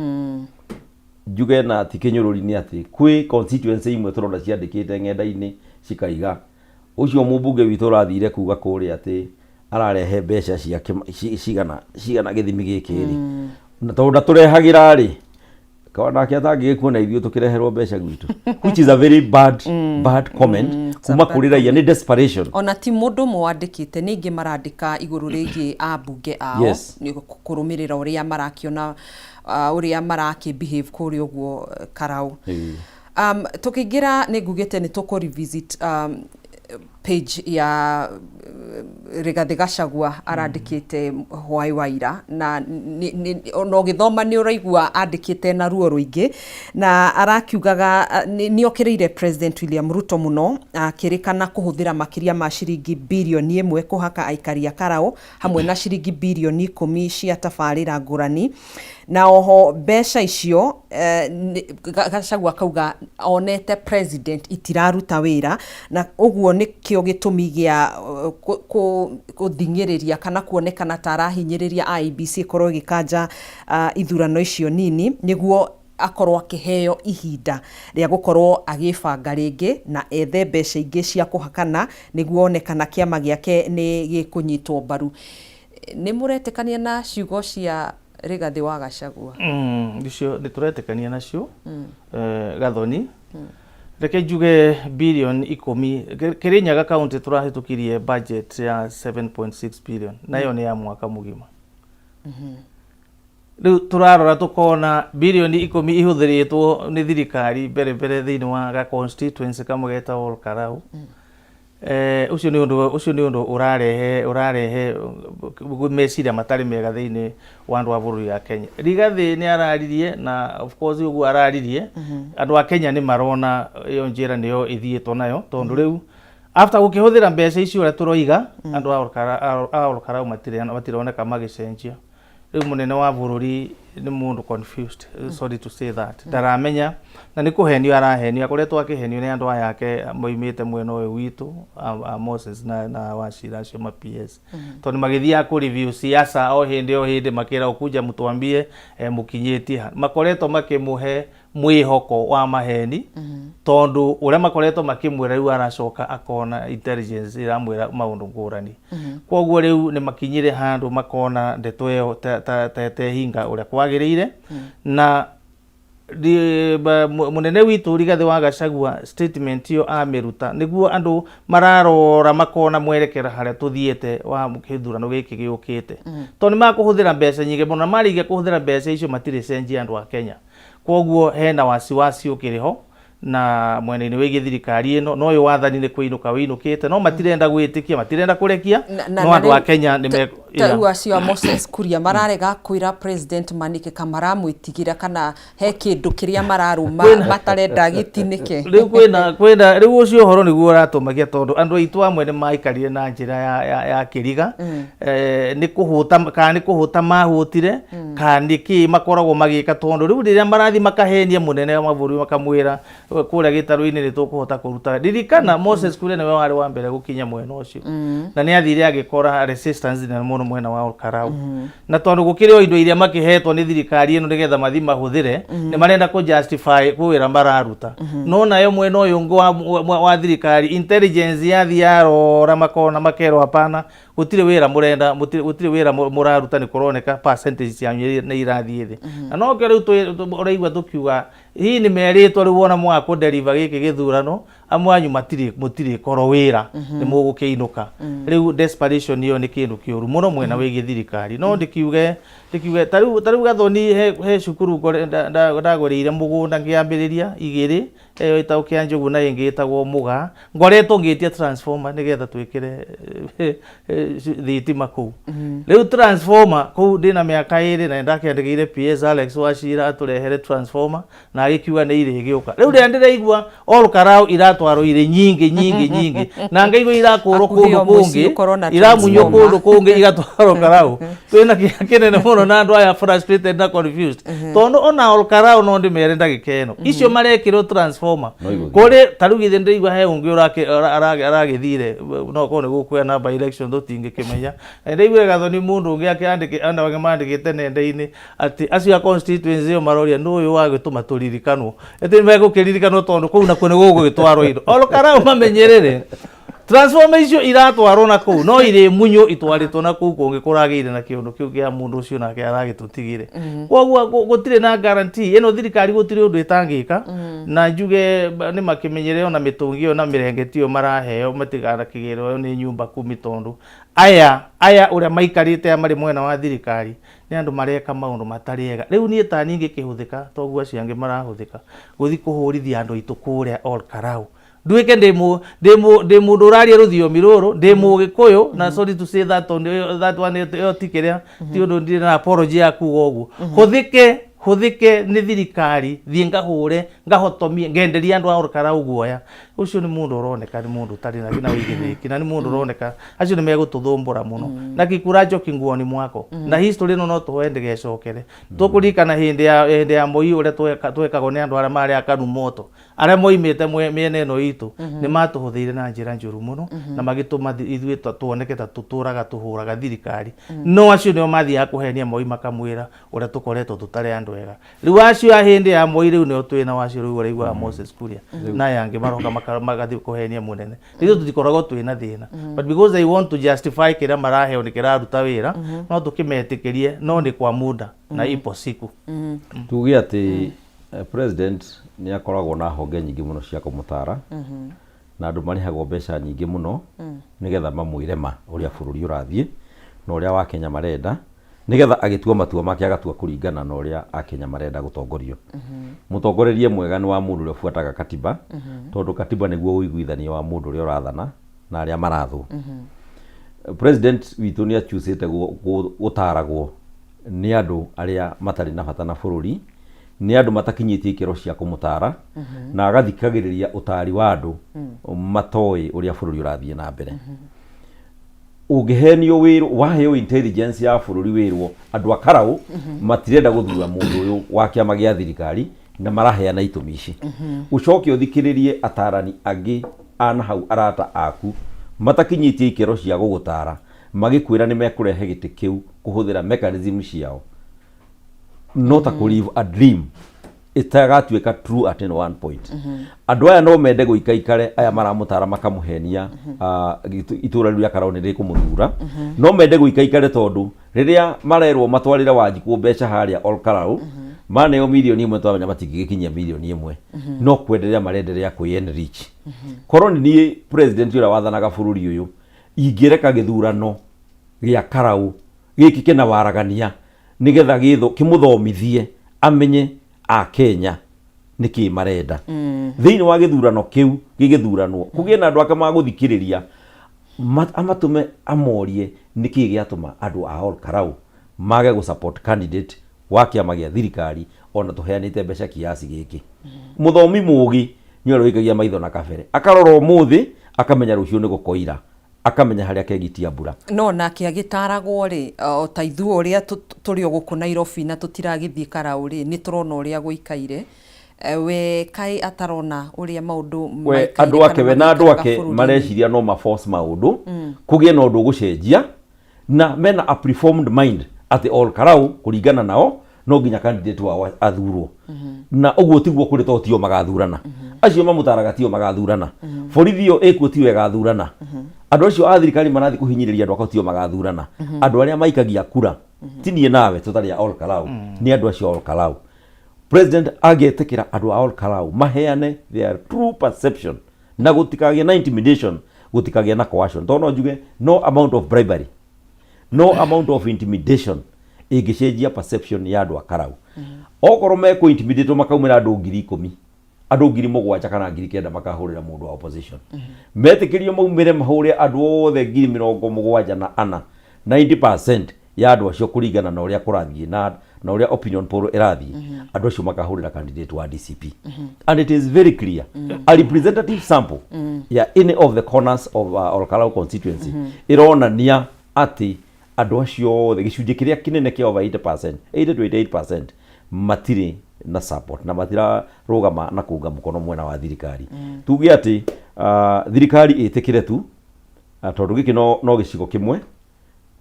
Njuge na ti Kĩnyũrũri-inĩ atĩ kwĩ constituency imwe tũrona ciandĩkĩte ng'enda-inĩ cikaiga ũcio mũmbunge witũ ũrathire kuga kũrĩa atĩ ararehe mbeca cigana gĩthimi gĩkĩ rĩ, na tondũ tũrehagĩra rĩ nake atangĩgĩkuona ithuĩ tũkĩreherwo mbeca gwitũ, which is a very bad comment kuma kũrĩ raia. Nĩ desperation. Ona ti mũndũ mwandĩkĩte, nĩ ingĩ marandĩka igũrũ rĩgiĩ ambunge ao nĩ kũrũmĩrĩra ũrĩa marakĩona ũrĩa marakĩbehave kũrĩa ũguo Karau. Tũkĩingĩra nĩ ngugĩte nĩ tũkũ revisit page ya Rigathi Gachagua arandĩkĩte hwaĩ wa ira, na no gĩthoma nĩ ũraigua andĩkĩte na ruo rũingĩ, na arakiugaga nĩ okĩrĩire President William Ruto mũno, akĩrĩkana kũhũthĩra makĩria ma ciringi birioni 1 kũhaka aikari a Karau hamwe na ciringi birioni 10 cia tabarĩra ngũrani. Na oho mbeca icio Gachagua kauga onete president itiraruta wĩra, na ũguo nĩkĩo gĩtũmi gĩa gũthingĩrĩria kana kuonekana ta arahinyĩrĩria IEBC korwo gĩkanja ithurano icio nini, nĩguo akorwo akĩheo ihinda rĩa gũkorwo agĩbanga rĩngĩ na ethe mbeca ingĩ cia kũhakana nĩguo onekana kĩama gĩake nĩ gĩkũnyitwo mbaru. Nĩ mũretĩkania na ciugo cia Rigathi wa Gachagua? Icio nĩ tũretĩkania nacio. Gathoni reke njuge birioni 10 Kirinyaga county tũrahĩtũkirie budget ya 7.6 billion, nayo nĩ ya mwaka mũgima. Rĩu tũrarora tũkona birioni 10 ihũthĩrĩtwo nĩ thirikari mbere thĩinĩ wa ga constituency kamwe geta Ol Kalou. Ucio nĩ ũndũ ũrarehe meciria matarĩ mega thĩinĩ wa andũ a bũrũri ya Kenya. Rigathi nĩ araririe, na of course ũguo araririe andũ a Kenya nĩ marona iyo njĩra nĩyo ithiĩtwo nayo, tondũ rĩu after gũkĩhũthĩra mbeca icio ũrĩa tũroiga andũ a Ol Kalou matironeka magĩcenjia. Rĩu mũnene wa bũrũri nĩ mũndũ confused, sorry to say that. Ndaramenya na nĩ kũhenio arahenio, akoretwo akĩhenio nĩ andũ aya ake moimĩte mwena ũyũ witũ Moses na Wachira acio ma PS. Tondũ magĩthiaga kũ review siasa o hĩndĩ makĩra ũkuja mũtwambie mũkinyĩtie, makoretwo makĩmũhe mwĩhoko wa maheni, tondũ ũrĩa makoretwo makĩmwĩra rĩu aracoka akona intelligence iramwĩra maũndũ ngũrani. Koguo rĩu nĩ makinyire handũ makona ndeto ĩyo ta hinga ũrĩa kwagĩrĩire. Na munene witũ Rigathi wa Gachagua statement iyo amĩruta nĩguo andũ mararora makona mwerekera harĩa tũthiĩte wa gĩthurano gĩkĩ gĩũkĩte. Tondũ nĩ makũhũthĩra mbeca nyingĩ mũno, marĩkia kũhũthĩra mbeca icio matirĩ cenjia andũ a Kenya. Koguo hena wasiwasi ukiriho na mwene-inĩ wĩgiĩ thirikari ĩno no yo wathani nĩ kũinũka wĩinũkĩte no matirenda gwĩtĩkia matirenda kũrekia no andũ a Kenya nĩ rĩu acio Moses Kuria mararega kwĩra president Manike Kamara mwĩtigĩra kana he kĩndũ kĩrĩa mararuma matarenda gĩtinĩke. Rĩu kwĩna rĩu ũcio ũhoro nĩguo ũratumagia tondũ andũ aitũ amwe nĩ maikarire na njĩra ya kĩriga nĩ kũhũta mahũtire kana nĩkĩ makoragwo magĩka tondũ rĩu rĩrĩa marathi makahenia mũnene wa mabũrũri makamwĩra kũrĩa gĩtarũ-inĩ nĩ tũkũhota kũruta ririkana Moses Kuria nĩwe warĩ wa mbere gũkinya mwena ũcio na nĩ athire agĩkora resistance nene mũno mwena wa Olkarau na tondũ gũkĩrĩ o indo iria makĩhetwo nĩ thirikari ĩno nĩgetha mathi mahũthĩre nĩ marenda kũ justify kwĩra mararuta no nayo mwena ũyũ ũngĩ wa thirikari intelligence yathi yarora makona makero hapana gũtirĩ wĩra mũrenda gũtirĩ wĩra mũraruta nĩ kũroneka percentage cianyu nĩ irathiĩ thĩ na no kĩo rĩu ũraigua tũkiuga hii nĩ merĩtwo rĩu wona mwaka deliver gĩkĩ gĩthurano amwanyu mũtirĩ koro wĩra nĩ mũgũkĩinũka rĩu desperation ĩyo nĩ kĩndũ kĩũru mũno mwena wĩgiĩ thirikari no ndikiuge tarĩu Gathoni he cukuru ndagũrĩire mũgũnda ngĩambĩrĩria 2 eyo ĩtagwo Kĩanjũgu na ĩngĩ ĩtagwo Mũga ngoretwo ngĩtia transformer nĩgetha twĩkĩre thitima kũu rĩu transformer kũu ndĩna mĩaka 2 na ndakĩandĩkĩire PS Alex Wachira atũrehere transformer na agĩkiuga nĩ irĩgĩũka rĩu rĩrĩa ndĩraigua Olkarau iratwarwo irĩ nyingĩ na ngaigua irakũrwo kũndũ kũngĩ iramunywo kũndũ kũngĩ igatwarwo Olkarau twĩna kĩeha kĩnene mũno na andũ aya frustrated na confused tondũ ona Olkarau no ndĩmere ndagĩka ĩno icio marekĩrwo transformer kũrĩ tarugithĩ ndĩigua he ũngĩ aragĩthire no kone gũkwĩa na by election tũtingĩkĩmenya ndĩigua Gathoni mũndũ ũngĩ akĩandĩkĩte mandĩkĩte nenda-inĩ atĩ acio constituency ĩyo maroria nũ ũyũ wagĩtũma tũririkanwo atĩ megũkĩririkanwo tondũ kũu nakuo nĩ gũgũgĩtwarwo indo Olkarau mamenyerere transformer icio iratwarwo na kũu no irĩ munyo itwarĩtwo na kũu kũngĩ kũragĩire na kĩũndũ kĩu kĩa mũndũ ũcio nake aragĩtũtigire koguo gũtirĩ na guarantee ĩno thirikari gũtirĩ ũndũ ĩtangĩka na njuge nĩ makĩmenyere ona mĩtũngi ĩyo na mĩrengeti ĩyo maraheo matiganakĩgĩrwo nĩ nyumba 10 tondũ aya ũrĩa maikarĩte marĩ mwena wa thirikari nĩ andũ mareka maũndũ matarĩ ega rĩu niĩ ta ningĩ kĩhũthĩka toguo acio angĩ marahũthĩka gũthi kũhũrithia andũ aitũ kũrĩa Olkarau nduĩke ndĩ mũndũ ũraria rũthiomi rũrũ ndĩ mũgĩkũyũ na sorry to say that one ĩyo ti kĩrĩa ti ũndũ ndirĩ na apology ya kuuga ũguo hũthĩke nĩ thirikari thiĩ ngahũre ngahotomie ngenderia andũ a Olkarau guoya ucio nĩ mũndũ ũroneka nĩ mũndũ ũtarĩ na wĩigĩrĩrĩki na nĩ mũndũ ũroneka acio nĩ megũtũthũmbũra mũno na Gĩkura Njoki nguoni mwako na history ĩno no tũhoe ndĩgecokere tũkũririkana hĩndĩ ya Moi ũrĩa twekagwo nĩ andũ arĩa marĩ akanu moto arĩa moimĩte mĩena ĩno itũ nĩ matũhũthĩire na njĩra njũru mũno na magĩtũma ithuĩ tuoneke ta tũtũraga tũhũraga thirikari no acio nĩo mathiaga kũhenia Moi makamwĩra ũrĩa tũkoretwo tũtarĩ andũ ega rĩu acio a hĩndĩ ya Moi rĩu nĩo twĩna wacio rĩu ũraigua Moses Kuria na yangĩ maroka magathi kũhenia mũnene rĩu tũtikoragwo twĩna thĩna but because they want to justify kĩrĩa maraheo nĩ kĩraruta wĩra no tũkĩmetĩkĩrie no nĩ kwa muda na ipo siku tuge atĩ president nĩ akoragwo na honge nyingĩ mũno cia kũmũtara na andũ marĩhagwo mbeca nyingĩ mũno nĩgetha mamwĩre ma ũrĩa bũrũri ũrathiĩ na ũrĩa wa Kenya marenda nĩgetha agĩtua matua make agatua kũringana na ũrĩa Akenya marenda gũtongorio mũtongorerie mwega nĩ wa mũndũ ũrĩa ũbuataga katiba tondũ katiba nĩguo ũiguithania wa mũndũ ũrĩa ũrathana na arĩa marathwo president witũ nĩ achucĩte gũtaragwo nĩ andũ arĩa matarĩ na bata na bũrũri nĩ andũ matakinyĩtie ikĩro cia kũmũtara na agathikagĩrĩria ũtari wa andũ matoĩ ũrĩa bũrũri ũrathiĩ na mbere ũngĩhenio wĩrwo waheo intelligence ya bũrũri wĩrwo andũ a Karau matirenda gũthura mũndũ ũyũ wa kĩama gĩa thirikari na maraheana itũmi ici ũcoke ũthikĩrĩrie atarani angĩ ana hau arata aku matakinyĩtie ikĩro cia gũgũtara magĩkwĩra nĩ mekũrehe gĩtĩ kĩu kũhũthĩra mechanism ciao not to live a dream itagatuĩka true at one point andũ aya no mende gũikaikare aya maramũtara makamũhenia itũra rĩu rĩa Karau nĩ rĩkũmũthura no mende gũikaikare tondũ rĩrĩa marerwo matwarĩre Wanjikũ mbeca harĩa Olkarau maneo milioni 1 twamenya matingĩkinyia milioni 1 no kwenderea marenderea kwĩ enrich korwo nĩ president ũrĩa wathanaga bũrũri ũyũ ingĩreka gĩthurano gĩa Karau gĩkĩ kĩna waragania nĩgetha kĩmũthomithie amenye a Kenya niki marenda thiini wa githurano kiu gigithuranwo kugie na andu ake maguthikiriria amatume amorie niki giatuma andu a Ol Karau mage gu support candidate wa kiama gia thirikari ona tuheanite mbeca kiasi giki muthomi mugi ni oro ikagia maitho na kabere akarora umuthi akamenya rucio ni gukoira akamenya haria kegitia mbura no nake agitaragwo ri ta ithuo uria turi guku Nairobi na tutiragithie Karau ri ni turona uria guikaire we kai atarona uria maundu we andu ake we na andu ake mareciria no ma force maundu kugie na undu gucenjia na mena a preformed mind at Ol Karau kuringana nao no nginya candidate wa athurwo na uguo tiguo kuri to tio magathurana acio mamutaraga tio magathurana borithio ekuo tio egathurana andu acio a thirikari marathi kuhinyiriria andu akotio magathurana andu aria maikagia kura tinie nawe tutari Ol Karau ni andu acio Ol Karau president agetekira andu a Ol Karau maheane their true perception na gutikagia na intimidation gutikagia na coercion tono njuge no amount of bribery no amount of intimidation igicenjia perception ya andu a Karau okoro me ku intimidate makaumira andu 10,000 andu 7,000 kana 9,000 makahurira mundu wa opposition metikirio maumire mahure andu othe 74 90% ya andu acio kuringana na uria kurathie na uria opinion poll irathie andu acio makahurira candidate wa DCP and it is very clear a representative sample ya any of the corners of Ol Karau constituency ironania ati andu acio the gicunje kiria kinene kia over 80% 80 to 88% matiri na support na matira rugama na kuunga mukono mwena wa thirikari tuge ati thirikari itikire tu tondu giki no gicigo kimwe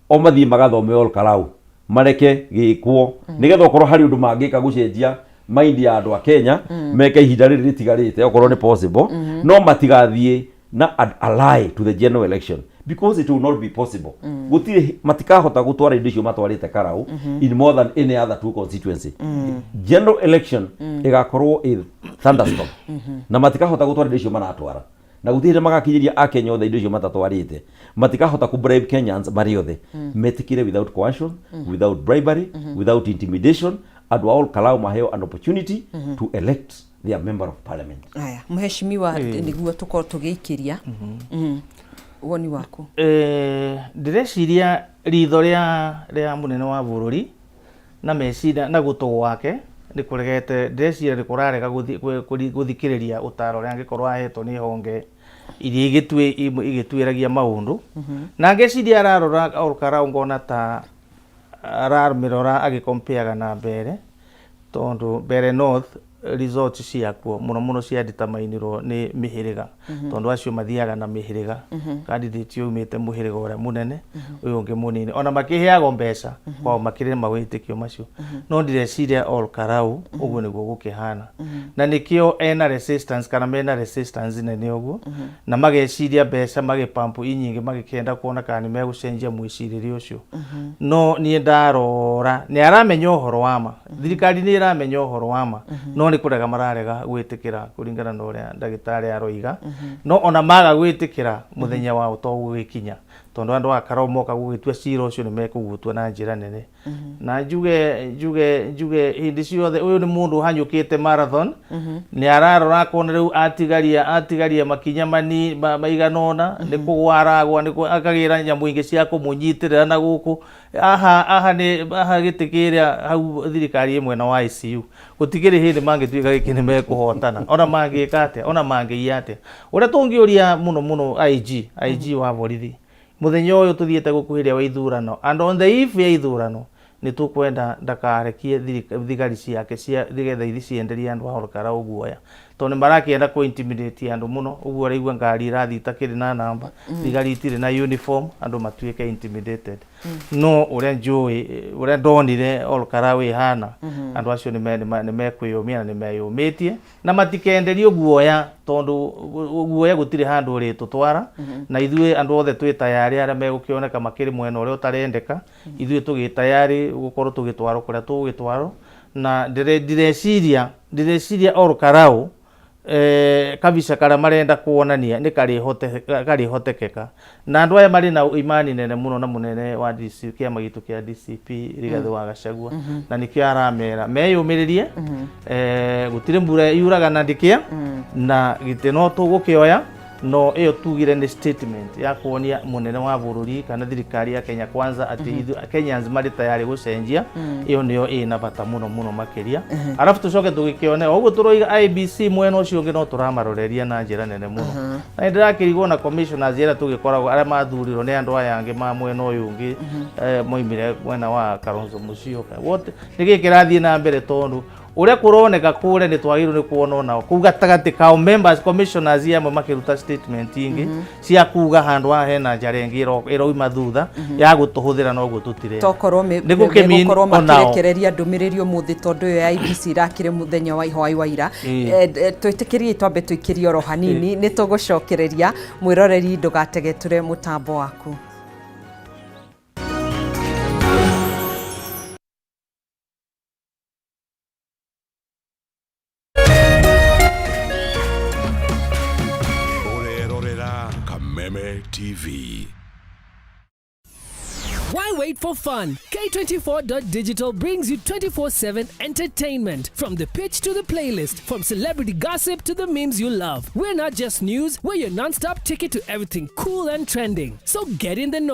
o mathie magathome Ol Karau mareke gikwo nigetha okorwo hari undu mangika gucenjia mind ya andu a Kenya meke ihinda riri ritigarite okorwo ni possible no matigathie na ally to the general election because it will not be possible gutire matikahota gutwara indo icio matwarite Karau in more than any other two constituency general election igakorwo in thunderstorm na matikahota gutwara indo icio manatwara na gutire magakinyiria a Kenya othe indo icio matatwarite matikahota ku bribe Kenyans mari othe metikire without coercion without bribery without intimidation and Ol Karau maheo an opportunity to elect their member of parliament. Aya mheshimiwa niguo tuko tugiikiria woni waku direciria ritho ria munene wa bururi na mecida na gutu wake ni kuregete direciria ni kurarega guthikiriria utaro ria ngikorwo ahetwo ni honge iria igituiragia maundu na ngeciria ararora Ol Karau ngona ta aramirora agikompeaga na mbere tondu mbere north results ciakuo muno cia determinirwo ni mihiriga tondu acio mathiaga na mihiriga candidate umite muhiriga uria munene uyu ungi munini ona makiheago mbeca kwa makire mawitikio macio no direciria Ol Karau uguo niguo gukihana na nikio ena resistance kana mena resistance nene uguo na mageciria mbeca magipampu inyingi magikenda kuona kana megucenjia mwiciriri ucio no ni ndarora ni aramenya uhoro wama thirikari ni iramenya uhoro wama no ni kurega mararega gwitikira kuringana na uria ndagitari aroiga no ona maga gwitikira muthenya wa utogu gikinya tondu andu a Karau moka gugitua cira ucio ni mekugutwa na njira nene na njuge hindi ciothe uyu ni mundu hanyukite marathon ni ararora kona riu atigaria makinya mani maiganona ni kugwaragwa ni akagira nyamu ingi cia kumunyitirira na guku aha gitikiria hau thirikari imwe na wa ICU gutigiri hindi mangituika giki ni mekuhotana ona mangika atia ona mangiia atia uria tungiuria muno IG wa borithi muthenya uyu tuthiete gukuhiria wa ithurano and on the eve ya ithurano ni tukwenda ndakarekie thigari ciake cia thigetha ithi cienderia andu a Ol Karau guoya tondu marakienda ku intimidate andu muno uguo raigua ngari irathi takiri na namba thigari itire na uniform andu matuike intimidated no uria njui uria ndonire Ol Karau ihana andu acio ni mekwiyumia na ni meyumitie na matikenderio guoya tondu guoya gutire handu ri tutwara na ithue andu othe twi tayari aria megukioneka makiri mwena uria utarendeka ithue tugi tayari gukorwo tugitwaro kuria tugitwaro na direciria Ol Karau kabica kara marenda kuonania ni karihotekeka na andu aya mari na imani nene muno na munene wa DCP kiama gitu kia DCP Rigathi wa Gachagua na nikio aramera meyumiririe gutire mbura yuraga na ndikia na giteno tugukioya no iyo tugire ni statement ya kuonia munene wa bururi kana thirikari ya Kenya Kwanza ati Kenyans mari tayari gucenjia iyo niyo ina bata muno makiria arafu tucoke tugikione uguo turoiga IBC mwena ucio ngi no turamaroreria na njira nene muno na ndirakirigwo na commissioners yera tugikoragwo ara mathurirwo ni andu aya angi ma mwena uyu ngi moimire mwena wa Kalonzo Musyoka wote nigikirathie na mbere tondu uria kuroneka kure ni twagirwo ni kuona nao kuga tagati ka members commissioners yamwe makiruta statement ingi cia kuga handu ha hena njarengiro iroima thutha ya gutuhuthira no gututire tokorwo megukorwo makirekereria ndumiriri umuthi tondu yo ya IBC irakire muthenya wa ihoi wa ira twitikirie twambe twikirie oro hanini ni tugucokereria mwiroreri ndugategeture mutambo waku. Kameme TV. Why wait for fun? K24.digital brings you 24/7 entertainment. From the pitch to the playlist, from celebrity gossip to the memes you love. We're not just news, we're your non-stop ticket to everything cool and trending. So get in the know.